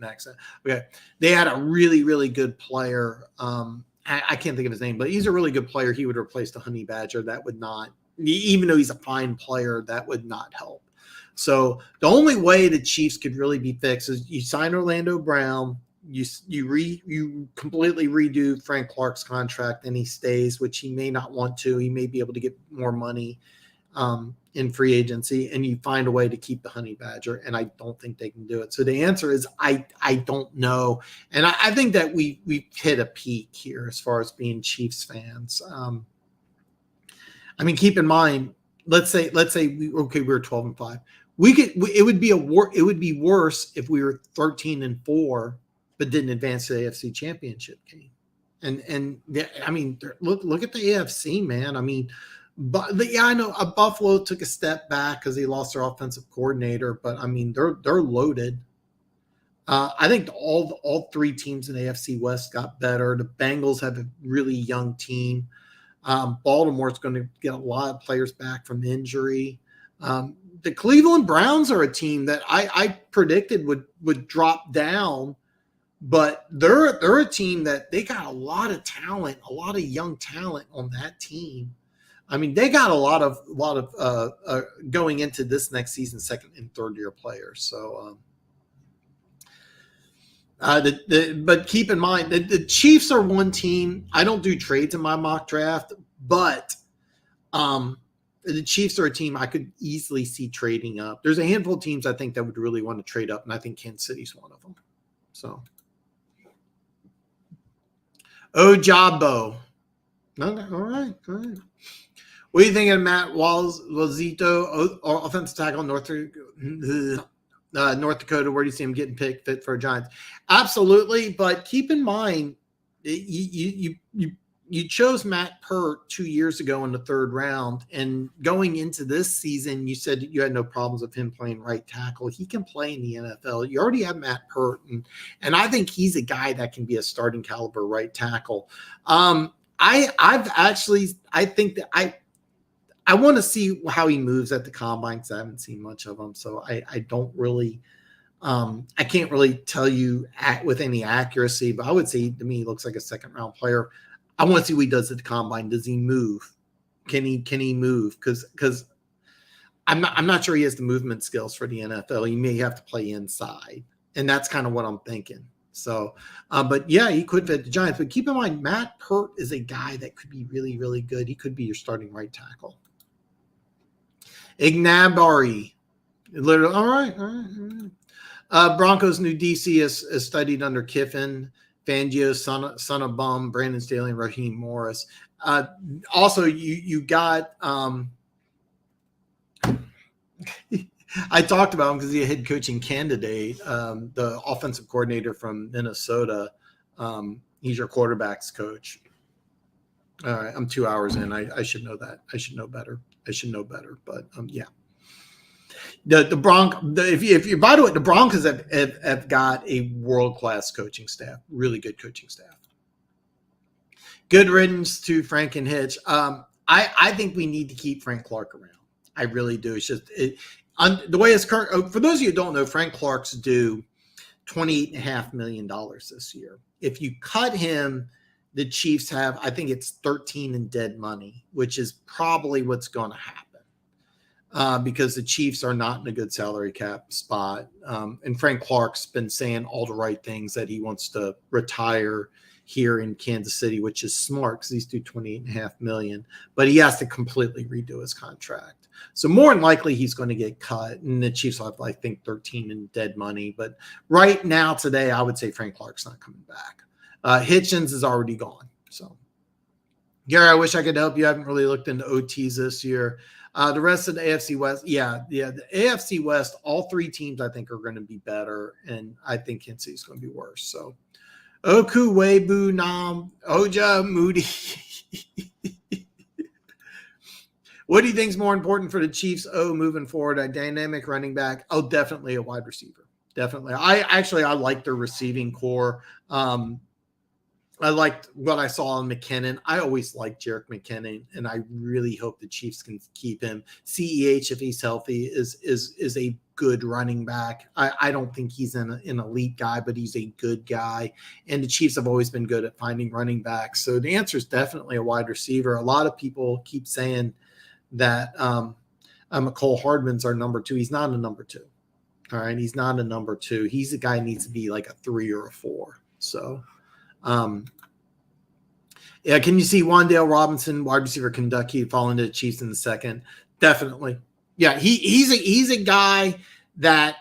[SPEAKER 1] Next. Okay. They had a really, really good player. I can't think of his name, but he's a really good player. He would replace the Honey Badger. That would not, even though he's a fine player, that would not help. So the only way the Chiefs could really be fixed is you sign Orlando Brown, you completely redo Frank Clark's contract, and he stays, which he may not want to. He may be able to get more money in free agency, and you find a way to keep the Honey Badger, and I don't think they can do it. So the answer is I don't know, and I think that we hit a peak here as far as being Chiefs fans. I mean, keep in mind, let's say we were 12-5. It would be worse if we were 13-4, but didn't advance to the AFC Championship game. And I mean, look at the AFC, man. I mean, But yeah, I know Buffalo took a step back because they lost their offensive coordinator. But I mean, they're loaded. I think all three teams in AFC West got better. The Bengals have a really young team. Baltimore's going to get a lot of players back from injury. The Cleveland Browns are a team that I predicted would drop down, but they're a team that they got a lot of talent, a lot of young talent on that team. I mean, they got a lot of going into this next season, second and third year players. So, but keep in mind that the Chiefs are one team. I don't do trades in my mock draft, but the Chiefs are a team I could easily see trading up. There's a handful of teams I think that would really want to trade up, and I think Kansas City's one of them. So, Ojabo. Okay, all right. What do you think of Matt Wazito, offensive tackle, North Dakota? Where do you see him getting picked fit for Giants? Absolutely, but keep in mind, you chose Matt Pert 2 years ago in the third round, and going into this season, you said you had no problems with him playing right tackle. He can play in the NFL. You already have Matt Pert, and I think he's a guy that can be a starting caliber right tackle. I think that I want to see how he moves at the combine because I haven't seen much of him. So I don't really, I can't really tell you with any accuracy, but I would say to me, he looks like a second round player. I want to see what he does at the combine. Does he move? Can he move? Because I'm not sure he has the movement skills for the NFL. He may have to play inside, and that's kind of what I'm thinking. So, but yeah, he could fit the Giants. But keep in mind, Matt Pert is a guy that could be really, really good. He could be your starting right tackle. Ignabari. Literally, all right. Broncos new DC is studied under Kiffin, Fangio, son of Bum, Brandon Staley, and Raheem Morris. Also, you got I talked about him because he's a head coaching candidate, the offensive coordinator from Minnesota. He's your quarterback's coach. All right, I'm 2 hours in. I should know that. I should know better. But yeah. By the way, the Broncos have got a world-class coaching staff, really good coaching staff. Good riddance to Frank and Hitch. I think we need to keep Frank Clark around. I really do. It's just the way it's current. For those of you who don't know, Frank Clark's due $28.5 million this year. If you cut him, the Chiefs have, I think it's 13 in dead money, which is probably what's going to happen because the Chiefs are not in a good salary cap spot. And Frank Clark's been saying all the right things that he wants to retire here in Kansas City, which is smart because he's due $28.5 million, but he has to completely redo his contract. So more than likely he's going to get cut, and the Chiefs will have, I think, 13 in dead money. But right now, today, I would say Frank Clark's not coming back. Hitchens is already gone. So, Gary, I wish I could help you. I haven't really looked into OTs this year. The rest of the AFC West, the AFC West, all three teams I think are going to be better, and I think Kansas City's going to be worse. So, Oku, Webu, Nam, Oja, Moody. What do you think is more important for the Chiefs? Moving forward, a dynamic running back. Definitely a wide receiver. Definitely. I like their receiving core. I liked what I saw on McKinnon. I always liked Jerick McKinnon, and I really hope the Chiefs can keep him. CEH, if he's healthy, is a good running back. I don't think he's an elite guy, but he's a good guy. And the Chiefs have always been good at finding running backs. So the answer is definitely a wide receiver. A lot of people keep saying that McCole Hardman's our number two. He's not a number two. All right. He's not a number two. He's a guy who needs to be like a 3 or a 4. So, can you see Wan'Dale Robinson, wide receiver, Kentucky, fall into the Chiefs in the second? Definitely. Yeah. He's a guy that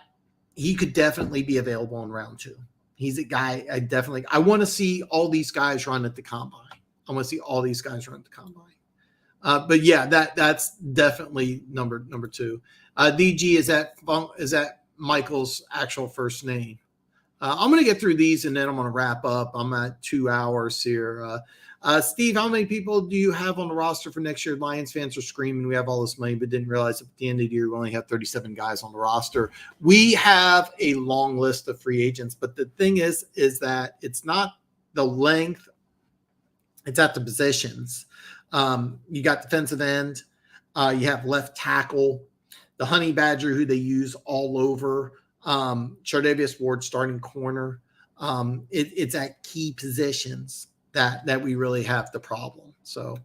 [SPEAKER 1] he could definitely be available in round 2. He's a guy I want to see all these guys run at the combine. But yeah, that's definitely number 2. DG, is that Michael's actual first name? I'm going to get through these and then I'm going to wrap up. I'm at 2 hours here. Steve, how many people do you have on the roster for next year? Lions fans are screaming, we have all this money, but didn't realize at the end of the year, we only have 37 guys on the roster. We have a long list of free agents, but the thing is that it's not the length, it's at the positions. You got defensive end, you have left tackle, the honey badger who they use all over, Chardavius Ward starting corner. It's at key positions that we really have the problem. So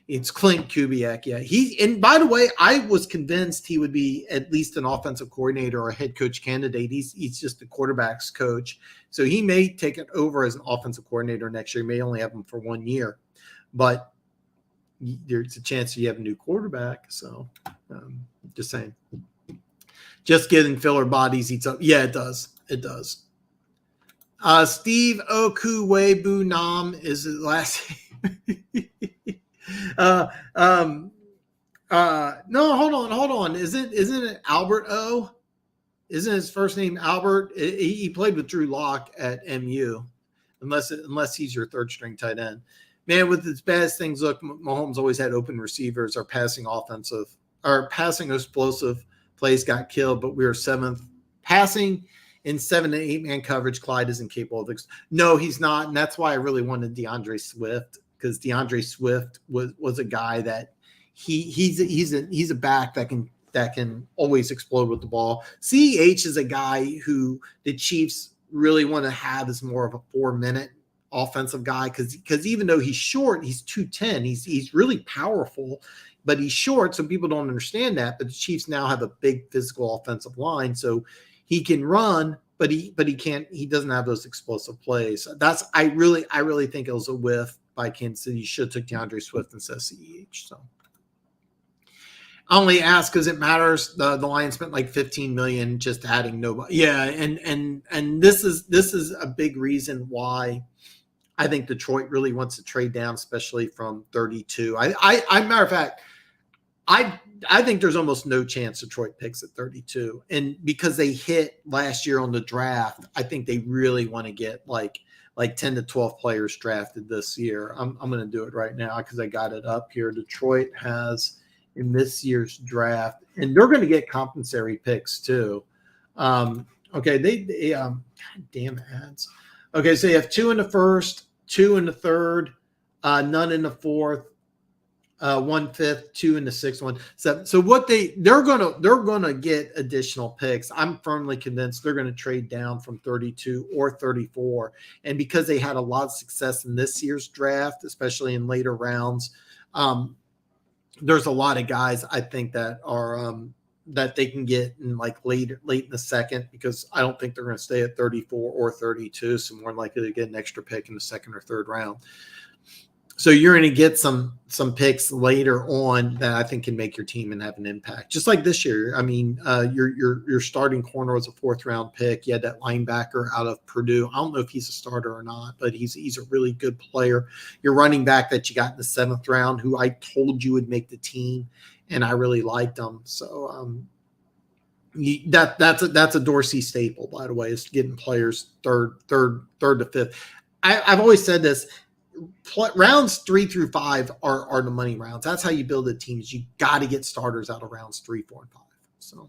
[SPEAKER 1] it's Clint Kubiak. Yeah. And by the way, I was convinced he would be at least an offensive coordinator or a head coach candidate. He's just the quarterback's coach. So he may take it over as an offensive coordinator next year. He may only have him for 1 year, but there's a chance you have a new quarterback. So just saying, just getting filler bodies eats up. Yeah, it does. It does. Steve Okuwebu Nam is his last name. No, hold on. Isn't it Albert O? Isn't his first name Albert? He played with Drew Lock at MU, unless he's your third string tight end. Man, with as bad as things look, Mahomes always had open receivers. Our passing explosive plays got killed, but we were 7th passing. In 7 to 8 man coverage, Clyde isn't capable of no, he's not. And that's why I really wanted DeAndre Swift, because DeAndre Swift was a guy that he's a back that can always explode with the ball. CEH is a guy who the Chiefs really want to have as more of a 4-minute offensive guy, because even though he's short, he's 210. He's really powerful, but he's short, so people don't understand that. But the Chiefs now have a big physical offensive line, so he can run, but he can't. He doesn't have those explosive plays. I really think it was a whiff by Kansas City. You should have took DeAndre Swift instead of CEH. So I only ask because it matters. The Lions spent like $15 million just adding nobody. Yeah, and this is a big reason why I think Detroit really wants to trade down, especially from 32. Matter of fact, I think there's almost no chance Detroit picks at 32. And because they hit last year on the draft, I think they really want to get like 10 to 12 players drafted this year. I'm going to do it right now because I got it up here. Detroit has in this year's draft, and they're going to get compensatory picks too. Okay, they God damn ads. Okay, so you have 2 in the first, 2 in the third, none in the fourth. 1/5, 2 in the sixth one. So what they're gonna get additional picks. I'm firmly convinced they're gonna trade down from 32 or 34. And because they had a lot of success in this year's draft, especially in later rounds, there's a lot of guys I think that are that they can get in like late in the second, because I don't think they're going to stay at 34 or 32. So more likely to get an extra pick in the second or third round. So you're going to get some picks later on that I think can make your team and have an impact. Just like this year. I mean, your starting corner was a 4th round pick. You had that linebacker out of Purdue. I don't know if he's a starter or not, but he's a really good player. Your running back that you got in the 7th round, who I told you would make the team, and I really liked him. So that's a Dorsey staple, by the way, is getting players third to 5th. I've always said this. Rounds 3 through 5 are the money rounds. That's how you build a team. You got to get starters out of rounds 3, 4, and 5. So,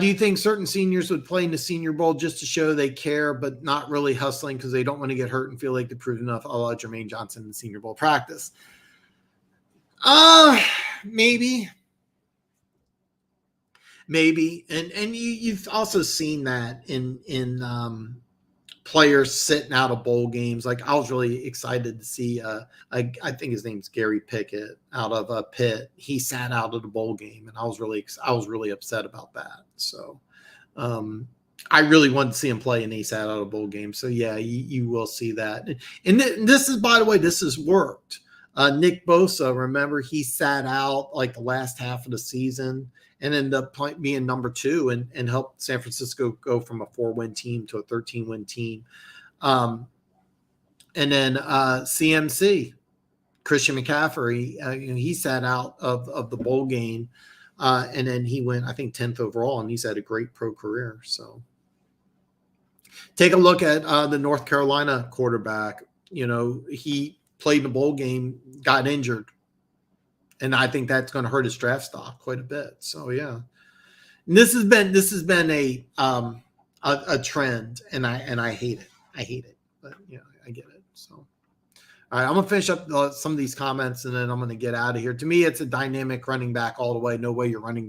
[SPEAKER 1] do you think certain seniors would play in the Senior Bowl just to show they care, but not really hustling because they don't want to get hurt and feel like they proved enough? I'll let Jermaine Johnson in the Senior Bowl practice. Maybe. And you've also seen that in players sitting out of bowl games. Like, I was really excited to see I think his name's Gary Pickett out of Pitt. He sat out of the bowl game, and I was really upset about that. So I really wanted to see him play, and he sat out of a bowl game. So yeah, you will see that. And this is, by the way, this has worked. Nick Bosa, remember, he sat out like the last half of the season and ended up being number 2 and helped San Francisco go from a 4-win team to a 13-win team. And then CMC, Christian McCaffrey, he sat out of the bowl game, and then he went, I think, 10th overall, and he's had a great pro career. So Take a look at the North Carolina quarterback. He played in the bowl game, got injured, and I think that's going to hurt his draft stock quite a bit. So yeah, and this has been a trend, and I hate it. I hate it, but I get it. So all right, I'm gonna finish up some of these comments, and then I'm gonna get out of here. To me, it's a dynamic running back all the way. No way your running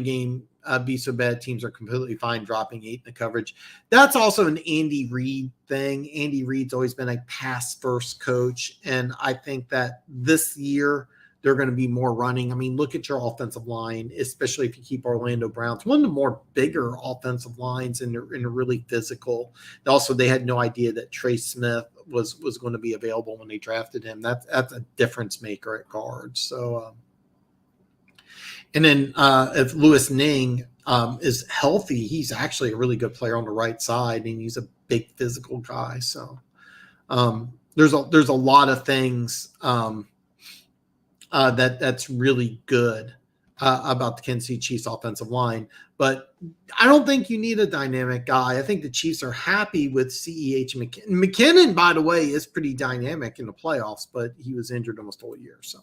[SPEAKER 1] game be so bad. Teams are completely fine dropping 8 in the coverage. That's also an Andy Reid thing. Andy Reid's always been a pass first coach. And I think that this year they're going to be more running. I mean, look at your offensive line, especially if you keep Orlando Brown. It's one of the more bigger offensive lines, and they're really physical. Also, they had no idea that Trey Smith was going to be available when they drafted him. That's a difference maker at guard. So, and then if Louis Ning is healthy, he's actually a really good player on the right side, and he's a big physical guy. So there's a lot of things that's really good about the Kansas City Chiefs offensive line. But I don't think you need a dynamic guy. I think the Chiefs are happy with CEH McKinnon. McKinnon, by the way, is pretty dynamic in the playoffs, but he was injured almost all year. So.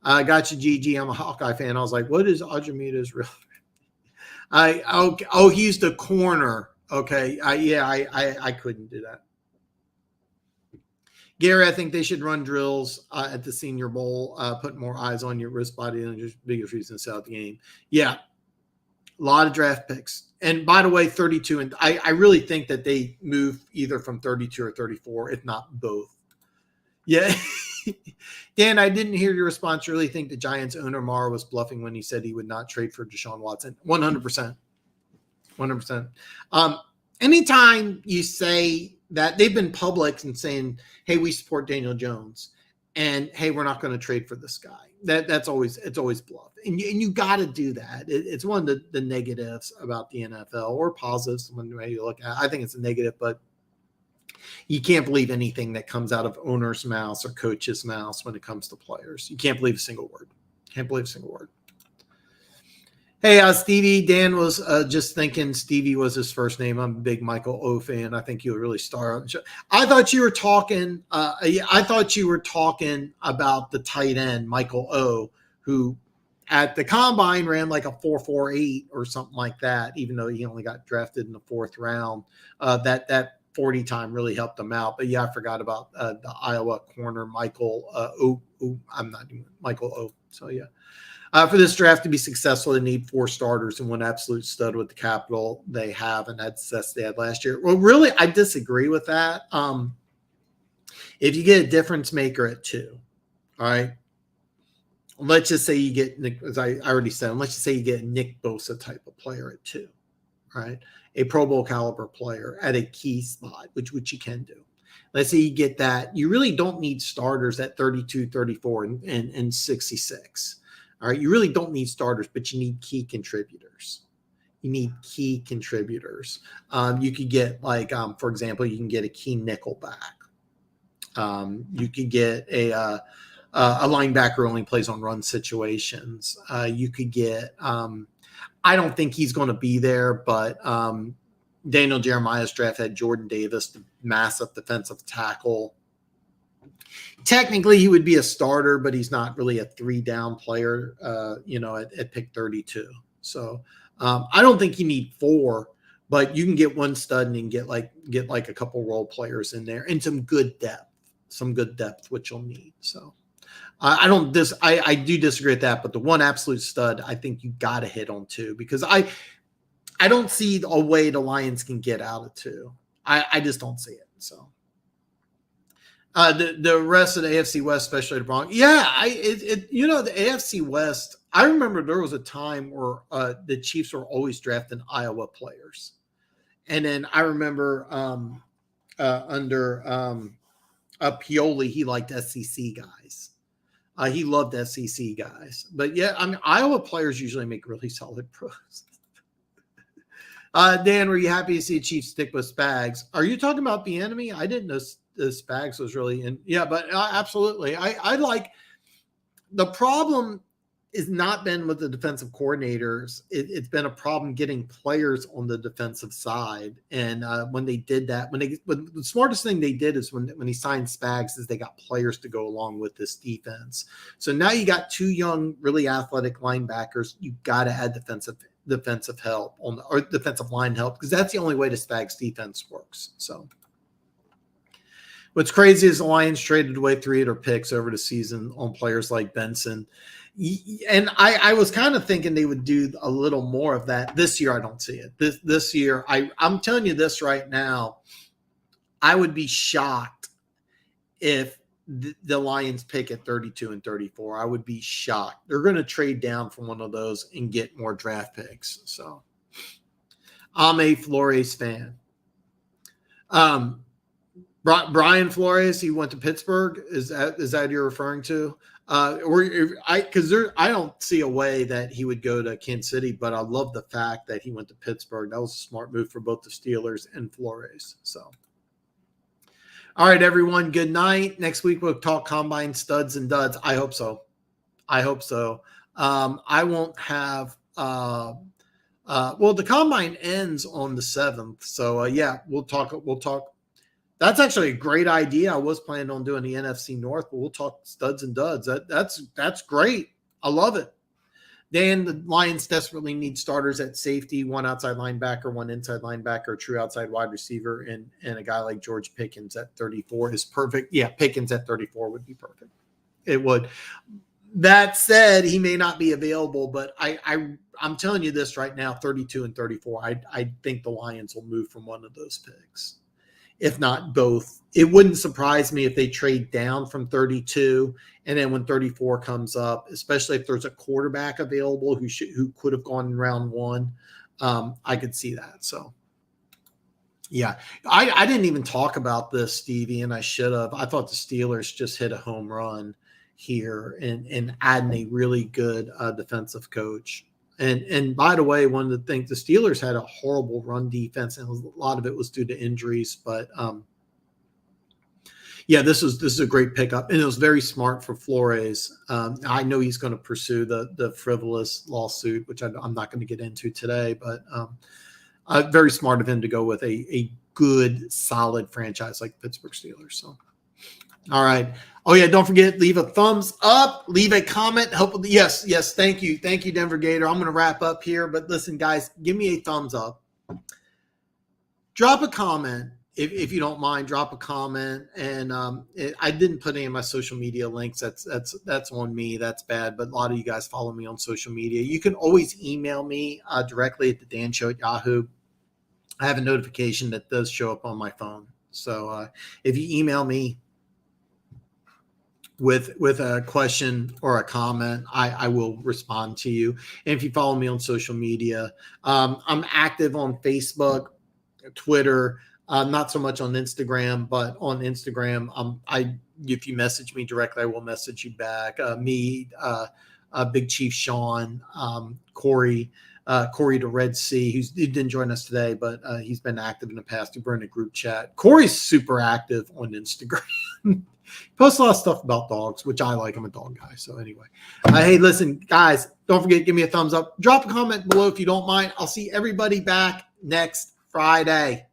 [SPEAKER 1] I got you, Gigi. I'm a Hawkeye fan. I was like, what is Ajamita's real? He's the corner. Okay. I couldn't do that. Gary, I think they should run drills at the Senior Bowl, put more eyes on your wrist body and just biggest reason to sell out the game. Yeah. A lot of draft picks. And by the way, 32. And I really think that they move either from 32 or 34, if not both. Yeah. Dan, I didn't hear your response. You really think the Giants owner Mara was bluffing when he said he would not trade for Deshaun Watson? 100%. 100%. Anytime you say that, they've been public and saying, hey, we support Daniel Jones, and hey, we're not going to trade for this guy. It's always bluff. And you got to do that. It's one of the negatives about the NFL, or positives when you look at it. I think it's a negative, but you can't believe anything that comes out of owner's mouths or coach's mouths when it comes to players. You can't believe a single word. Can't believe a single word. Hey, Stevie, Dan was just thinking Stevie was his first name. I'm a big Michael O fan. I think he'll really star on the show. I thought you were talking about the tight end, Michael O, who at the combine ran like a 4.48 or something like that, even though he only got drafted in the 4th round. That 40 time really helped him out. But yeah, I forgot about the Iowa corner, Michael I'm not doing Michael O. So yeah. For this draft to be successful, they need 4 starters and 1 absolute stud with the capital they have, and that's success they had last year. Well, really, I disagree with that. If you get a difference maker at 2, all right, let's just say you get, as I already said, let's just say you get a Nick Bosa type of player at 2, right? A Pro Bowl caliber player at a key spot, which you can do. Let's say you get that. You really don't need starters at 32, 34, and 66. All right, you really don't need starters, but you need key contributors. You need key contributors. You could get for example, you can get a key nickel back. You could get a linebacker who only plays on run situations. You could get. I don't think he's going to be there, but Daniel Jeremiah's draft had Jordan Davis, the massive defensive tackle. Technically, he would be a starter, but he's not really a 3-down player, at pick 32. So I don't think you need 4, but you can get 1 stud and get a couple role players in there and some good depth, which you'll need. So I do disagree with that, but the 1 absolute stud, I think you got to hit on 2, because I don't see a way the Lions can get out of 2. I just don't see it. So. The rest of the AFC West, especially the Broncos. Yeah, the AFC West, I remember there was a time where the Chiefs were always drafting Iowa players. And then I remember under Pioli, he liked SEC guys. He loved SEC guys. But yeah, I mean, Iowa players usually make really solid pros. Dan, were you happy to see Chiefs stick with Spags? Are you talking about the enemy? I didn't know the Spags was really in. Yeah, but absolutely. I like the problem it's not been with the defensive coordinators. It's been a problem getting players on the defensive side. And when they did that, the smartest thing they did is when he signed Spags is they got players to go along with this defense. So now you got two young, really athletic linebackers. You got to add defensive help or defensive line help, because that's the only way the Spags defense works. So what's crazy is the Lions traded away 3 of their picks over the season on players like Benson. And I was kind of thinking they would do a little more of that. This year, I don't see it. This year, I'm telling you this right now, I would be shocked if the Lions pick at 32 and 34. I would be shocked. They're going to trade down from one of those and get more draft picks. So I'm a Flores fan. Brian Flores, he went to Pittsburgh. Is that you're referring to? I don't see a way that he would go to Kansas City, but I love the fact that he went to Pittsburgh. That was a smart move for both the Steelers and Flores. So, all right, everyone. Good night. Next week we'll talk combine studs and duds. I hope so. I won't have. Well, the combine ends on the 7th, so yeah, we'll talk. That's actually a great idea. I was planning on doing the NFC North, but we'll talk studs and duds. That's great. I love it. Dan, the Lions desperately need starters at safety, 1 outside linebacker, 1 inside linebacker, true outside wide receiver, and a guy like George Pickens at 34 is perfect. Yeah, Pickens at 34 would be perfect. It would. That said, he may not be available, but I'm telling you this right now, 32 and 34, I think the Lions will move from one of those picks, if not both. It wouldn't surprise me if they trade down from 32, and then when 34 comes up, especially if there's a quarterback available who could have gone in round 1, I could see that. So, yeah, I didn't even talk about this, Stevie, and I should have. I thought the Steelers just hit a home run here and adding a really good defensive coach. And by the way, one of the things, the Steelers had a horrible run defense, and a lot of it was due to injuries. But yeah, this is a great pickup, and it was very smart for Flores. I know he's going to pursue the frivolous lawsuit, which I'm not going to get into today, but very smart of him to go with a good, solid franchise like the Pittsburgh Steelers. So, all right. Oh yeah, don't forget, leave a thumbs up, leave a comment. Hopefully, yes. Thank you, Denver Gator. I'm going to wrap up here, but listen, guys, give me a thumbs up. Drop a comment if you don't mind. Drop a comment, and I didn't put any of my social media links. That's on me. That's bad. But a lot of you guys follow me on social media. You can always email me directly at the Dan Show at Yahoo. I have a notification that does show up on my phone. So if you email me with a question or a comment, I will respond to you. And if you follow me on social media, I'm active on Facebook, Twitter, not so much on Instagram, but on Instagram, if you message me directly, I will message you back. Big Chief Sean, Corey the Red Sea, he didn't join us today, but he's been active in the past. We're in a group chat. Corey's super active on Instagram. Post a lot of stuff about dogs, which I like. I'm a dog guy. So anyway, hey, listen, guys, don't forget, give me a thumbs up. Drop a comment below if you don't mind. I'll see everybody back next Friday.